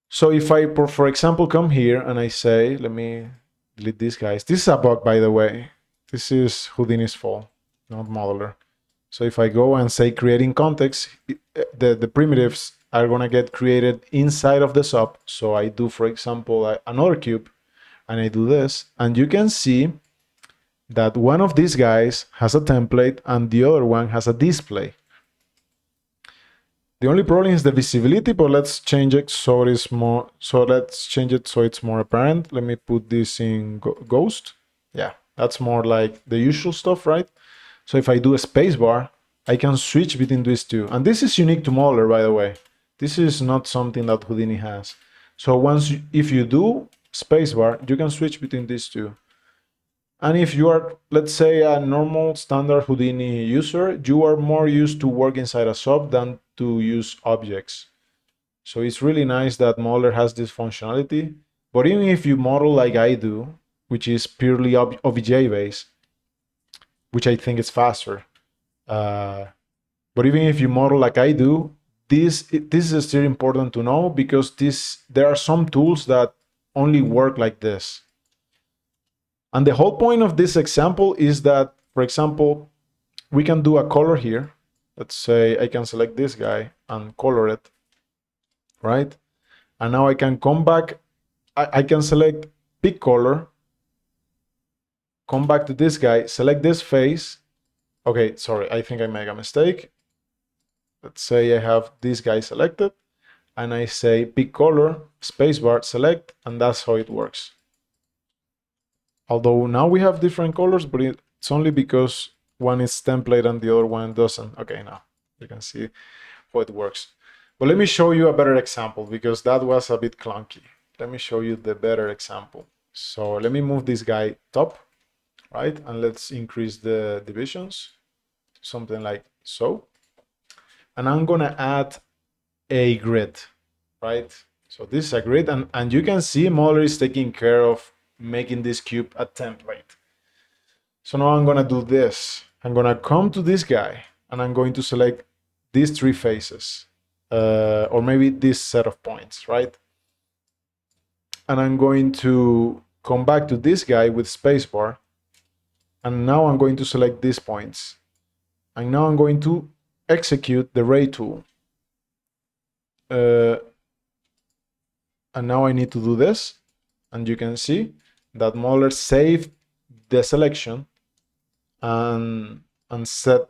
So if I, for example, come here and I say, let me delete these guys. This is a bug, by the way. This is Houdini's fault, not Modeler. So if I go and say creating context, the primitives are going to get created inside of the sub. So I do, for example, another cube, and I do this. And you can see that one of these guys has a template and the other one has a display. The only problem is the visibility, but let's change it so it is more. So let's change it so it's more apparent. Let me put this in ghost. Yeah, that's more like the usual stuff, right? So if I do a spacebar, I can switch between these two. And this is unique to Modeler, by the way. This is not something that Houdini has. So if you do spacebar, you can switch between these two. And if you are, let's say, a normal standard Houdini user, you are more used to work inside a sub than to use objects. So it's really nice that Modeler has this functionality. But even if you model like I do, which is purely OBJ based, which I think is faster. But even if you model like I do, this is still important to know because there are some tools that only work like this. And the whole point of this example is that, for example, we can do a color here. Let's say I can select this guy and color it, right? And now I can come back. I can select pick color, come back to this guy, select this face. Okay, sorry, I think I made a mistake. Let's say I have this guy selected and I say pick color, spacebar, select, and that's how it works. Although now we have different colors, but it's only because one is template and the other one doesn't. Okay, now you can see how it works. But let me show you a better example because that was a bit clunky. Let me show you the better example. So let me move this guy top, right? And let's increase the divisions to something like so. And I'm gonna add a grid, right? So this is a grid, and you can see Modeler is taking care of making this cube a template. So now I'm gonna do this. I'm gonna come to this guy and I'm going to select these three faces, or maybe this set of points, right? And I'm going to come back to this guy with spacebar, and now I'm going to select these points. And now I'm going to execute the ray tool. And now I need to do this, and you can see that Modeler saved the selection and set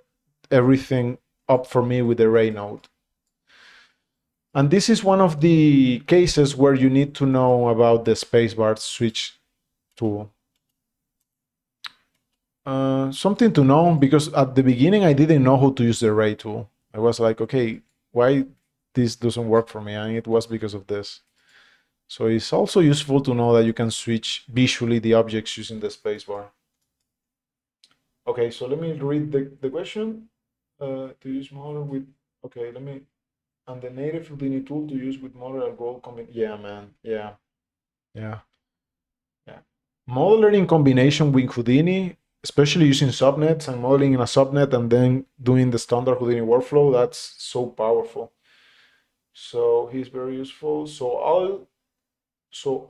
everything up for me with the ray node. And this is one of the cases where you need to know about the spacebar switch tool. Something to know, because at the beginning I didn't know how to use the ray tool. I was like, okay, why this doesn't work for me? And it was because of this. So it's also useful to know that you can switch visually the objects using the spacebar. Okay, so let me read the question. To use Modeler with, okay, and the native Houdini tool to use with Modeler goal combination. Yeah, man, yeah. Modeler in combination with Houdini, especially using subnets and modeling in a subnet and then doing the standard Houdini workflow, that's so powerful. So he's very useful. So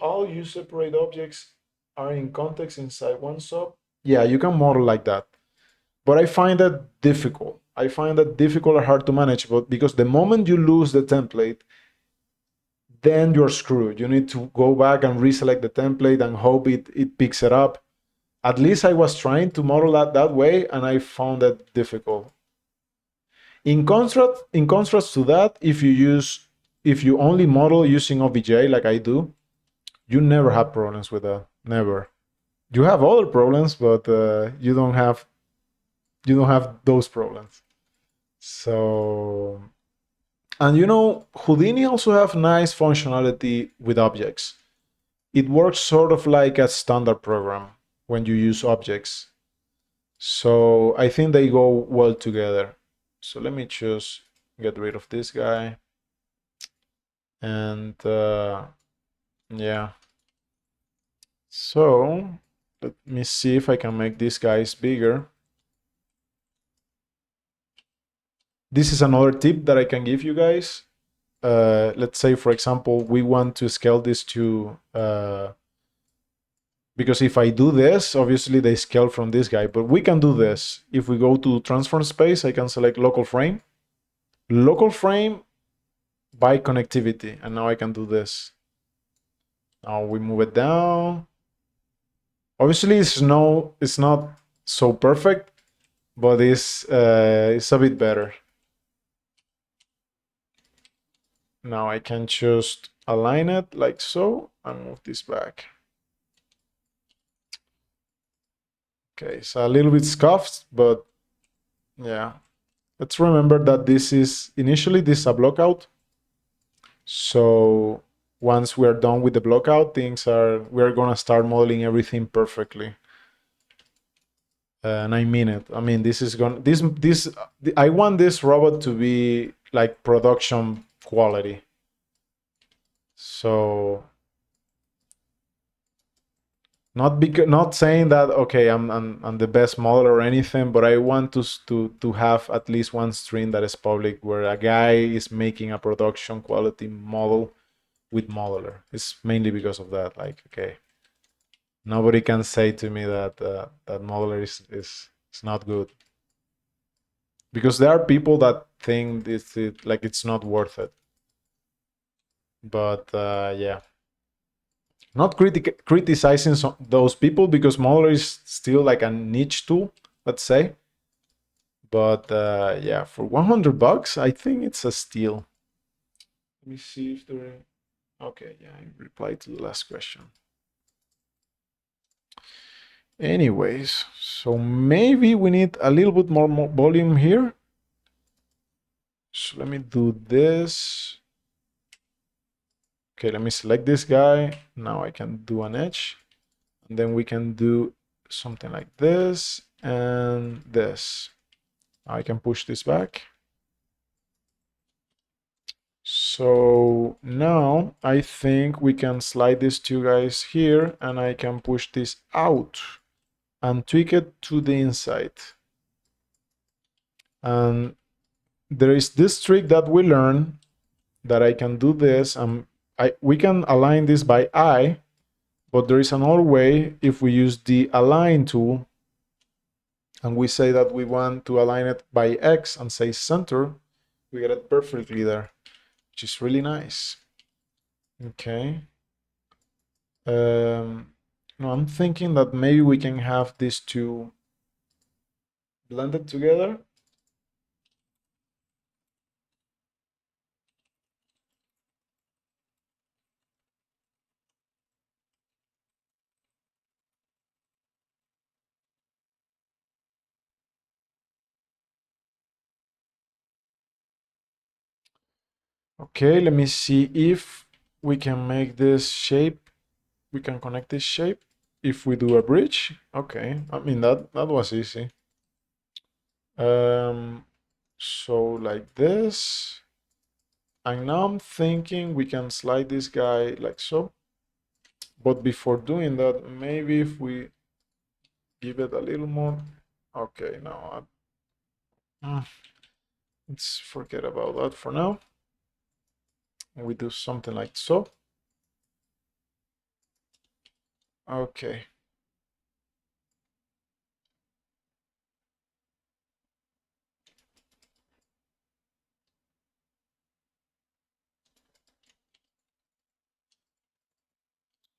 I'll use separate objects are in context inside one sub. Yeah, you can model like that. But I find that difficult. I find that difficult or hard to manage, but because the moment you lose the template, then you're screwed. You need to go back and reselect the template and hope it picks it up. At least I was trying to model that way, and I found that difficult. In contrast to that, if you only model using OBJ like I do, you never have problems with that. Never. You have other problems, but you don't have those problems. So, and Houdini also have nice functionality with objects. It works sort of like a standard program when you use objects. So I think they go well together. So let me just get rid of this guy. And yeah. So let me see if I can make these guys bigger. This is another tip that I can give you guys. Let's say, for example, we want to scale this to because if I do this, obviously they scale from this guy, but we can do this. If we go to transform space, I can select local frame by connectivity, and now I can do this. Now we move it down. Obviously, it's not so perfect, but it's a bit better. Now I can just align it like so and move this back. Okay, so a little bit scuffed, but yeah. Let's remember that this is a blockout. So once we're done with the blockout, we're gonna start modeling everything perfectly. And I mean it. I mean, I want this robot to be like production quality. So not saying that okay, I'm the best model or anything, but I want to have at least one stream that is public where a guy is making a production quality model with modeler. It's mainly because of that. Like, okay, nobody can say to me that that modeler is not good, because there are people that think it's not worth it. But yeah, not criticizing those people, because modeler is still like a niche tool, let's say. But yeah, for $100, I think it's a steal. Let me see if there. Okay, yeah, I replied to the last question. Anyways, so maybe we need a little bit more volume here. So let me do this. Okay, let me select this guy. Now I can do an edge. And then we can do something like this and this. Now I can push this back. So now I think we can slide these two guys here, and I can push this out and tweak it to the inside. And there is this trick that we learned that I can do this, and we can align this by eye, but there is another way. If we use the align tool and we say that we want to align it by X and say center, we get it perfectly there, which is really nice. Okay. No, I'm thinking that maybe we can have these two blended together. Okay, let me see if we can make this shape. We can connect this shape if we do a bridge. Okay, I mean that was easy. So like this. And now I'm thinking we can slide this guy like so. But before doing that, maybe if we give it a little more. Okay, now let's forget about that for now. We do something like so. Okay.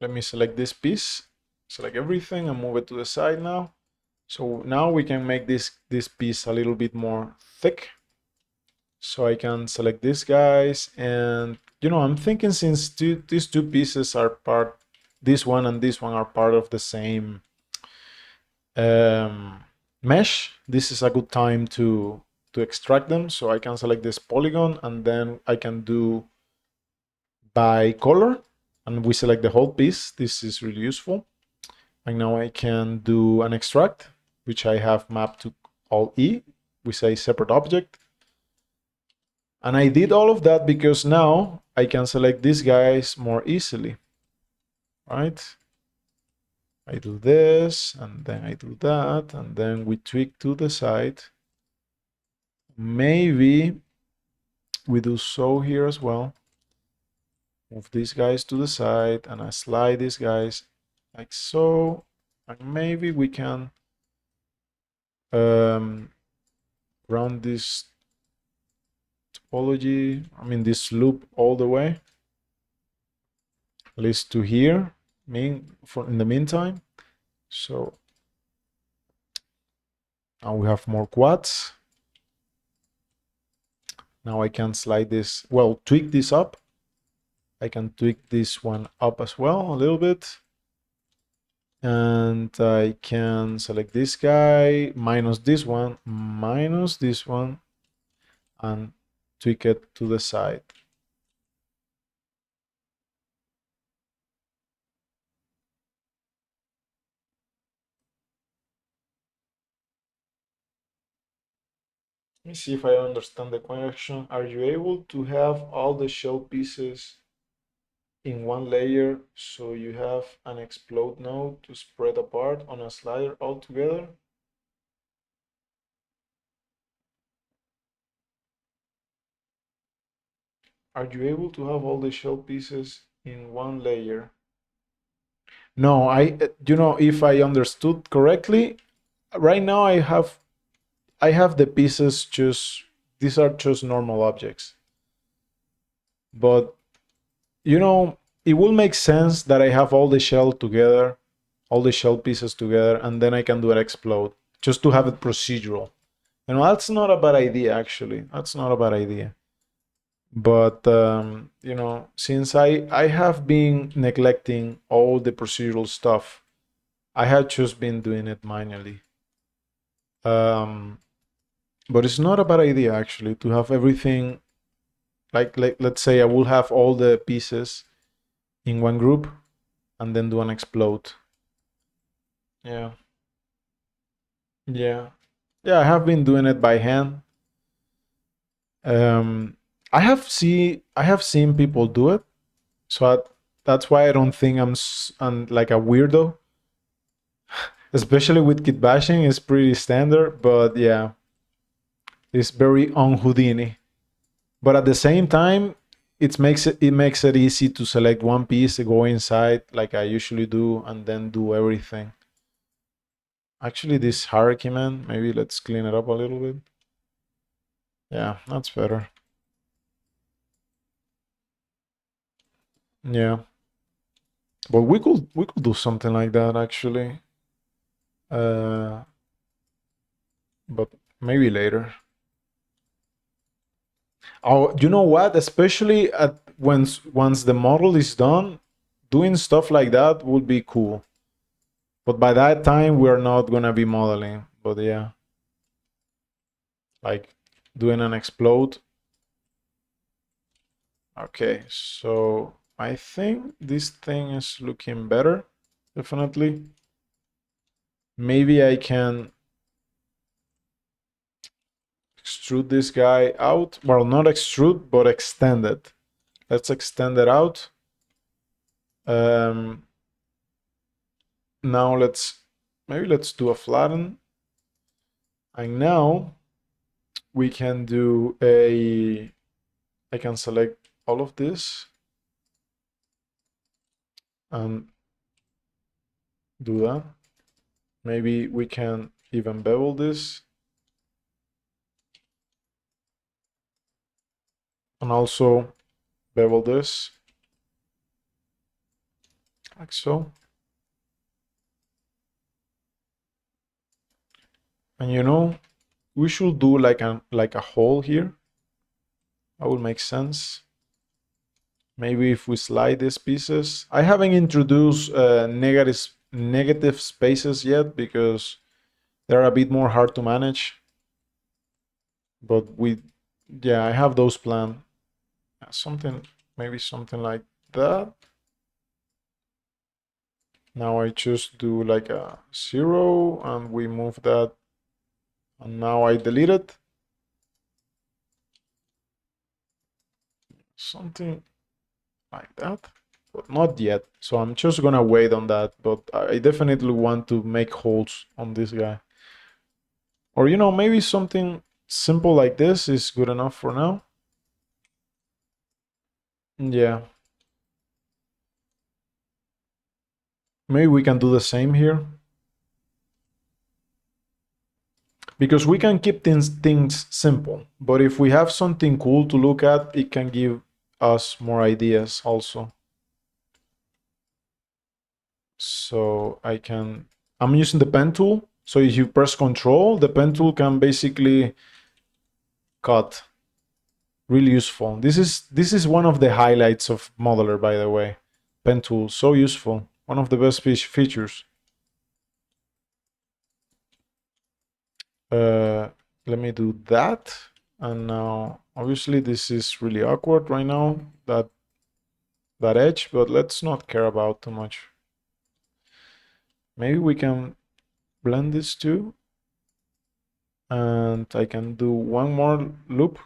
Let me select this piece, select everything and move it to the side now. So now we can make this piece a little bit more thick. So I can select these guys, and I'm thinking since these two pieces are part, this one and this one are part of the same mesh, this is a good time to extract them. So I can select this polygon and then I can do by color, and we select the whole piece. This is really useful. And now I can do an extract, which I have mapped to Alt E. We say separate object. And I did all of that because now I can select these guys more easily, right? I do this, and then I do that, and then we tweak to the side. Maybe we do so here as well. Move these guys to the side, and I slide these guys like so. And maybe we can run this topology, this loop all the way, at least to here, in the meantime. So now we have more quads. Now I can slide this, well, tweak this up. I can tweak this one up as well a little bit. And I can select this guy, minus this one, and tweak it to the side. Let me see if I understand the question. Are you able to have all the shell pieces in one layer so you have an explode node to spread apart on a slider altogether? Are you able to have all the shell pieces in one layer? No, if I understood correctly, right now I have the pieces these are just normal objects. But it will make sense that I have all the shell together, all the shell pieces together, and then I can do an explode just to have it procedural. That's not a bad idea, actually. That's not a bad idea. But since I have been neglecting all the procedural stuff, I have just been doing it manually. But it's not a bad idea, actually, to have everything like let's say I will have all the pieces in one group and then do an explode. Yeah. Yeah. Yeah, I have been doing it by hand. I have seen people do it, so that's why I don't think I'm like a weirdo. Especially with kit bashing, it's pretty standard, but yeah, it's very on Houdini. But at the same time, it makes it easy to select one piece, go inside like I usually do, and then do everything. Actually, this hierarchy, man, maybe let's clean it up a little bit. Yeah, that's better. Yeah, but we could do something like that actually. Uh, but maybe later. Oh, you know what? Especially at once the model is done, doing stuff like that would be cool. But by that time, we're not gonna be modeling. But yeah, like doing an explode. Okay, so I think this thing is looking better. Definitely. Maybe I can extrude this guy out. Well, not extrude, but extend it. Let's extend it out. Um, now let's do a flatten. And now we can do I can select all of this and do that. Maybe we can even bevel this. And also bevel this, like so. And you know, we should do like a hole here. That would make sense. Maybe if we slide these pieces. I haven't introduced negative spaces yet because they're a bit more hard to manage. But yeah, I have those planned. Maybe something like that. Now I just do like a 0 and we move that. And now I delete it. Something like that, but not yet. So I'm just gonna wait on that, but I definitely want to make holes on this guy. Or maybe something simple like this is good enough for now. Yeah. Maybe we can do the same here. Because we can keep things simple, but if we have something cool to look at, it can give us more ideas also. So I'm using the pen tool. So if you press Control, the pen tool can basically cut. Really useful. This is one of the highlights of Modeler, by the way. Pen tool, so useful. One of the best features. Uh, Let me do that. And now, obviously, this is really awkward right now, that edge, but let's not care about too much. Maybe we can blend this too. And I can do one more loop.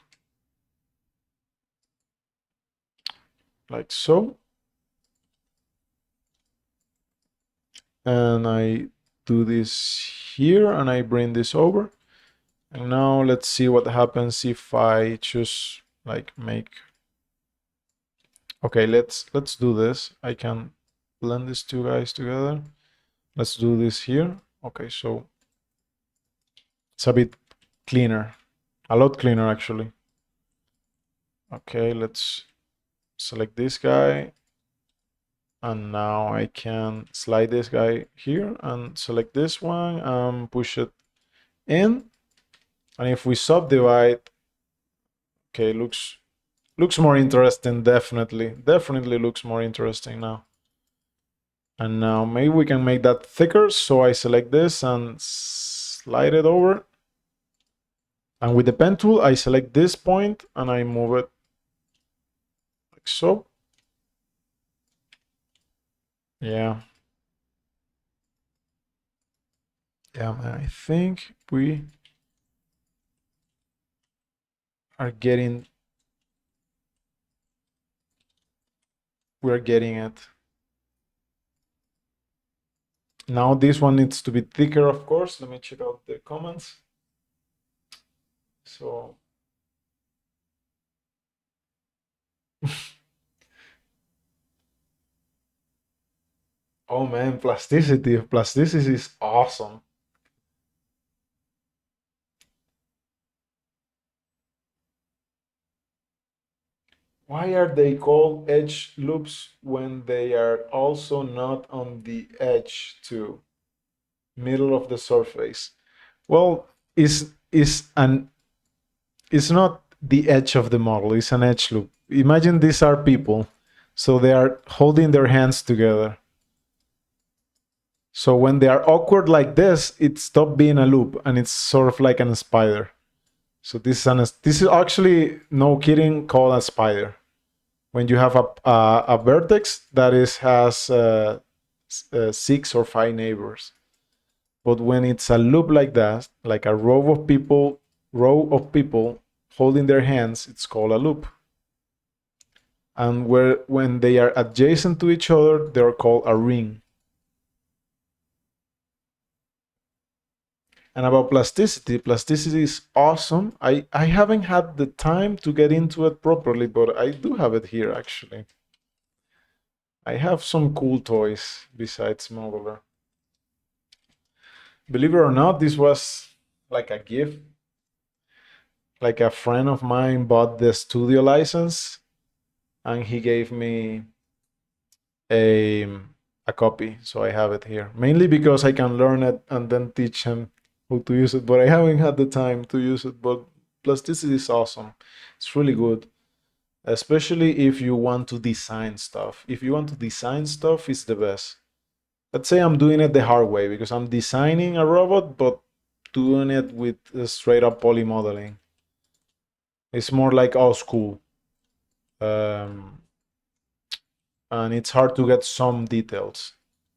Like so. And I do this here and I bring this over. And now let's see what happens if I just like make. Okay, let's do this. I can blend these two guys together. Let's do this here. Okay, so it's a bit cleaner, a lot cleaner actually. Okay, let's select this guy. And now I can slide this guy here and select this one and push it in. And if we subdivide, okay, looks more interesting, definitely looks more interesting now. And now maybe we can make that thicker, so I select this and slide it over. And with the pen tool, I select this point and I move it like so. Yeah, man, I think we are getting it. Now this one needs to be thicker, of course. Let me check out the comments. So oh man, plasticity is awesome. Why are they called edge loops when they are also not on the edge too? Middle of the surface. Well, it's not the edge of the model, it's an edge loop. Imagine these are people, so they are holding their hands together. So when they are awkward like this, it stops being a loop and it's sort of like a spider. So this is actually, no kidding, called a spider. When you have a vertex that has 6 or 5 neighbors. But when it's a loop like that, like a row of people holding their hands, it's called a loop. And when they are adjacent to each other, they're called a ring. And about plasticity is awesome. I haven't had the time to get into it properly, but I do have it here actually. I have some cool toys besides Modeler. Believe it or not, this was like a gift. Like a friend of mine bought the studio license and he gave me a a copy, so I have it here. Mainly because I can learn it and then teach him how to use it, but I haven't had the time to use it. But plasticity is awesome. It's really good, especially if you want to design stuff. If you want to design stuff, it's the best. Let's say I'm doing it the hard way because I'm designing a robot, but doing it with straight up poly modeling. It's more like old school. Um, and it's hard to get some details.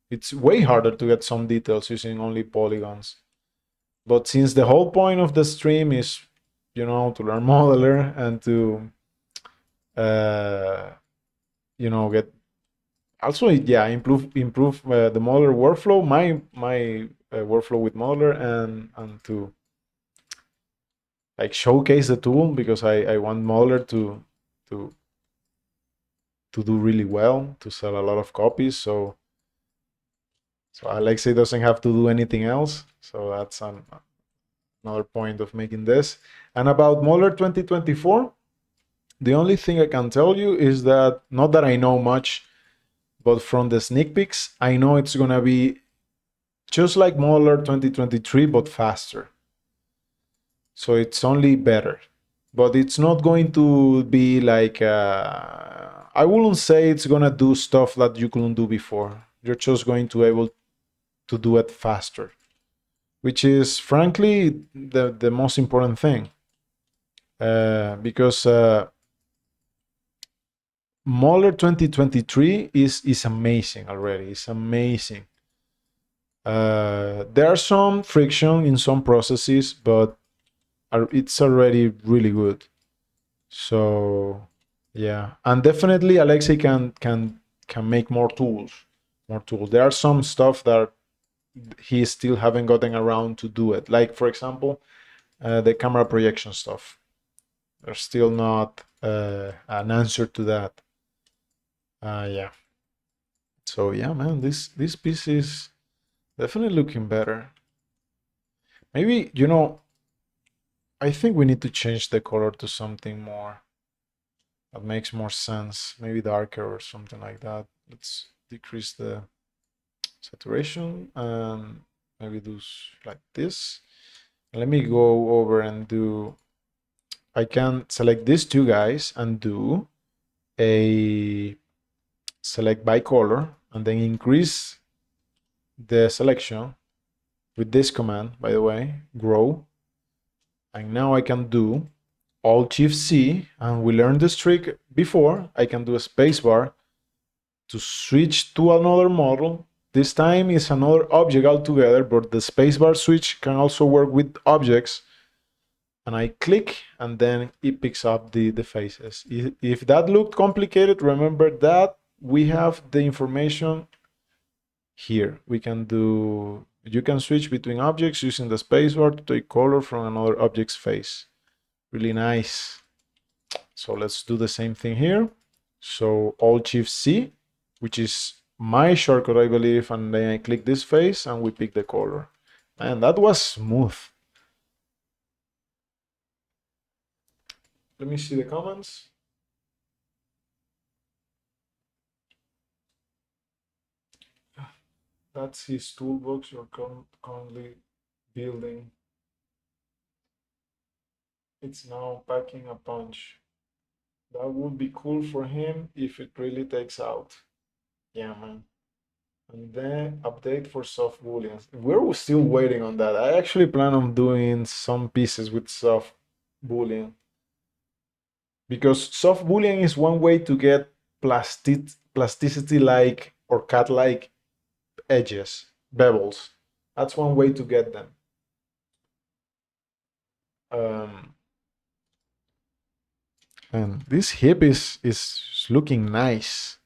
It's way harder to get some details using only polygons. But since the whole point of the stream is, to learn modeler and to, uh, get also, yeah, improve the modeler workflow, my workflow with modeler, and to like showcase the tool because I want modeler to to do really well, to sell a lot of copies. So Alexei doesn't have to do anything else. So that's another point of making this. And about Modeler 2024, the only thing I can tell you is that, not that I know much, but from the sneak peeks, I know it's going to be just like Modeler 2023, but faster. So it's only better. But it's not going to be like, I wouldn't say it's going to do stuff that you couldn't do before. You're just going to be able to do it faster, which is frankly the most important thing. Because Modeler 2023 is amazing already. It's amazing. There are some friction in some processes, but it's already really good. So yeah, and definitely Alexei can make more tools. There are some stuff that he still haven't gotten around to do it. Like for example, the camera projection stuff. There's still not an answer to that. Yeah. So yeah, man, this piece is definitely looking better. Maybe, I think we need to change the color to something more that makes more sense. Maybe darker or something like that. Let's decrease the saturation and maybe do like this. Let me go over and do, I can select these two guys and do a select by color and then increase the selection with this command, by the way, grow. And now I can do Alt-Shift-C, and we learned this trick before. I can do a spacebar to switch to another model. This time is another object altogether, but the spacebar switch can also work with objects. And I click, and then it picks up the faces. If that looked complicated, remember that we have the information here. We can do, you can switch between objects using the spacebar to take color from another object's face. Really nice. So let's do the same thing here. So Alt-Shift-C, which is my shortcut, I believe, and then I click this face and we pick the color. And that was smooth. Let me see the comments. That's his toolbox you're currently building. It's now packing a punch. That would be cool for him if it really takes out. Yeah, man. And then update for soft booleans. We're still waiting on that. I actually plan on doing some pieces with soft boolean. Because soft boolean is one way to get plasticity like or cat like edges, bevels. That's one way to get them. And this hip is looking nice.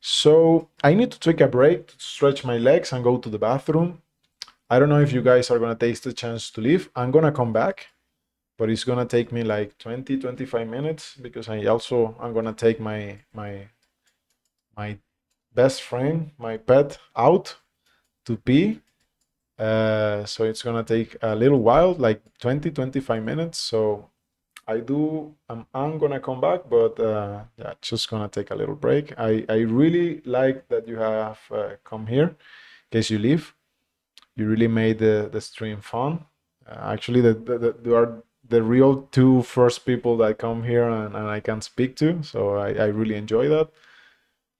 So I need to take a break to stretch my legs and go to the bathroom. I don't know if you guys are gonna take the chance to leave. I'm gonna come back, but it's gonna take me like 20-25 minutes because I'm gonna take my best friend, my pet, out to pee. So it's gonna take a little while, like 20-25 minutes. So I'm gonna come back, but yeah, just gonna take a little break. I really like that you have come here in case you leave. You really made the stream fun. Actually, you are the real two first people that come here and I can speak to. So I really enjoy that.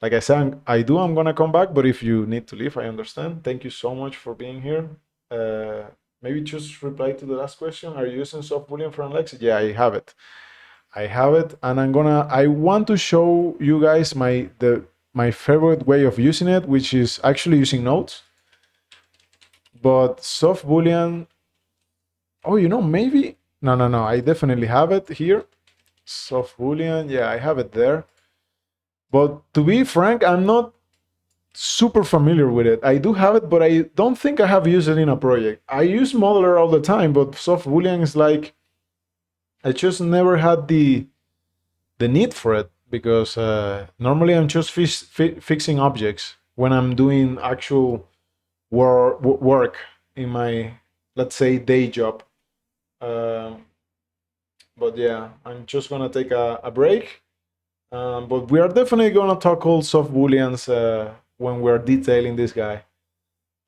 Like I said, I'm gonna come back, but if you need to leave, I understand. Thank you so much for being here. Uh, Maybe just reply to the last question. Are you using soft boolean for Alexa? Yeah, I have it. I have it, and I want to show you guys my favorite way of using it, which is actually using notes. But soft boolean, oh, maybe no. I definitely have it here. Soft boolean, yeah, I have it there. But to be frank, I'm not super familiar with it. I do have it, but I don't think I have used it in a project. I use modeler all the time, but soft boolean is like I just never had the need for it because normally I'm just fixing objects when I'm doing actual work in my, let's say, day job. Um, but yeah, I'm just gonna take a break. But we are definitely gonna talk all soft booleans when we're detailing this guy.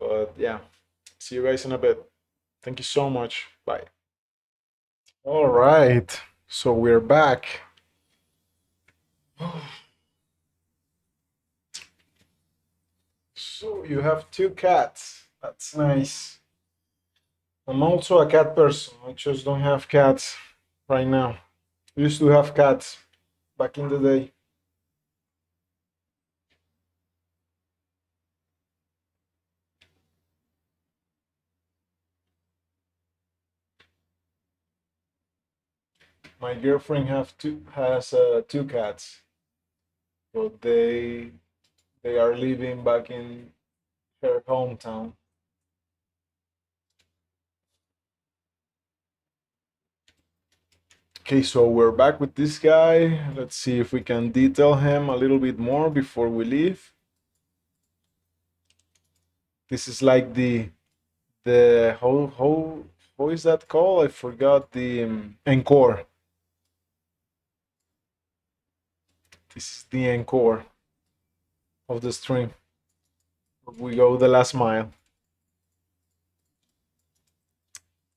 But yeah, see you guys in a bit. Thank you so much. Bye. All right, so we're back. So you have two cats. That's nice. I'm also a cat person. I just don't have cats right now. I used to have cats back in the day. My girlfriend has two cats, but they are living back in her hometown. Okay, so we're back with this guy. Let's see if we can detail him a little bit more before we leave. This is like the how is that called? I forgot the encore. This is the encore of the stream. We go the last mile.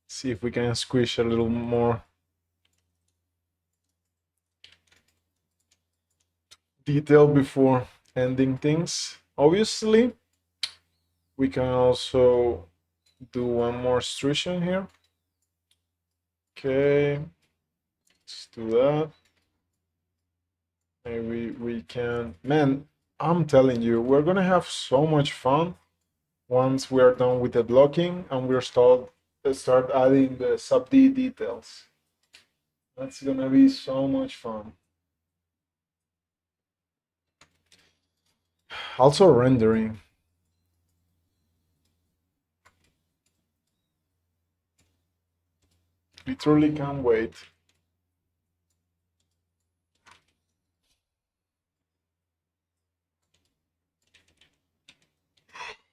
See if we can squish a little more detail before ending things. Obviously, we can also do one more extrusion here. Okay, let's do that. Maybe we can. Man, I'm telling you, we're gonna have so much fun once we are done with the blocking and we're start adding the sub D details. That's gonna be so much fun. Also rendering. Literally can't wait.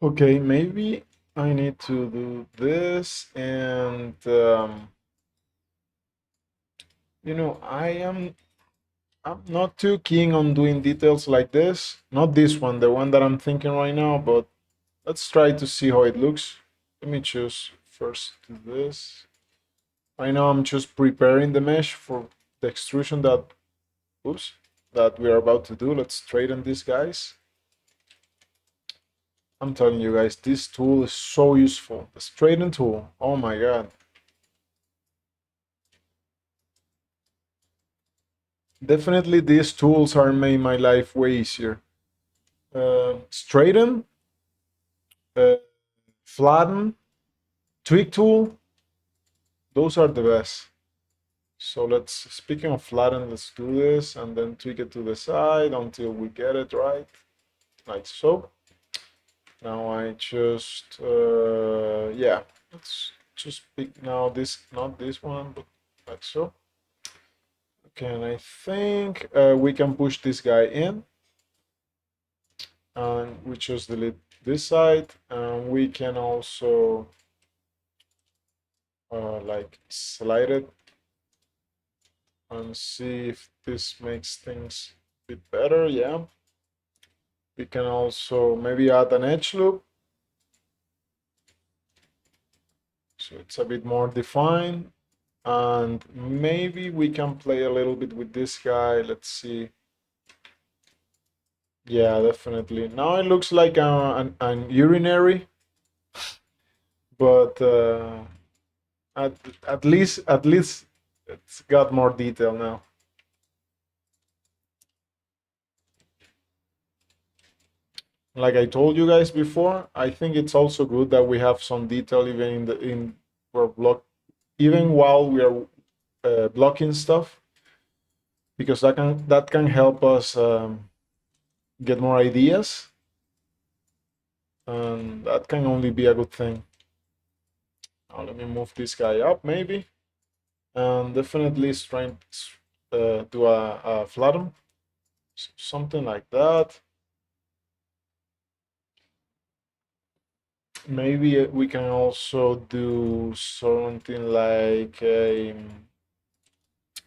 Okay, maybe I need to do this and I'm not too keen on doing details like this. Not this one, the one that I'm thinking right now, but let's try to see how it looks. Let me choose first this. Right now I'm just preparing the mesh for the extrusion that we are about to do. Let's straighten these guys. I'm telling you guys, this tool is so useful. The straighten tool, oh my god. Definitely these tools are made my life way easier. Straighten, uh, flatten, tweak tool, those are the best. So speaking of flatten, let's do this and then tweak it to the side until we get it right, like so. Now I just, yeah, let's just pick now this, not this one, but like so. Okay, and I think we can push this guy in and we just delete this side, and we can also like slide it and see if this makes things a bit better. Yeah, we can also maybe add an edge loop so it's a bit more defined, and maybe we can play a little bit with this guy. Let's see. Yeah, definitely. Now it looks like an urinary, but at at least it's got more detail now. Like I told you guys before, I think it's also good that we have some detail even in our block, even while we are blocking stuff, because that can help us get more ideas, and that can only be a good thing. Now let me move this guy up maybe, and definitely trying to do a flatten, something like that. Maybe we can also do something like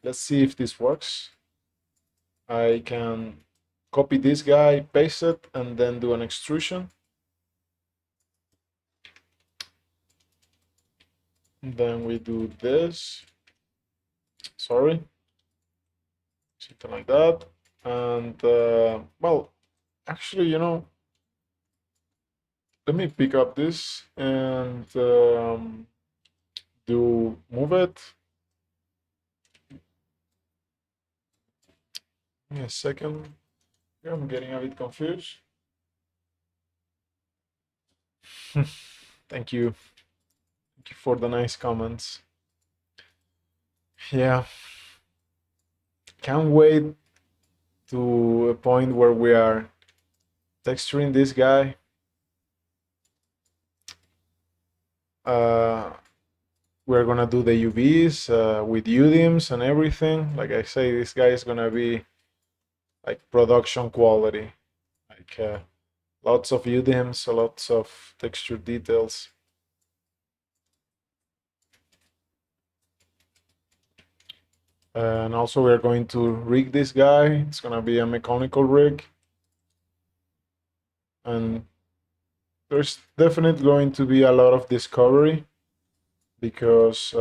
let's see if this works. I can copy this guy, paste it, and then do an extrusion. Then we do this. Sorry. Something like that. And, well, actually, let me pick up this and move it. Give me a second. I'm getting a bit confused. Thank you. Thank you for the nice comments. Yeah. Can't wait to a point where we are texturing this guy. We're gonna do the UVs with UDIMs and everything. Like I say, this guy is gonna be like production quality. Like lots of UDIMs, lots of texture details. And also we're going to rig this guy. It's gonna be a mechanical rig. And there's definitely going to be a lot of discovery because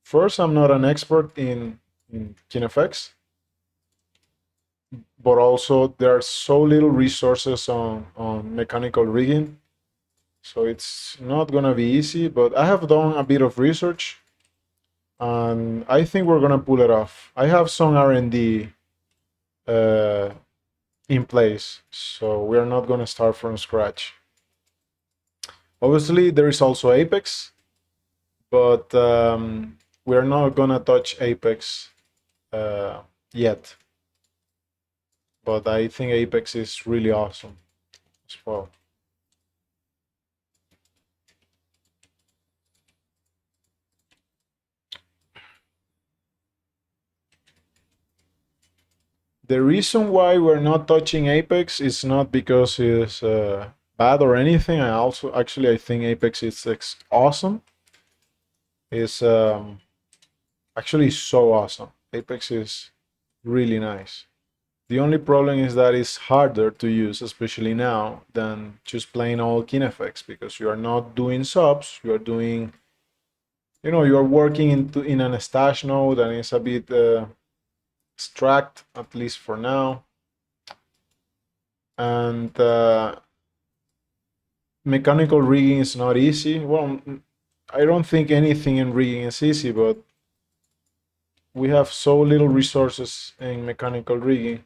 first, I'm not an expert in KineFX, but also there are so little resources on mechanical rigging. So it's not gonna be easy, but I have done a bit of research and I think we're gonna pull it off. I have some R&D in place, so we're not gonna start from scratch. Obviously, there is also Apex, but we're not gonna touch Apex yet. But I think Apex is really awesome as well. The reason why we're not touching Apex is not because it's bad or anything. I think Apex is awesome. It's actually so awesome. Apex is really nice. The only problem is that it's harder to use, especially now, than just plain old KineFX because you are not doing subs. You are doing, you are working in an stash node and it's a bit abstract, at least for now. And mechanical rigging is not easy. Well, I don't think anything in rigging is easy, but we have so little resources in mechanical rigging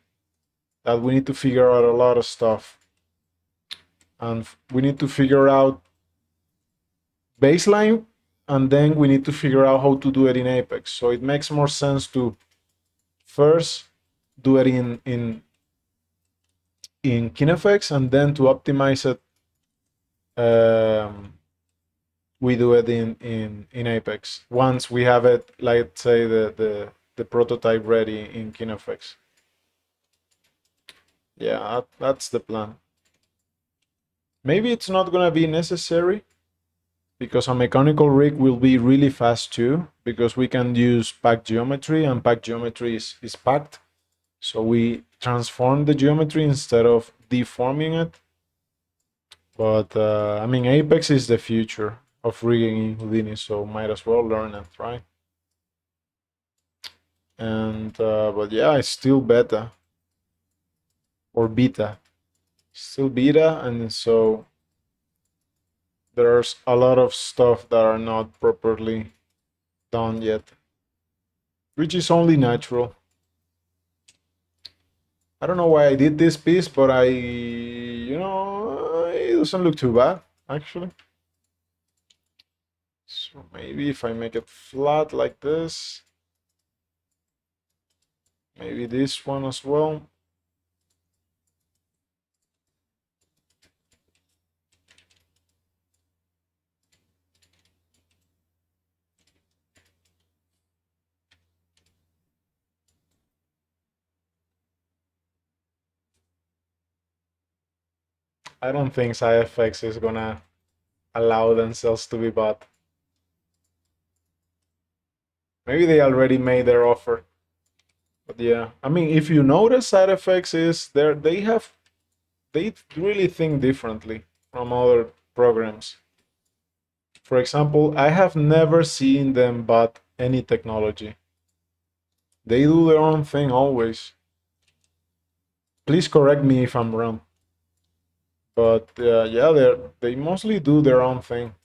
that we need to figure out a lot of stuff. And we need to figure out baseline, and then we need to figure out how to do it in Apex. So it makes more sense to first do it in KineFX, and then to optimize it, we do it in Apex. Once we have it, let's say the prototype ready in KineFX. Yeah, that's the plan. Maybe it's not gonna be necessary because a mechanical rig will be really fast too, because we can use packed geometry, and packed geometry is packed. So we transform the geometry instead of deforming it. But I mean, Apex is the future of rigging in Houdini, so might as well learn it, right? And but yeah, it's still beta or beta, still beta, and so there's a lot of stuff that are not properly done yet, which is only natural. I don't know why I did this piece, but it doesn't look too bad, actually. So maybe if I make it flat like this, maybe this one as well. I don't think SideFX is gonna allow themselves to be bought. Maybe they already made their offer. But yeah, I mean, if you notice, SideFX is there. They really think differently from other programs. For example, I have never seen them bought any technology. They do their own thing always. Please correct me if I'm wrong. But yeah, they mostly do their own thing.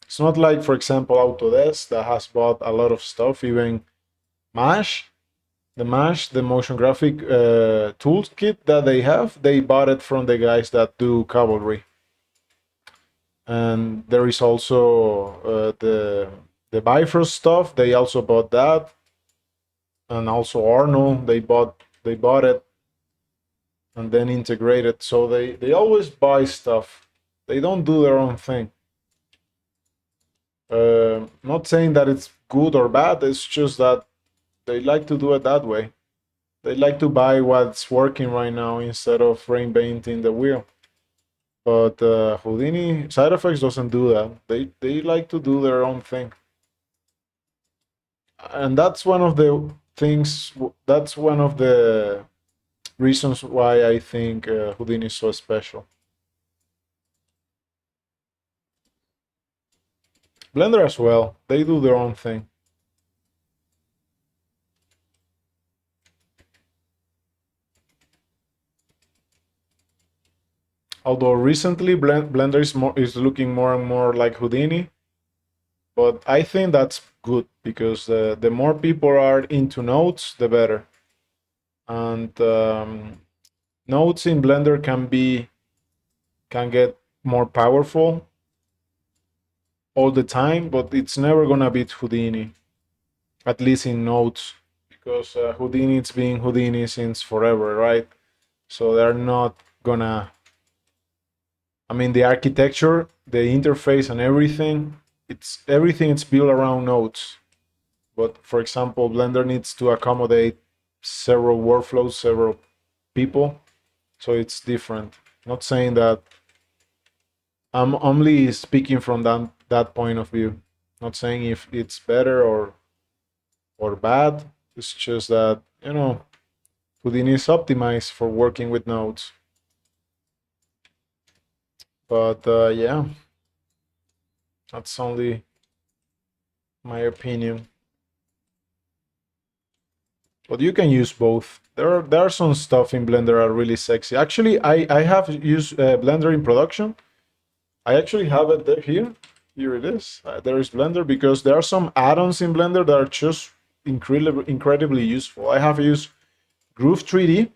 It's not like, for example, Autodesk that has bought a lot of stuff. Even Mash, the motion graphic toolkit that they have, they bought it from the guys that do Cavalry. And there is also the Bifrost stuff. They also bought that, and also Arnold. They bought it and then integrate it. So they always buy stuff. They don't do their own thing. Not saying that it's good or bad. It's just that they like to do it that way. They like to buy what's working right now instead of reinventing the wheel. But Houdini side effects doesn't do that. They like to do their own thing, and that's one of the things. That's one of the reasons why I think Houdini is so special. Blender as well. They do their own thing. Although recently Blender is looking more and more like Houdini, but I think that's good because the more people are into nodes, the better. And nodes in Blender can get more powerful all the time, but it's never gonna beat Houdini, at least in nodes, because Houdini it's been Houdini since forever, right? So they're not gonna. I mean, the architecture, the interface, and everything. It's built around nodes. But for example, Blender needs to accommodate several workflows, several people, so it's different. Not saying that I'm only speaking from that point of view. Not saying if it's better or bad. It's just that Houdini is optimized for working with nodes. But yeah, that's only my opinion. But you can use both. There are some stuff in Blender that are really sexy. Actually, I have used Blender in production. I actually have it there here. Here it is. There is Blender because there are some add-ons in Blender that are just incredibly useful. I have used Groove 3D,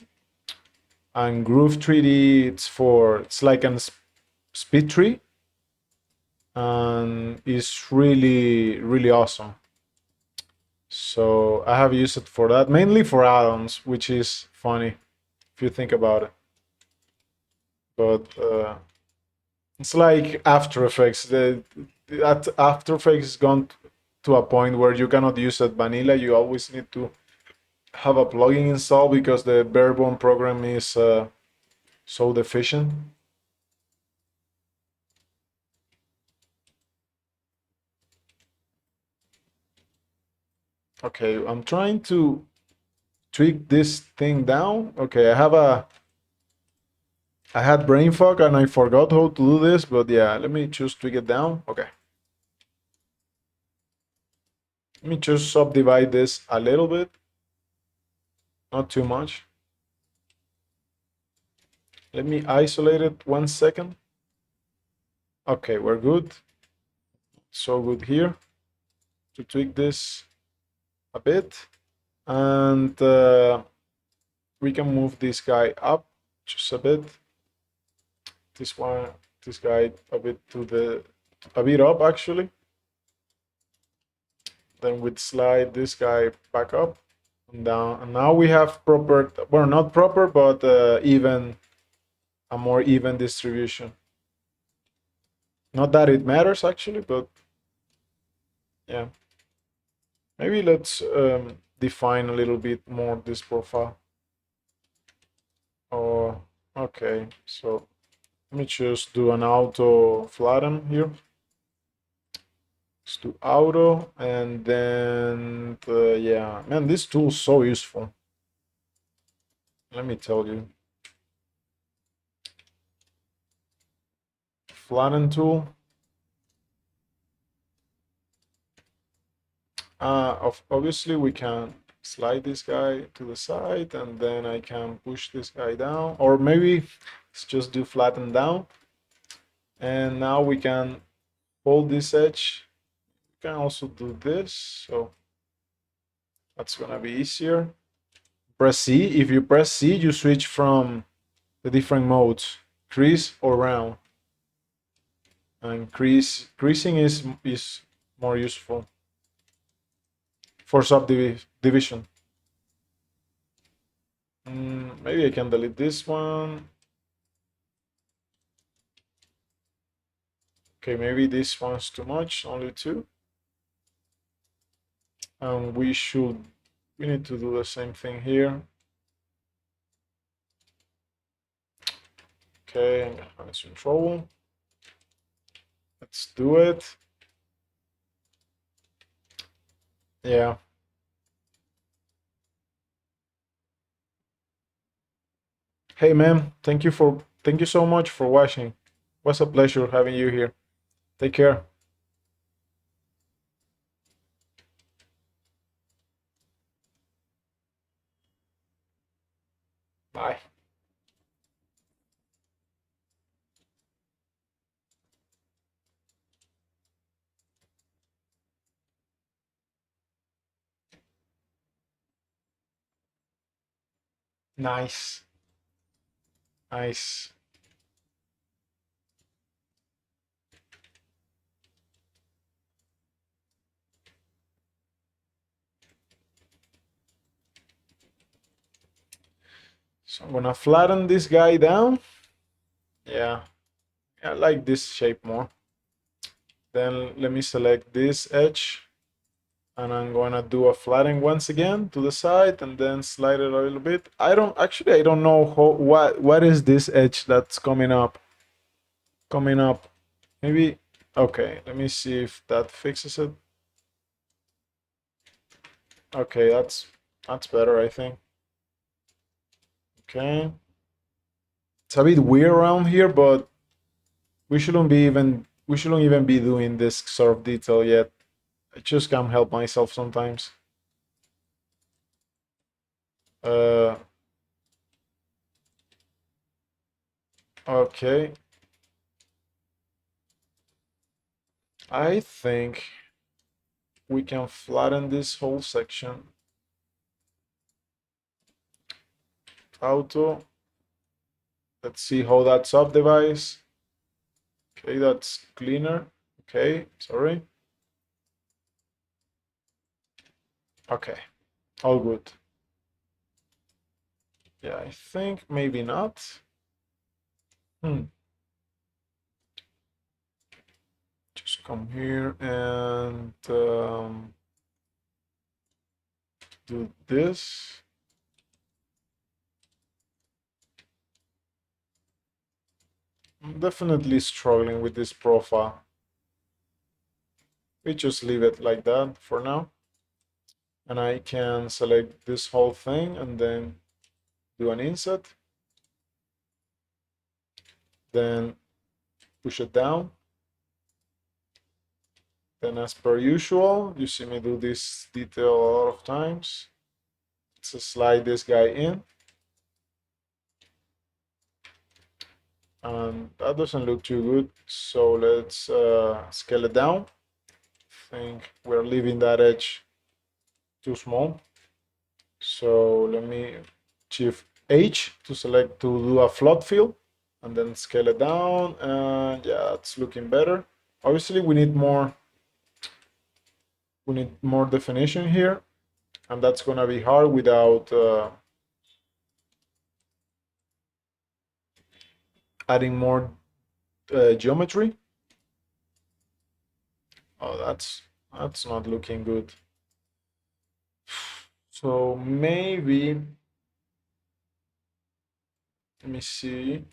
and Groove 3D it's like an speed tree, and it's really awesome. So I have used it for that, mainly for add-ons, which is funny if you think about it. But it's like After Effects. After Effects has gone to a point where you cannot use it vanilla. You always need to have a plugin installed because the barebone program is so deficient. Okay, I'm trying to tweak this thing down. Okay, I had brain fog and I forgot how to do this, but yeah, let me just tweak it down. Okay. Let me just subdivide this a little bit, not too much. Let me isolate it 1 second. Okay, we're good. So good here. To tweak this a bit. And we can move this guy up just a bit. This one, this guy a bit a bit up actually. Then we'd slide this guy back up and down. And now we have proper, well, not proper, but a more even distribution. Not that it matters actually, but yeah. Maybe let's define a little bit more this profile. Oh, okay. So let me just do an auto flatten here. Let's do auto, and then yeah, man, this tool is so useful. Let me tell you. Flatten tool. Obviously we can slide this guy to the side, and then I can push this guy down, or maybe let's just do flatten down. And now we can hold this edge. We can also do this, so that's gonna be easier. Press C. If you press C, you switch from the different modes, crease or round. And creasing is more useful for subdivision. Maybe I can delete this one. Okay, maybe this one's too much, only 2. And we need to do the same thing here. Okay, I'm having some trouble. Let's do it. Yeah. Hey man, thank you so much for watching. It was a pleasure having you here. Take care. Bye. Nice. Nice. So I'm gonna flatten this guy down. Yeah, I like this shape more. Then let me select this edge, and I'm gonna do a flatten once again to the side, and then slide it a little bit. I don't know what is this edge that's coming up. Maybe, okay, let me see if that fixes it. Okay, that's better, I think. Okay. It's a bit weird around here, but we shouldn't even be doing this sort of detail yet. I just can't help myself sometimes. Uh, okay. I think we can flatten this whole section. Auto. Let's see how that subdivides. Okay, that's cleaner. Okay, sorry. Okay, all good. Yeah, I think maybe not. Just come here and do this. I'm definitely struggling with this profile. We just leave it like that for now. And I can select this whole thing and then do an inset. Then push it down. Then as per usual, you see me do this detail a lot of times. Let's slide this guy in. And that doesn't look too good. So let's scale it down. I think we're leaving that edge too small. So let me Shift H to select to do a float fill and then scale it down. And yeah, it's looking better. Obviously we need more definition here, and that's gonna be hard without adding more geometry. Oh, that's not looking good. So maybe, let me see.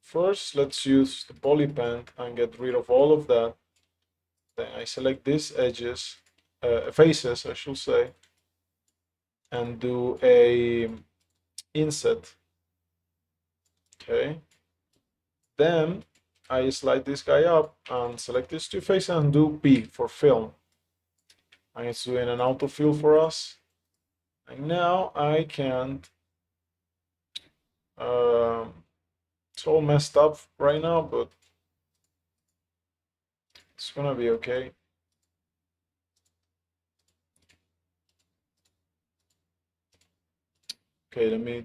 First, let's use the poly pen and get rid of all of that. Then I select these edges, faces, I should say, and do a inset. Okay. Then I slide this guy up and select these two faces and do P for film. And it's doing an autofill for us. And now I can, it's all messed up right now, but it's gonna be okay. Okay,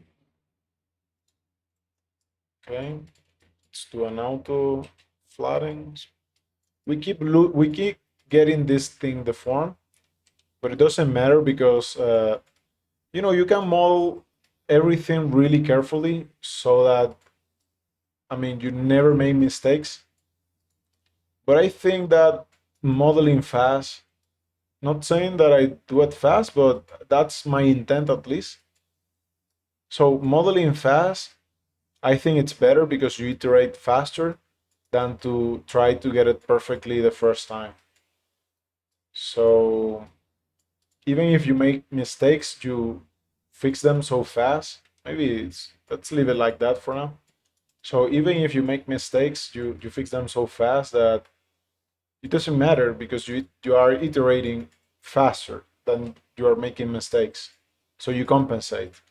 okay, let's do an auto flatten. We keep getting this thing deformed, but it doesn't matter because you know, you can model everything really carefully so that, I mean, you never make mistakes. But I think that modeling fast, not saying that I do it fast, but that's my intent at least. So modeling fast, I think it's better because you iterate faster than to try to get it perfectly the first time. So even if you make mistakes, you fix them so fast. Maybe let's leave it like that for now. So even if you make mistakes, you fix them so fast that it doesn't matter because you are iterating faster than you are making mistakes. So you compensate.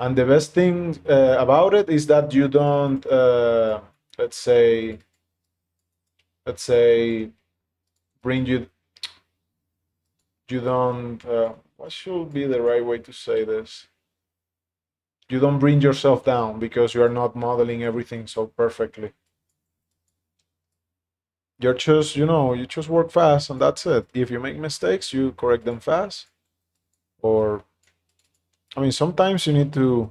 And the best thing about it is that you don't, let's say, bring you don't. What should be the right way to say this? You don't bring yourself down because you are not modeling everything so perfectly. You're just, you just work fast and that's it. If you make mistakes, you correct them fast. Or, I mean, sometimes you need to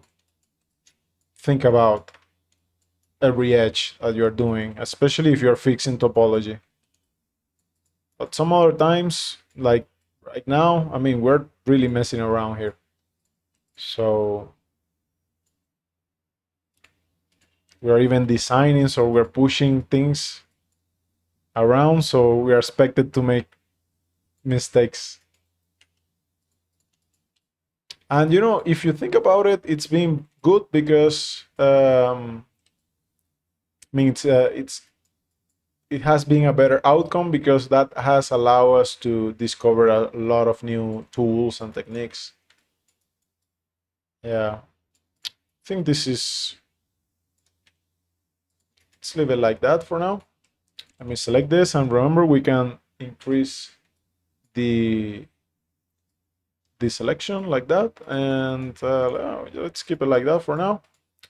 think about every edge that you're doing, especially if you're fixing topology. But some other times, like right now, I mean, we're really messing around here. So we're even designing, so we're pushing things around, so we are expected to make mistakes. And if you think about it, it's been good because I mean, it has been a better outcome because that has allowed us to discover a lot of new tools and techniques. Yeah, I think this is. Let's leave it like that for now. Let me select this, and remember we can increase the selection like that, and let's keep it like that for now.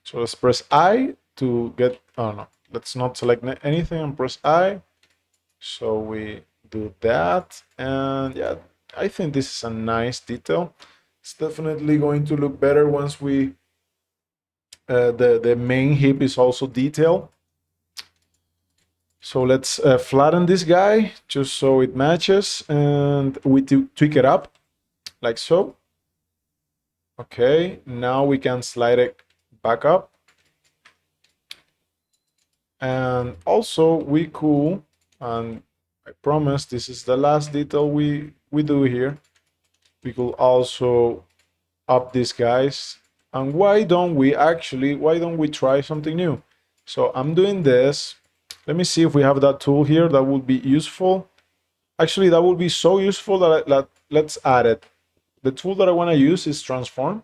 So let's press I to get. Oh no, let's not select anything and press I. So we do that, and yeah, I think this is a nice detail. It's definitely going to look better once we the main hip is also detailed. So let's flatten this guy just so it matches, and we tweak it up like so. Okay, now we can slide it back up. And also we could, and I promise this is the last detail we do here, we could also up these guys. And why don't we try something new? So I'm doing this. Let me see if we have that tool here that would be useful. Actually, that would be so useful that let's add it. The tool that I want to use is transform,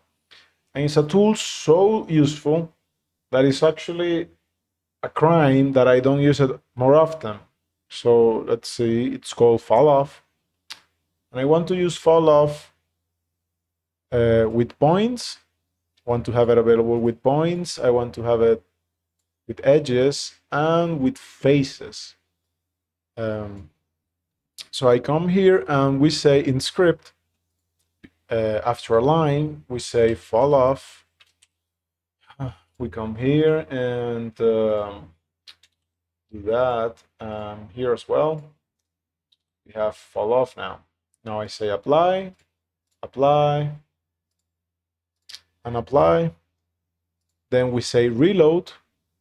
and it's a tool so useful that it's actually a crime that I don't use it more often. So let's see, it's called fall off, and I want to use fall off with points. I want to have it available with points. I want to have it with edges and with faces. So I come here and we say in script, after a line, we say fall off. We come here and do that. Here as well, we have fall off now. Now I say apply, apply, and apply. Then we say reload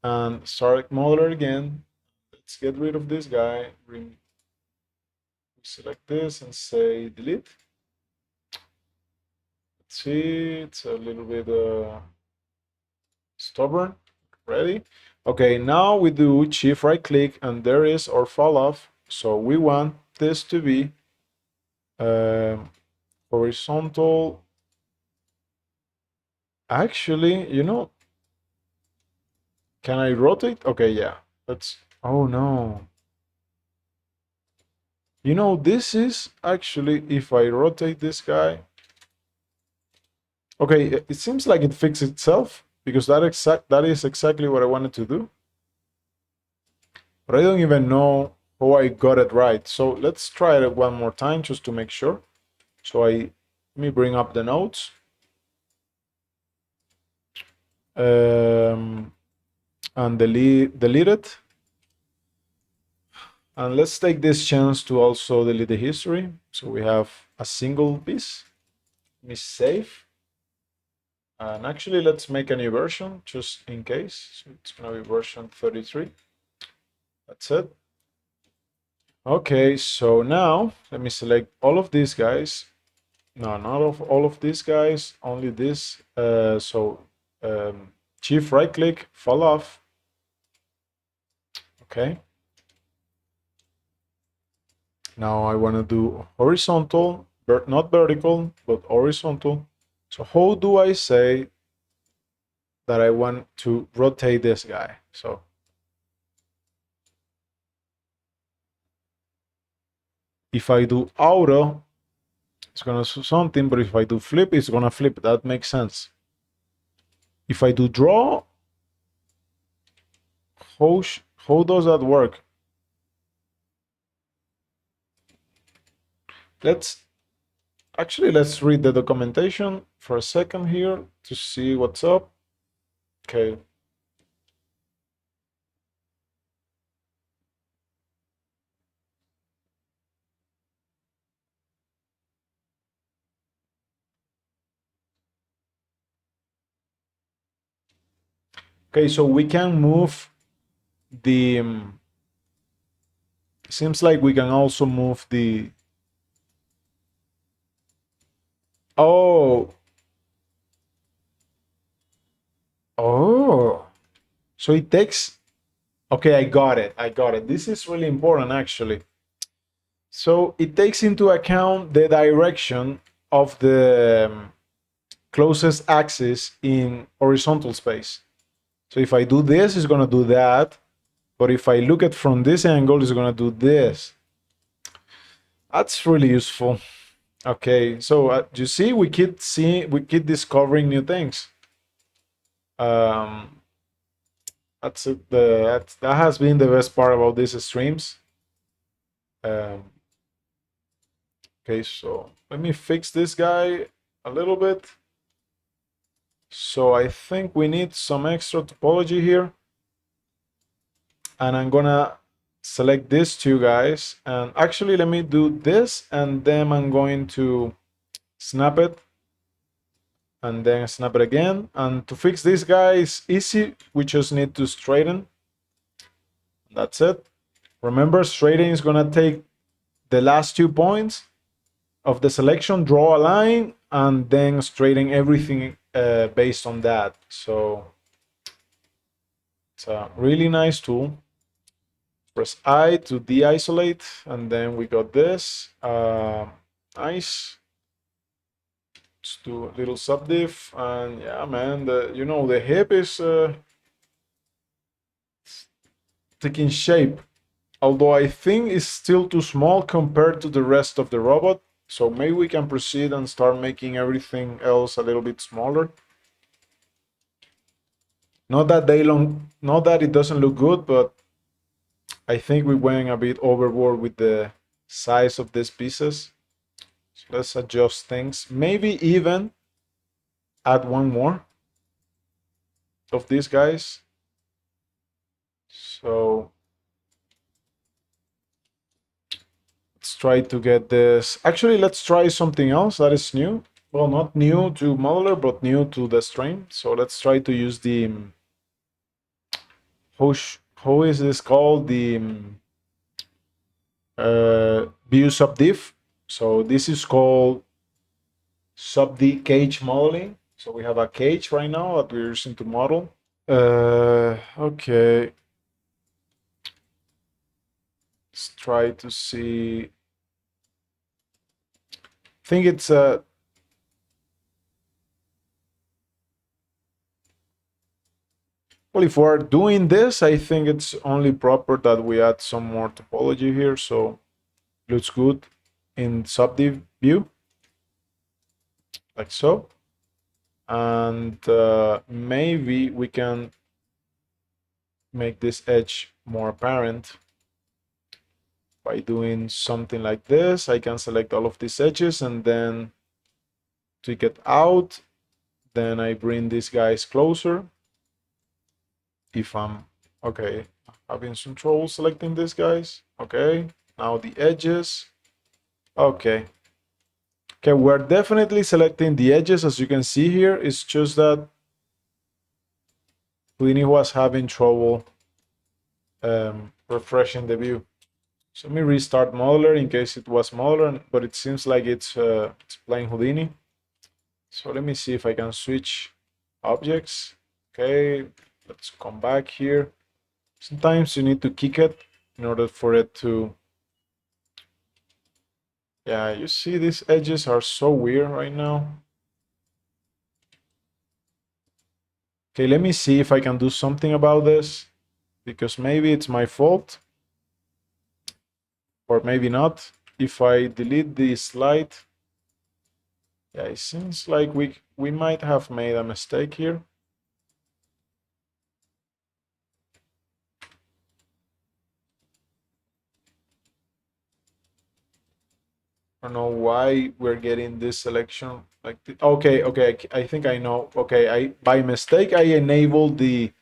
and start modeler again. Let's get rid of this guy. We select this and say delete. Let's see, it's a little bit stubborn. Ready? Okay, now we do shift right click and there is our fall off. So we want this to be horizontal. Actually, can I rotate? Okay, yeah. Let's, oh no. This is actually, if I rotate this guy, okay, it seems like it fixed itself because that is exactly what I wanted to do. But I don't even know how I got it right. So let's try it one more time just to make sure. So let me bring up the notes. And delete it. And let's take this chance to also delete the history. So we have a single piece. Let me save. And actually, let's make a new version just in case. So it's going to be version 33. That's it. Okay, so now let me select all of these guys. No, not of all of these guys, only this. Shift right click, fall off. Okay. Now I want to do horizontal, not vertical, but horizontal. So how do I say that I want to rotate this guy? So if I do auto, it's gonna do something, but if I do flip, it's gonna flip. That makes sense. If I do draw, how does that work? Let's read the documentation for a second here to see what's up. Okay. Okay, so we can move the seems like we can also move the oh so it takes, okay, I got it. This is really important actually. So it takes into account the direction of the closest axis in horizontal space. So if I do this, it's gonna do that. But if I look at from this angle, it's gonna do this. That's really useful. Okay, so you see, we keep discovering new things. That's it. That has been the best part about these streams. Okay, so let me fix this guy a little bit. So I think we need some extra topology here. And I'm gonna select these two guys. And actually, let me do this, and then I'm going to snap it. and then snap it again. And to fix this guy is easy. We just need to straighten. That's it. Remember, straighten is gonna take the last 2 points of the selection, draw a line, and then straighten everything based on that. So it's a really nice tool. Press I to de-isolate, and then we got this. Nice. Let's do a little subdiff, and yeah, man, the hip is taking shape. Although I think it's still too small compared to the rest of the robot. So maybe we can proceed and start making everything else a little bit smaller. Not that it doesn't look good, but I think we went a bit overboard with the size of these pieces. So let's adjust things. Maybe even add one more of these guys. So let's try to get this. Actually, let's try something else that is new. Well, not new to modeler, but new to the stream. So let's try to use the how is this called, the view subdiff. So this is called subd cage modeling. So we have a cage right now that we're using to model. Okay. Let's try to see. I think it's well, if we're doing this, I think it's only proper that we add some more topology here. So looks good in subdiv view, like so. And maybe we can make this edge more apparent by doing something like this. I can select all of these edges and then tweak it out. Then I bring these guys closer. If I'm okay, having some trouble selecting these guys. Okay, now the edges. Okay. Okay, we're definitely selecting the edges, as you can see here. It's just that Houdini was having trouble refreshing the view. So let me restart modeler in case it was modeler, but it seems like it's playing Houdini. So let me see if I can switch objects. Okay, let's come back here. Sometimes you need to kick it in order for it to... Yeah, you see these edges are so weird right now. Okay, let me see if I can do something about this, because maybe it's my fault, or maybe not. If I delete this slide, yeah, it seems like we might have made a mistake here. I don't know why we're getting this selection like this. Okay, I think I know. Okay, I by mistake I enabled the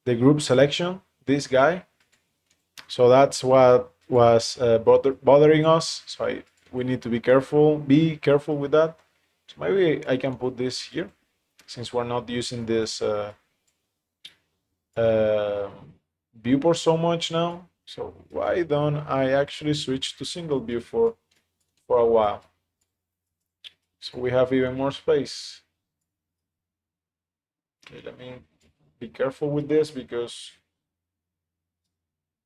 group selection, this guy. So that's what was bothering us. So we need to be careful. Be careful with that. So maybe I can put this here, since we're not using this uh, viewport so much now. So why don't I actually switch to single view for a while? So we have even more space. Okay, let me be careful with this because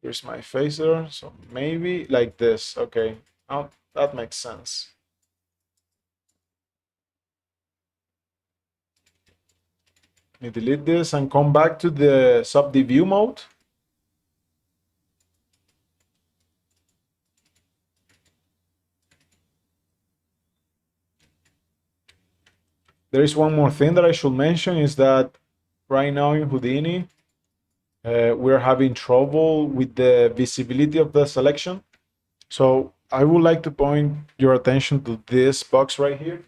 here's my phaser. So maybe like this. Okay, now that makes sense. Let me delete this and come back to the subd view mode. There is one more thing that I should mention, is that right now in Houdini, we're having trouble with the visibility of the selection. So I would like to point your attention to this box right here.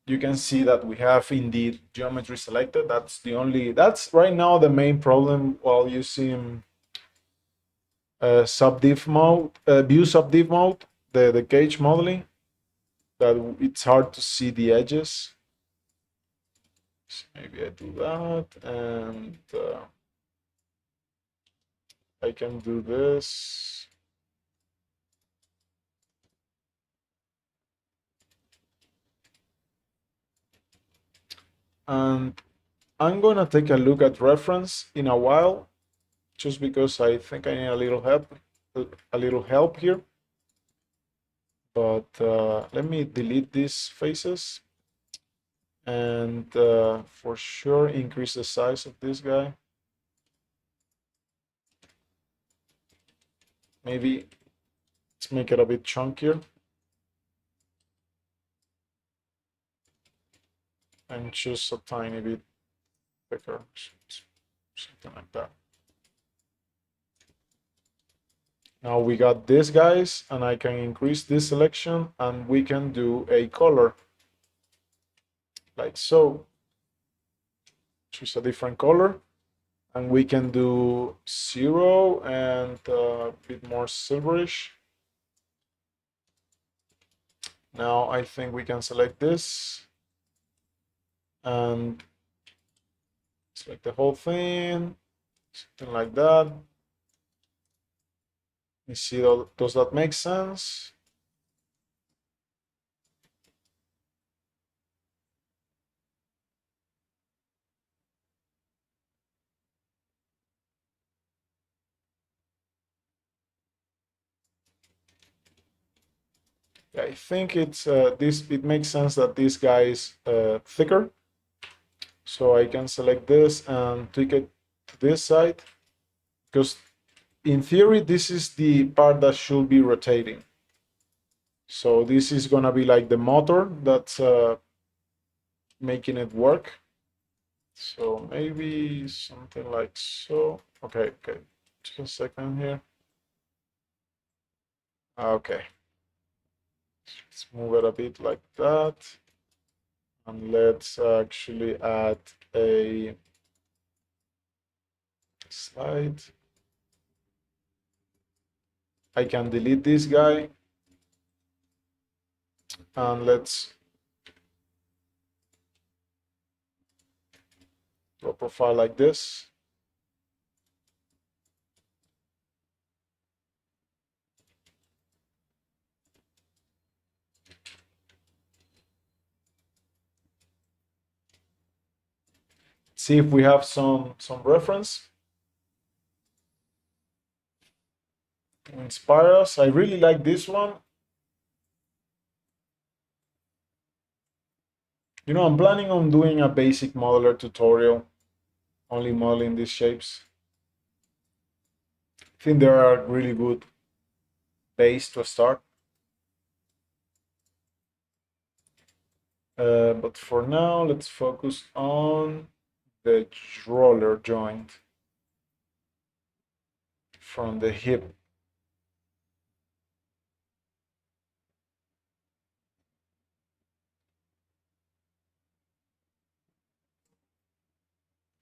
You can see that we have indeed geometry selected. That's right now the main problem while using subdiv mode, view subdiv mode, the cage modeling. that it's hard to see the edges. So maybe I do that, and I can do this. And I'm gonna take a look at reference in a while, just because I think I need a little help here. But let me delete these faces and for sure increase the size of this guy. Maybe let's make it a bit chunkier and just a tiny bit thicker, something like that. Now we got these guys, and I can increase this selection, and we can do a color like so. Choose a different color, and we can do 0 and a bit more silverish. Now I think we can select this and select the whole thing, something like that. You see, does that make sense? I think it's it makes sense that this guy is thicker. So I can select this and tweak it to this side, because in theory this is the part that should be rotating. So this is gonna be like the motor that's making it work. So maybe something like so. Okay, just a second here. Okay, let's move it a bit like that. And let's actually add a slide. I can delete this guy. And let's do a profile like this. See if we have some reference to inspire us. I really like this one. You know, I'm planning on doing a basic modeler tutorial, only modeling these shapes. I think they are a really good base to start. But for now, let's focus on the roller joint from the hip.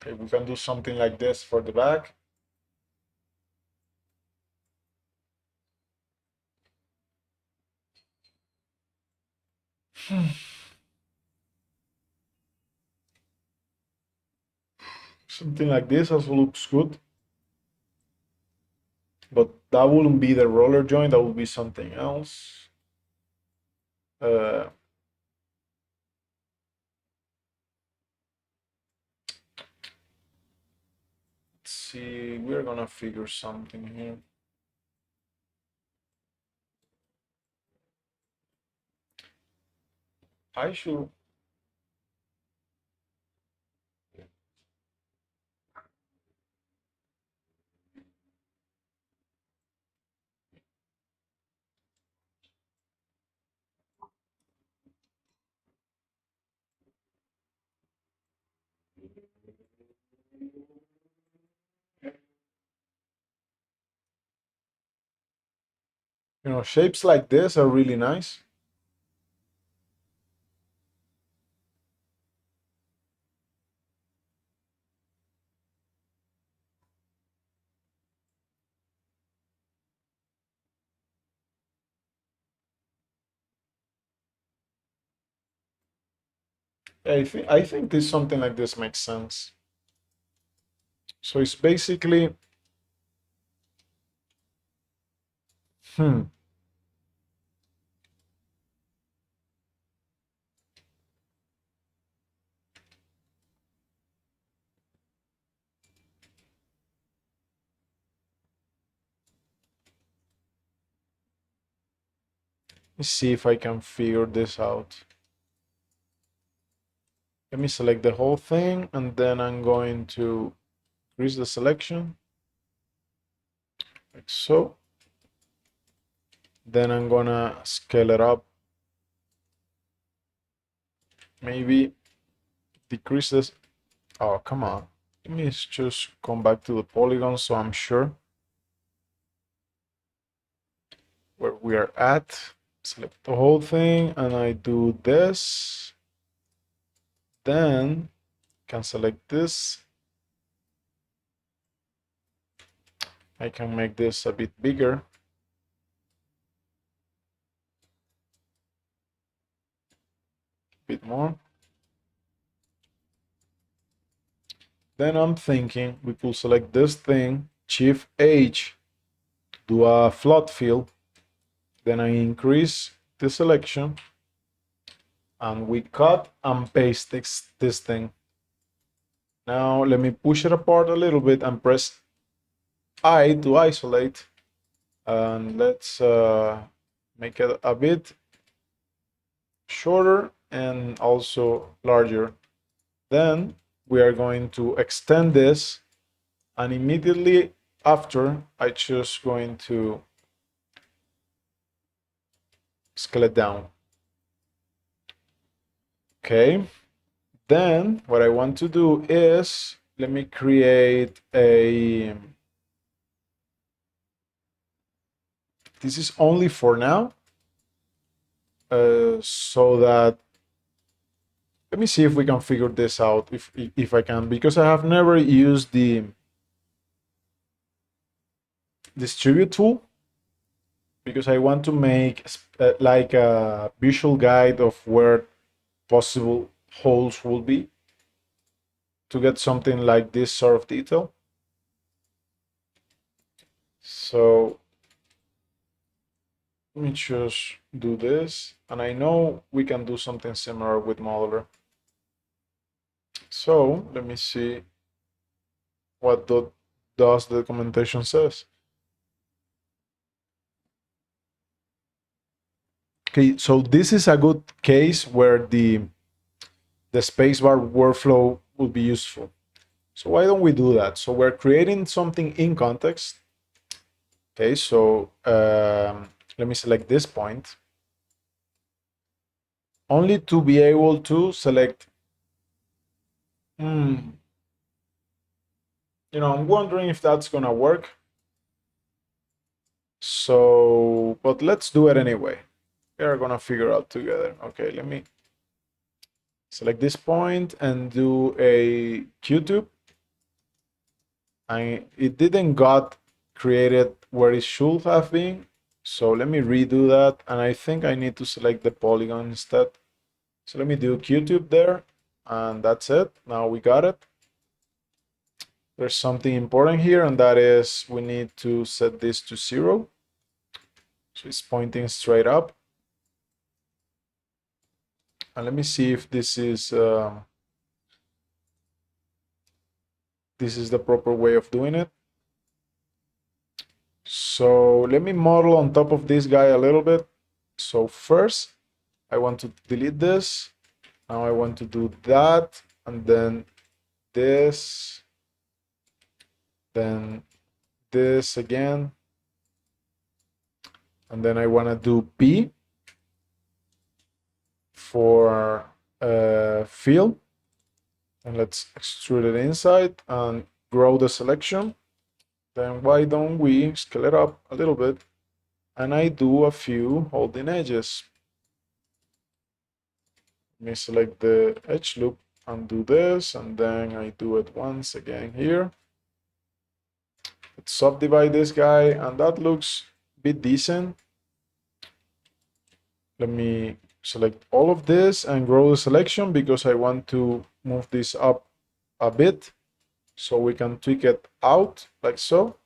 Okay, we can do something like this for the back. Something like this also looks good. But that wouldn't be the roller joint, that would be something else. Let's see, we're gonna figure something here. I should. You know, shapes like this are really nice. I think this something like this makes sense. So it's basically, hmm, let's see if I can figure this out. Let me select the whole thing, and then I'm going to increase the selection, like so. Then I'm gonna scale it up, maybe decrease this. Oh, come on. Let me just come back to the polygon so I'm sure where we are at. Select the whole thing, and I do this. Then can select this. I can make this a bit bigger. Bit more. Then I'm thinking we could select this thing, Shift H, do a float fill. Then I increase the selection, and we cut and paste this thing. Now let me push it apart a little bit and press I to isolate. And let's make it a bit shorter and also larger. Then we are going to extend this, and immediately after I just going to scale it down. Okay, then what I want to do is, let me create a, this is only for now, so that, let me see if we can figure this out, if I can, because I have never used the distribute tool, because I want to make like a visual guide of where possible holes will be to get something like this sort of detail. So let me just do this, and I know we can do something similar with modeler. So let me see what does the documentation says. Okay, so this is a good case where the spacebar workflow will be useful. So why don't we do that? So we're creating something in context. Okay, so let me select this point. Only to be able to select, I'm wondering if that's gonna work. So, but let's do it anyway. We're gonna figure out together. Okay, let me select this point and do a Q-tube. It didn't got created where it should have been. So let me redo that. And I think I need to select the polygon instead. So let me do Q-tube there. And that's it. Now we got it. There's something important here, and that is we need to set this to 0. So it's pointing straight up. And let me see if this is the proper way of doing it. So let me model on top of this guy a little bit. So first, I want to delete this. Now I want to do that, and then this, then this again, and then I want to do P for fill, and let's extrude it inside and grow the selection. Then why don't we scale it up a little bit, and I do a few holding edges. Let me select the edge loop and do this, and then I do it once again here. Let's subdivide this guy, and that looks a bit decent. Let me select all of this and grow the selection because I want to move this up a bit so we can tweak it out like so.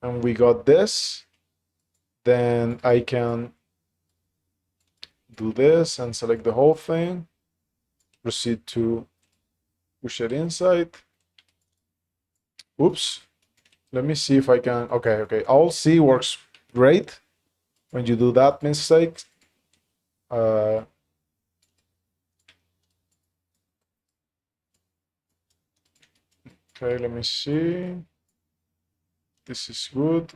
And we got this. Then I can do this and select the whole thing. Proceed to push it inside. Oops. Let me see if I can. Okay. Alt C works great when you do that mistake. Okay, let me see. This is good.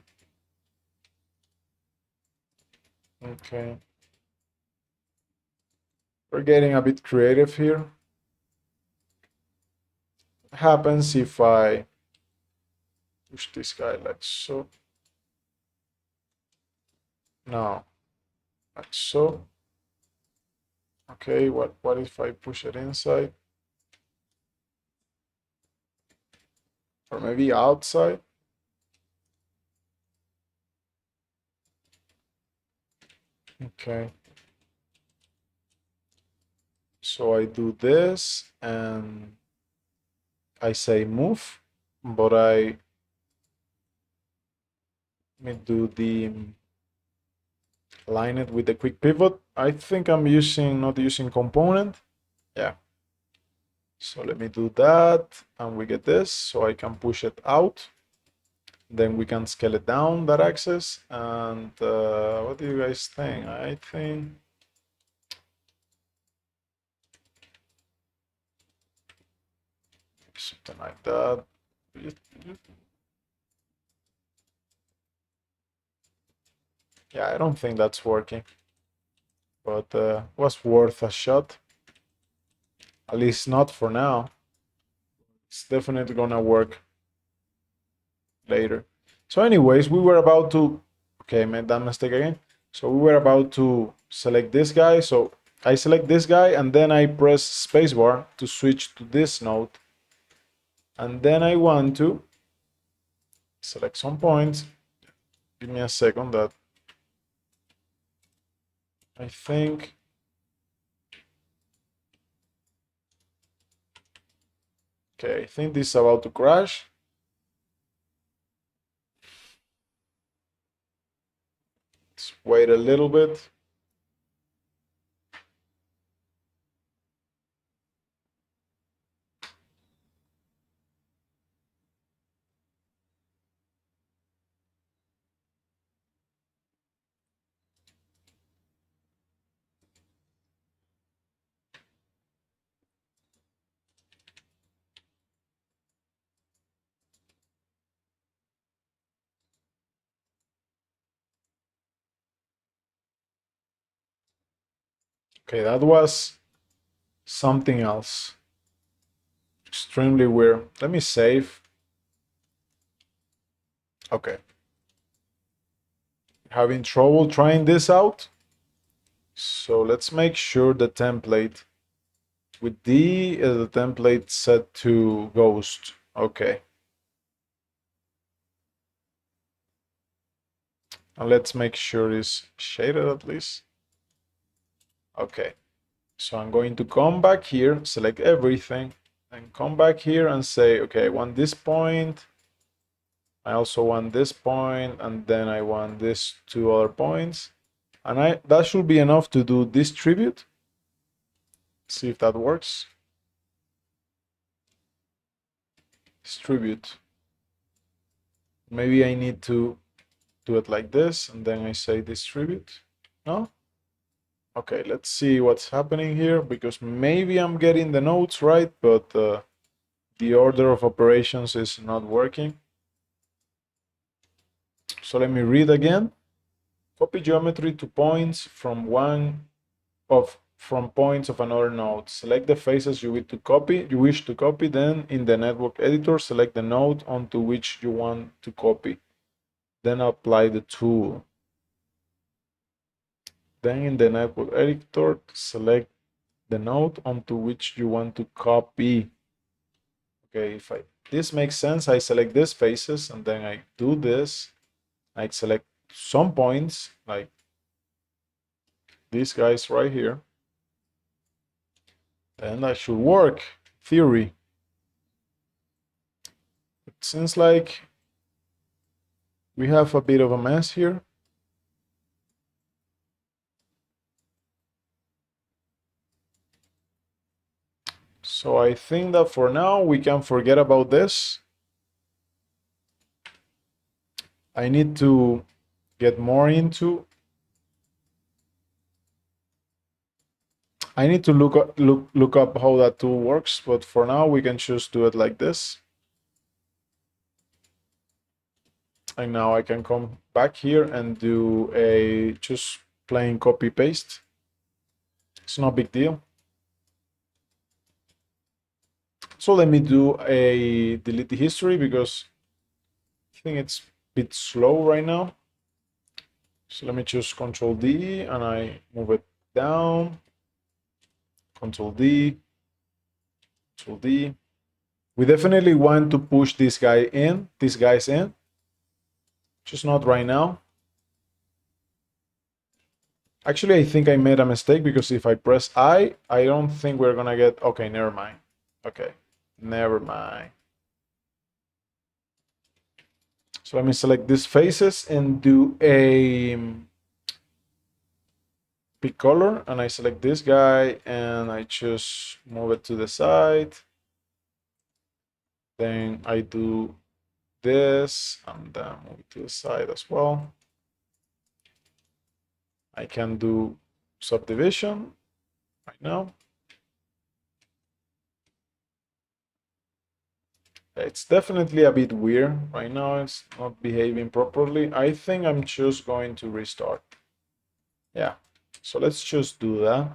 Okay. We're getting a bit creative here. What happens if I push this guy like so? No, like so. Okay, what if I push it inside? Or maybe outside? Okay. So I do this and I say move, but let me do the line it with the quick pivot. I think I'm not using component. Yeah. So let me do that and we get this so I can push it out. Then we can scale it down, that axis. And what do you guys think? I think something like that. Yeah, I don't think that's working, but was worth a shot. At least not for now. It's definitely gonna work later. So anyways, we were about to, okay, made that mistake again. So we were about to select this guy. So I select this guy and then I press spacebar to switch to this node. And then I want to select some points. Give me a second that I think. Okay, I think this is about to crash. Let's wait a little bit. Okay, that was something else. Extremely weird. Let me save. Okay. Having trouble trying this out? So let's make sure the template with D is the template set to ghost. Okay. And let's make sure it's shaded at least. Okay. So I'm going to come back here, select everything, and come back here and say, okay, I want this point. I also want this point, and then I want these two other points. And that should be enough to do distribute. See if that works. Distribute. Maybe I need to do it like this, and then I say distribute. No? Okay, let's see what's happening here, because maybe I'm getting the nodes right, but the order of operations is not working. So let me read again. Copy geometry to points from points of another node. Select the faces you wish to copy. Then in the network editor, select the node onto which you want to copy. Then apply the tool. Then in the network editor, select the node onto which you want to copy. Okay, if this makes sense, I select these faces and then I do this. I select some points, like these guys right here, then that should work. Theory. It seems like we have a bit of a mess here. So I think that for now we can forget about this. I need to get more into. I need to look up how that tool works, but for now we can just do it like this. And now I can come back here and do a just plain copy paste. It's no big deal. So let me do a delete the history because I think it's a bit slow right now. So let me choose Control D and I move it down. Control D, Control D. We definitely want to push this guy in, these guys in. Just not right now. Actually, I think I made a mistake because if I press I don't think we're gonna get, okay, never mind. Okay, never mind. So let me select these faces and do a pick color, and I select this guy and I just move it to the side. Then I do this and then move it to the side as well. I can do subdivision right now. It's definitely a bit weird right now. It's not behaving properly. I think I'm just going to restart. Yeah, so let's just do that.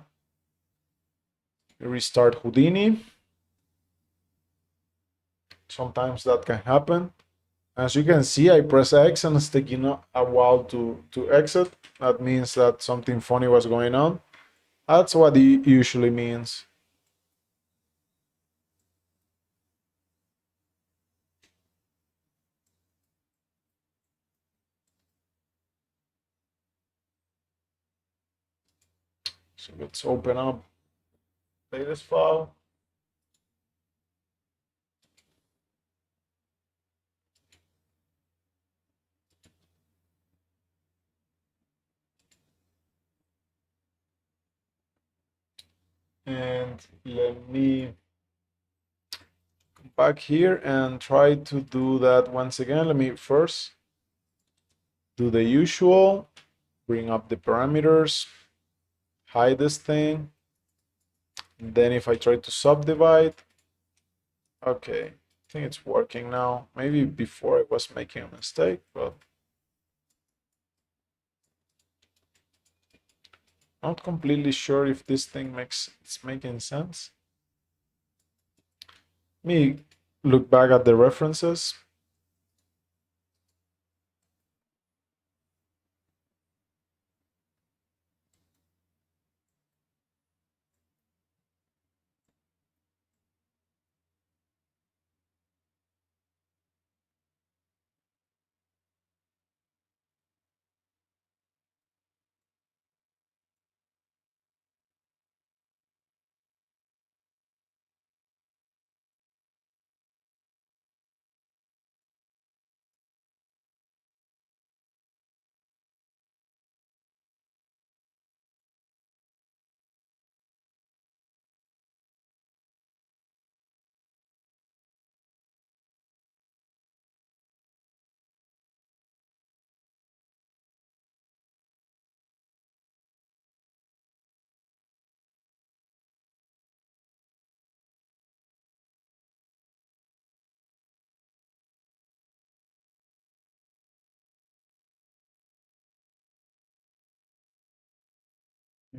Restart Houdini. Sometimes that can happen. As you can see, I press X and it's taking a while to exit. That means that something funny was going on. That's what it usually means. So let's open up latest file. And let me come back here and try to do that once again. Let me first do the usual, bring up the parameters, hide this thing. And then if I try to subdivide, okay, I think it's working now. Maybe before I was making a mistake, but not completely sure if this thing it's making sense. Let me look back at the references.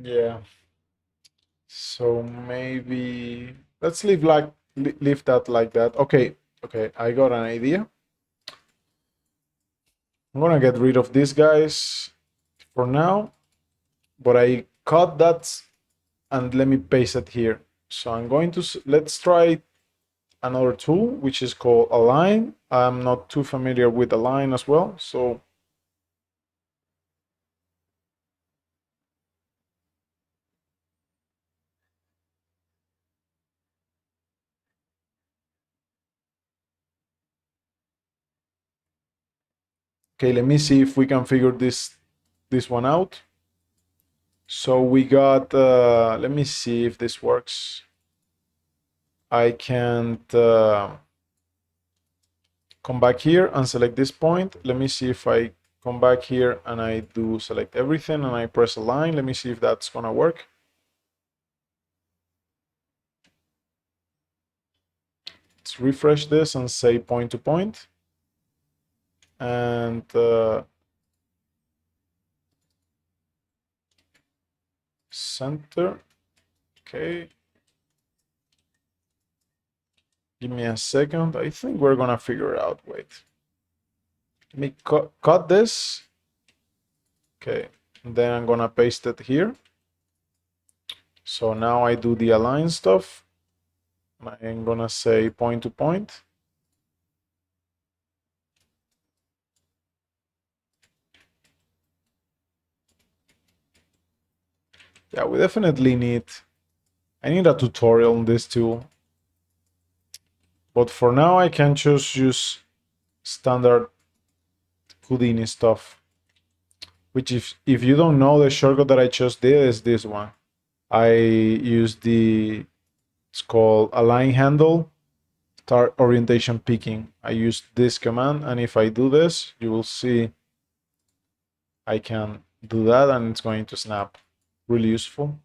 Yeah. So maybe let's leave that like that. Okay, okay, I got an idea. I'm gonna get rid of these guys for now, but I cut that and let me paste it here. So I'm going to, let's try another tool, which is called Align. I'm not too familiar with Align as well. So Okay, let me see if we can figure this one out. So we got, let me see if this works. I can't come back here and select this point. Let me see if I come back here and I do select everything and I press align. Let me see if that's gonna work. Let's refresh this and say point to point. And center. Okay. Give me a second. I think we're gonna figure it out. Wait. Let me cut this. Okay. And then I'm gonna paste it here. So now I do the align stuff. I'm gonna say point to point. Yeah, we definitely need, I need a tutorial on this tool. But for now, I can just use standard Houdini stuff. Which if you don't know, the shortcut that I just did is this one. I use it's called align handle, start orientation picking. I use this command, and if I do this, you will see I can do that and it's going to snap. Really useful.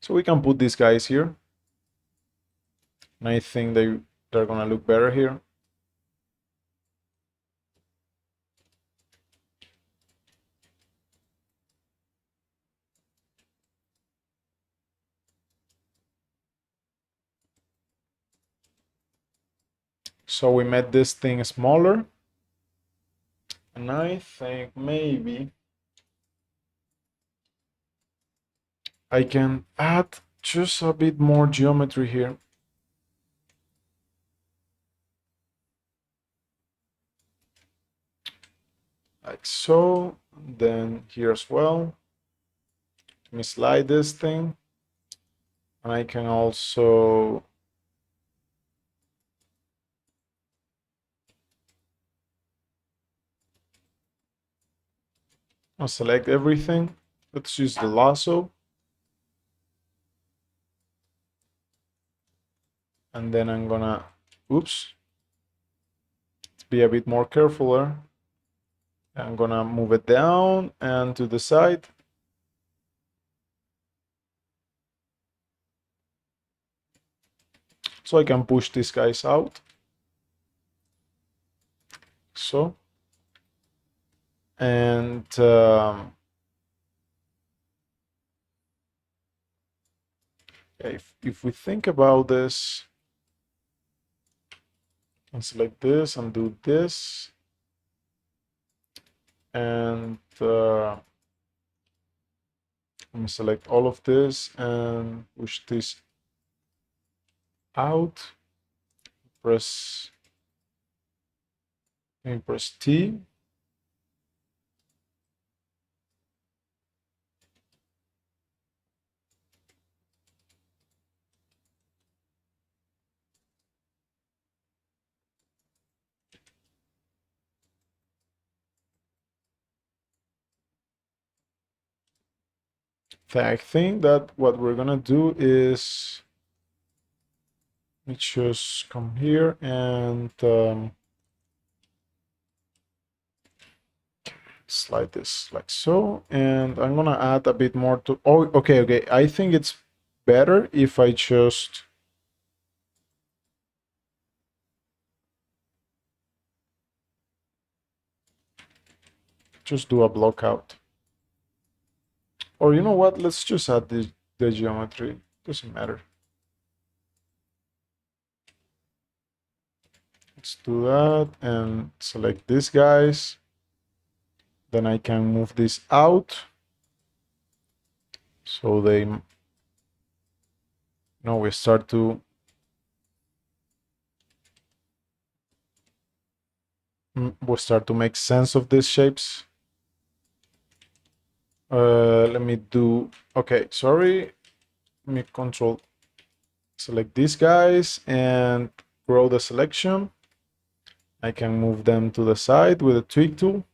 So we can put these guys here. And I think they're gonna look better here. So we made this thing smaller. And I think maybe I can add just a bit more geometry here. Like so. Then here as well. Let me slide this thing. And I can also select everything. Let's use the lasso. And then I'm gonna, oops, be a bit more careful there. I'm gonna move it down and to the side. So I can push these guys out. So. And if we think about this, and select this and do this, and let me select all of this and push this out, press T. I think that what we're gonna do is, let me just come here and slide this like so, and I'm gonna add a bit more to, oh, okay, I think it's better if I just do a block out. Or you know what, let's just add the geometry, doesn't matter. Let's do that and select these guys. Then I can move this out. So they, now we start to make sense of these shapes. Let me do, okay, sorry. Let me select these guys and grow the selection. I can move them to the side with a tweak tool.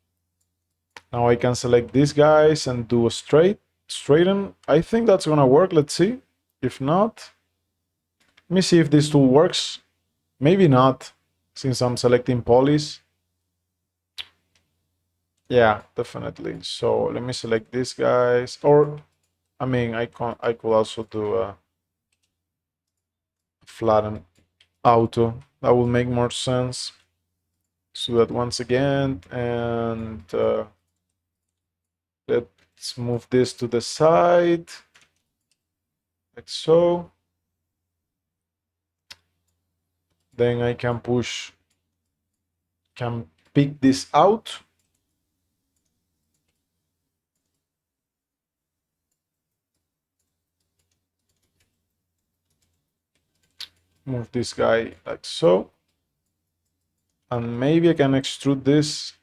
Now I can select these guys and do a straighten. I think that's gonna work. Let's see. If not, let me see if this tool works. Maybe not, since I'm selecting polys. Yeah, definitely. So let me select these guys, or I mean, I could also do a flatten auto. That will make more sense. So that once again, and let's move this to the side, like so. Then I can pick this out. Move this guy like so. And maybe I can extrude this.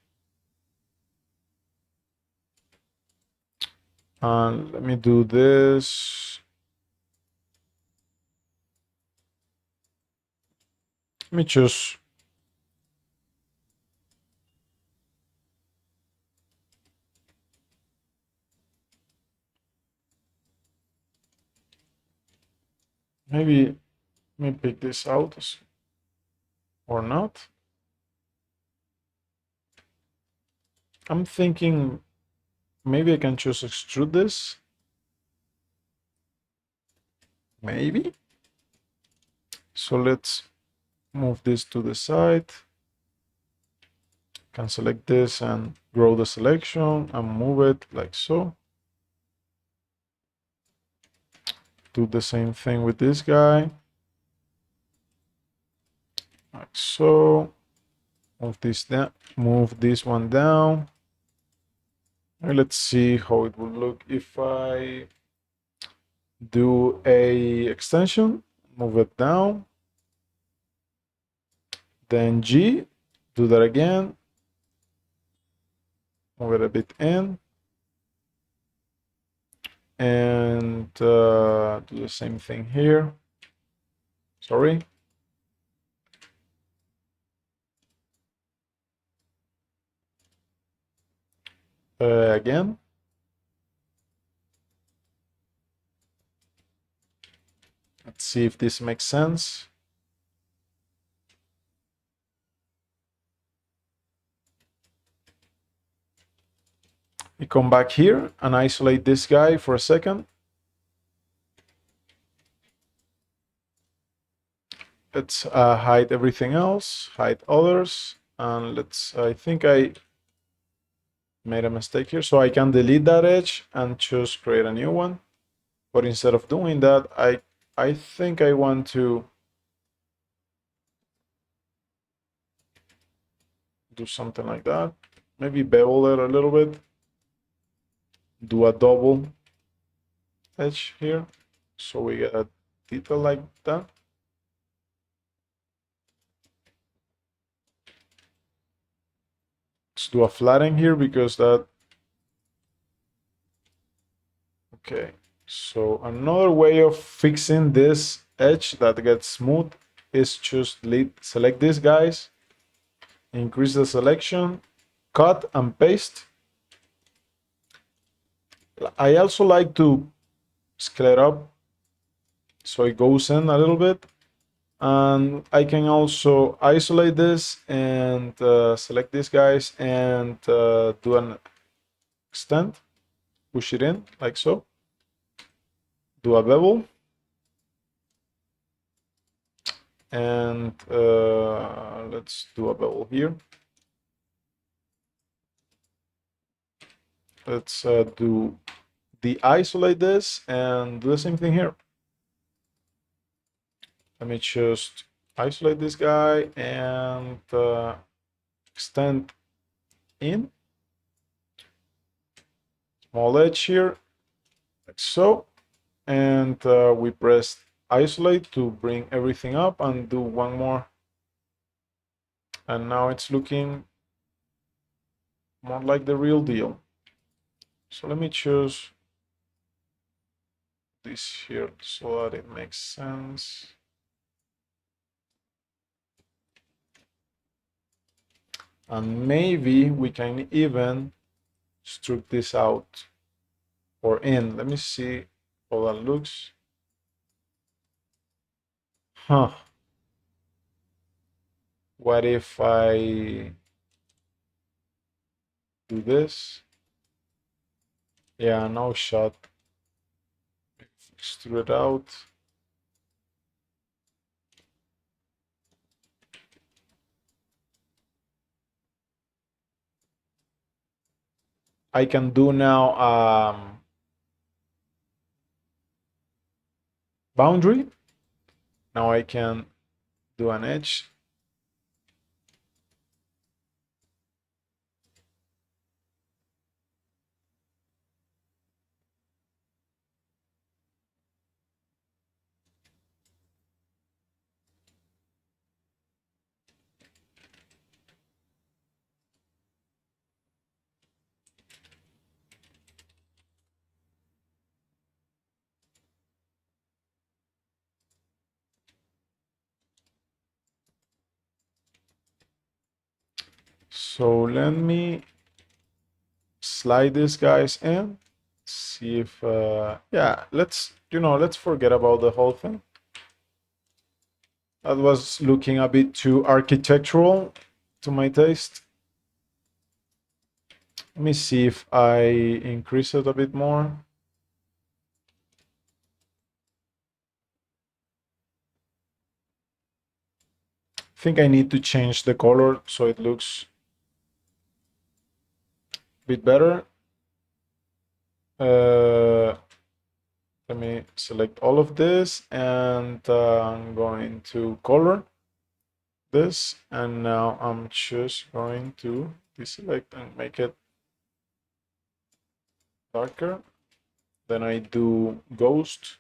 And let me do this. Let me choose. Maybe let me pick this out or not. I'm thinking maybe I can choose extrude this. Maybe. So let's move this to the side. Can select this and grow the selection and move it like so. Do the same thing with this guy. Like so. Move this down. Move this one down. And let's see how it would look if I do a extension. Move it down. Then G. Do that again. Move it a bit in. And do the same thing here. Sorry. Again. Let's see if this makes sense. We come back here and isolate this guy for a second. Let's hide everything else, hide others, and I think I made a mistake here. So I can delete that edge and choose create a new one. But instead of doing that, I think I want to do something like that. Maybe bevel it a little bit. Do a double edge here. So we get a detail like that. Let's do a flatten here because that. Okay. So another way of fixing this edge that gets smooth is just select these guys, increase the selection, cut and paste. I also like to scale it up so it goes in a little bit. And I can also isolate this and select these guys and do an extend, push it in like so. Do a bevel. And let's do a bevel here. Let's do de-isolate this and do the same thing here. Let me just isolate this guy and extend in. Small edge here, like so. And we press isolate to bring everything up and do one more. And now it's looking more like the real deal. So let me choose this here so that it makes sense. And maybe we can even stroke this out or in. Let me see how that looks. Huh. What if I do this? Yeah, no shot. Extrude it out. I can do now boundary. Now I can do an edge. So let me slide these guys in. See if yeah, let's forget about the whole thing. That was looking a bit too architectural to my taste. Let me see if I increase it a bit more. I think I need to change the color so it looks a bit better. Let me select all of this and I'm going to color this, and now I'm just going to deselect and make it darker. Then I do ghost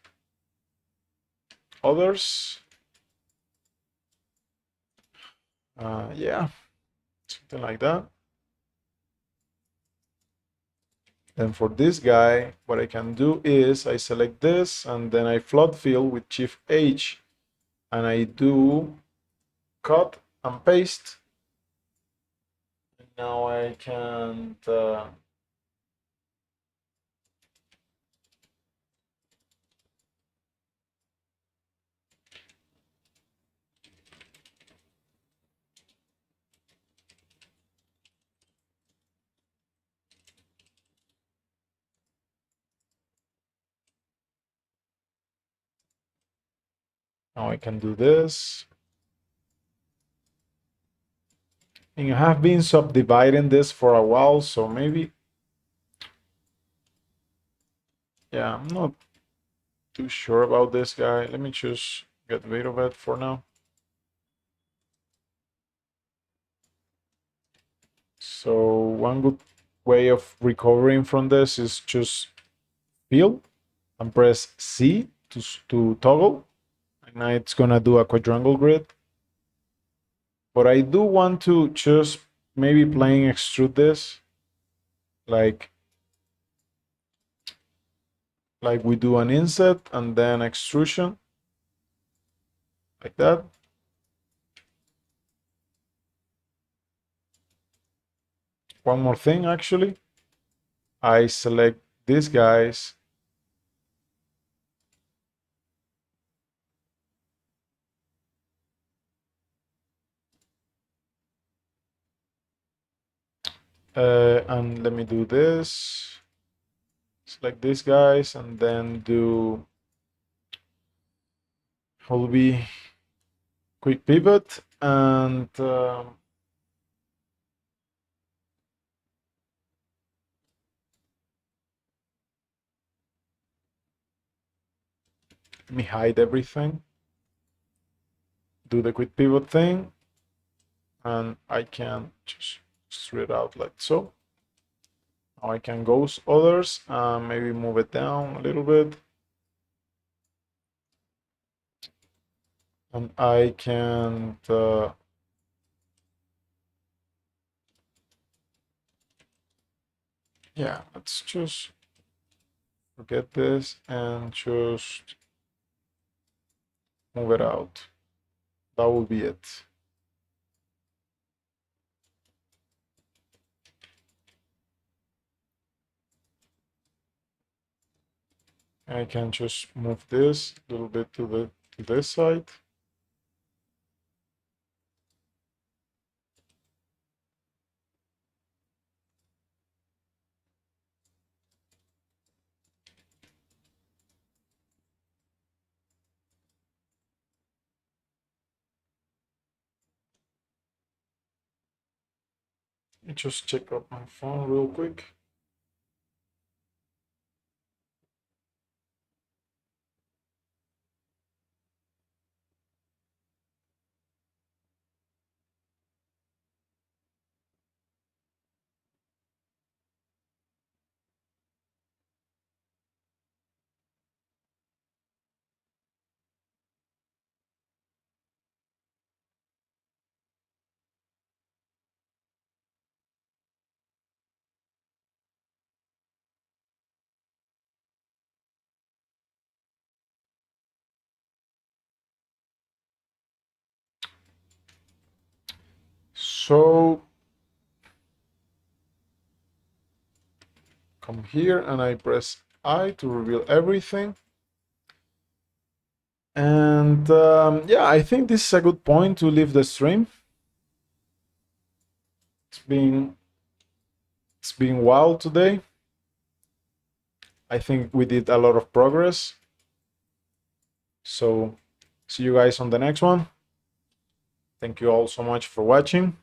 others. Yeah, something like that. Then for this guy, what I can do is I select this and then I flood fill with Shift H and I do cut and paste. And now I can do this. And I have been subdividing this for a while, so maybe, yeah, I'm not too sure about this guy. Let me just get rid of it for now. So one good way of recovering from this is just fill and press C to toggle. And now it's gonna do a quadrangle grid. But I do want to just maybe playing extrude this, like we do an inset and then extrusion, like that. One more thing, actually. I select these guys and let me do this. Select these guys and then do will be quick pivot and let me hide everything. Do the quick pivot thing and I can just straight out like so. Now I can ghost others and maybe move it down a little bit. And I can yeah, let's just forget this and just move it out. That will be it. I can just move this a little bit to this side. Let me just check up my phone real quick. So come here and I press I to reveal everything. And yeah, I think this is a good point to leave the stream. It's been wild today. I think we did a lot of progress. So see you guys on the next one. Thank you all so much for watching.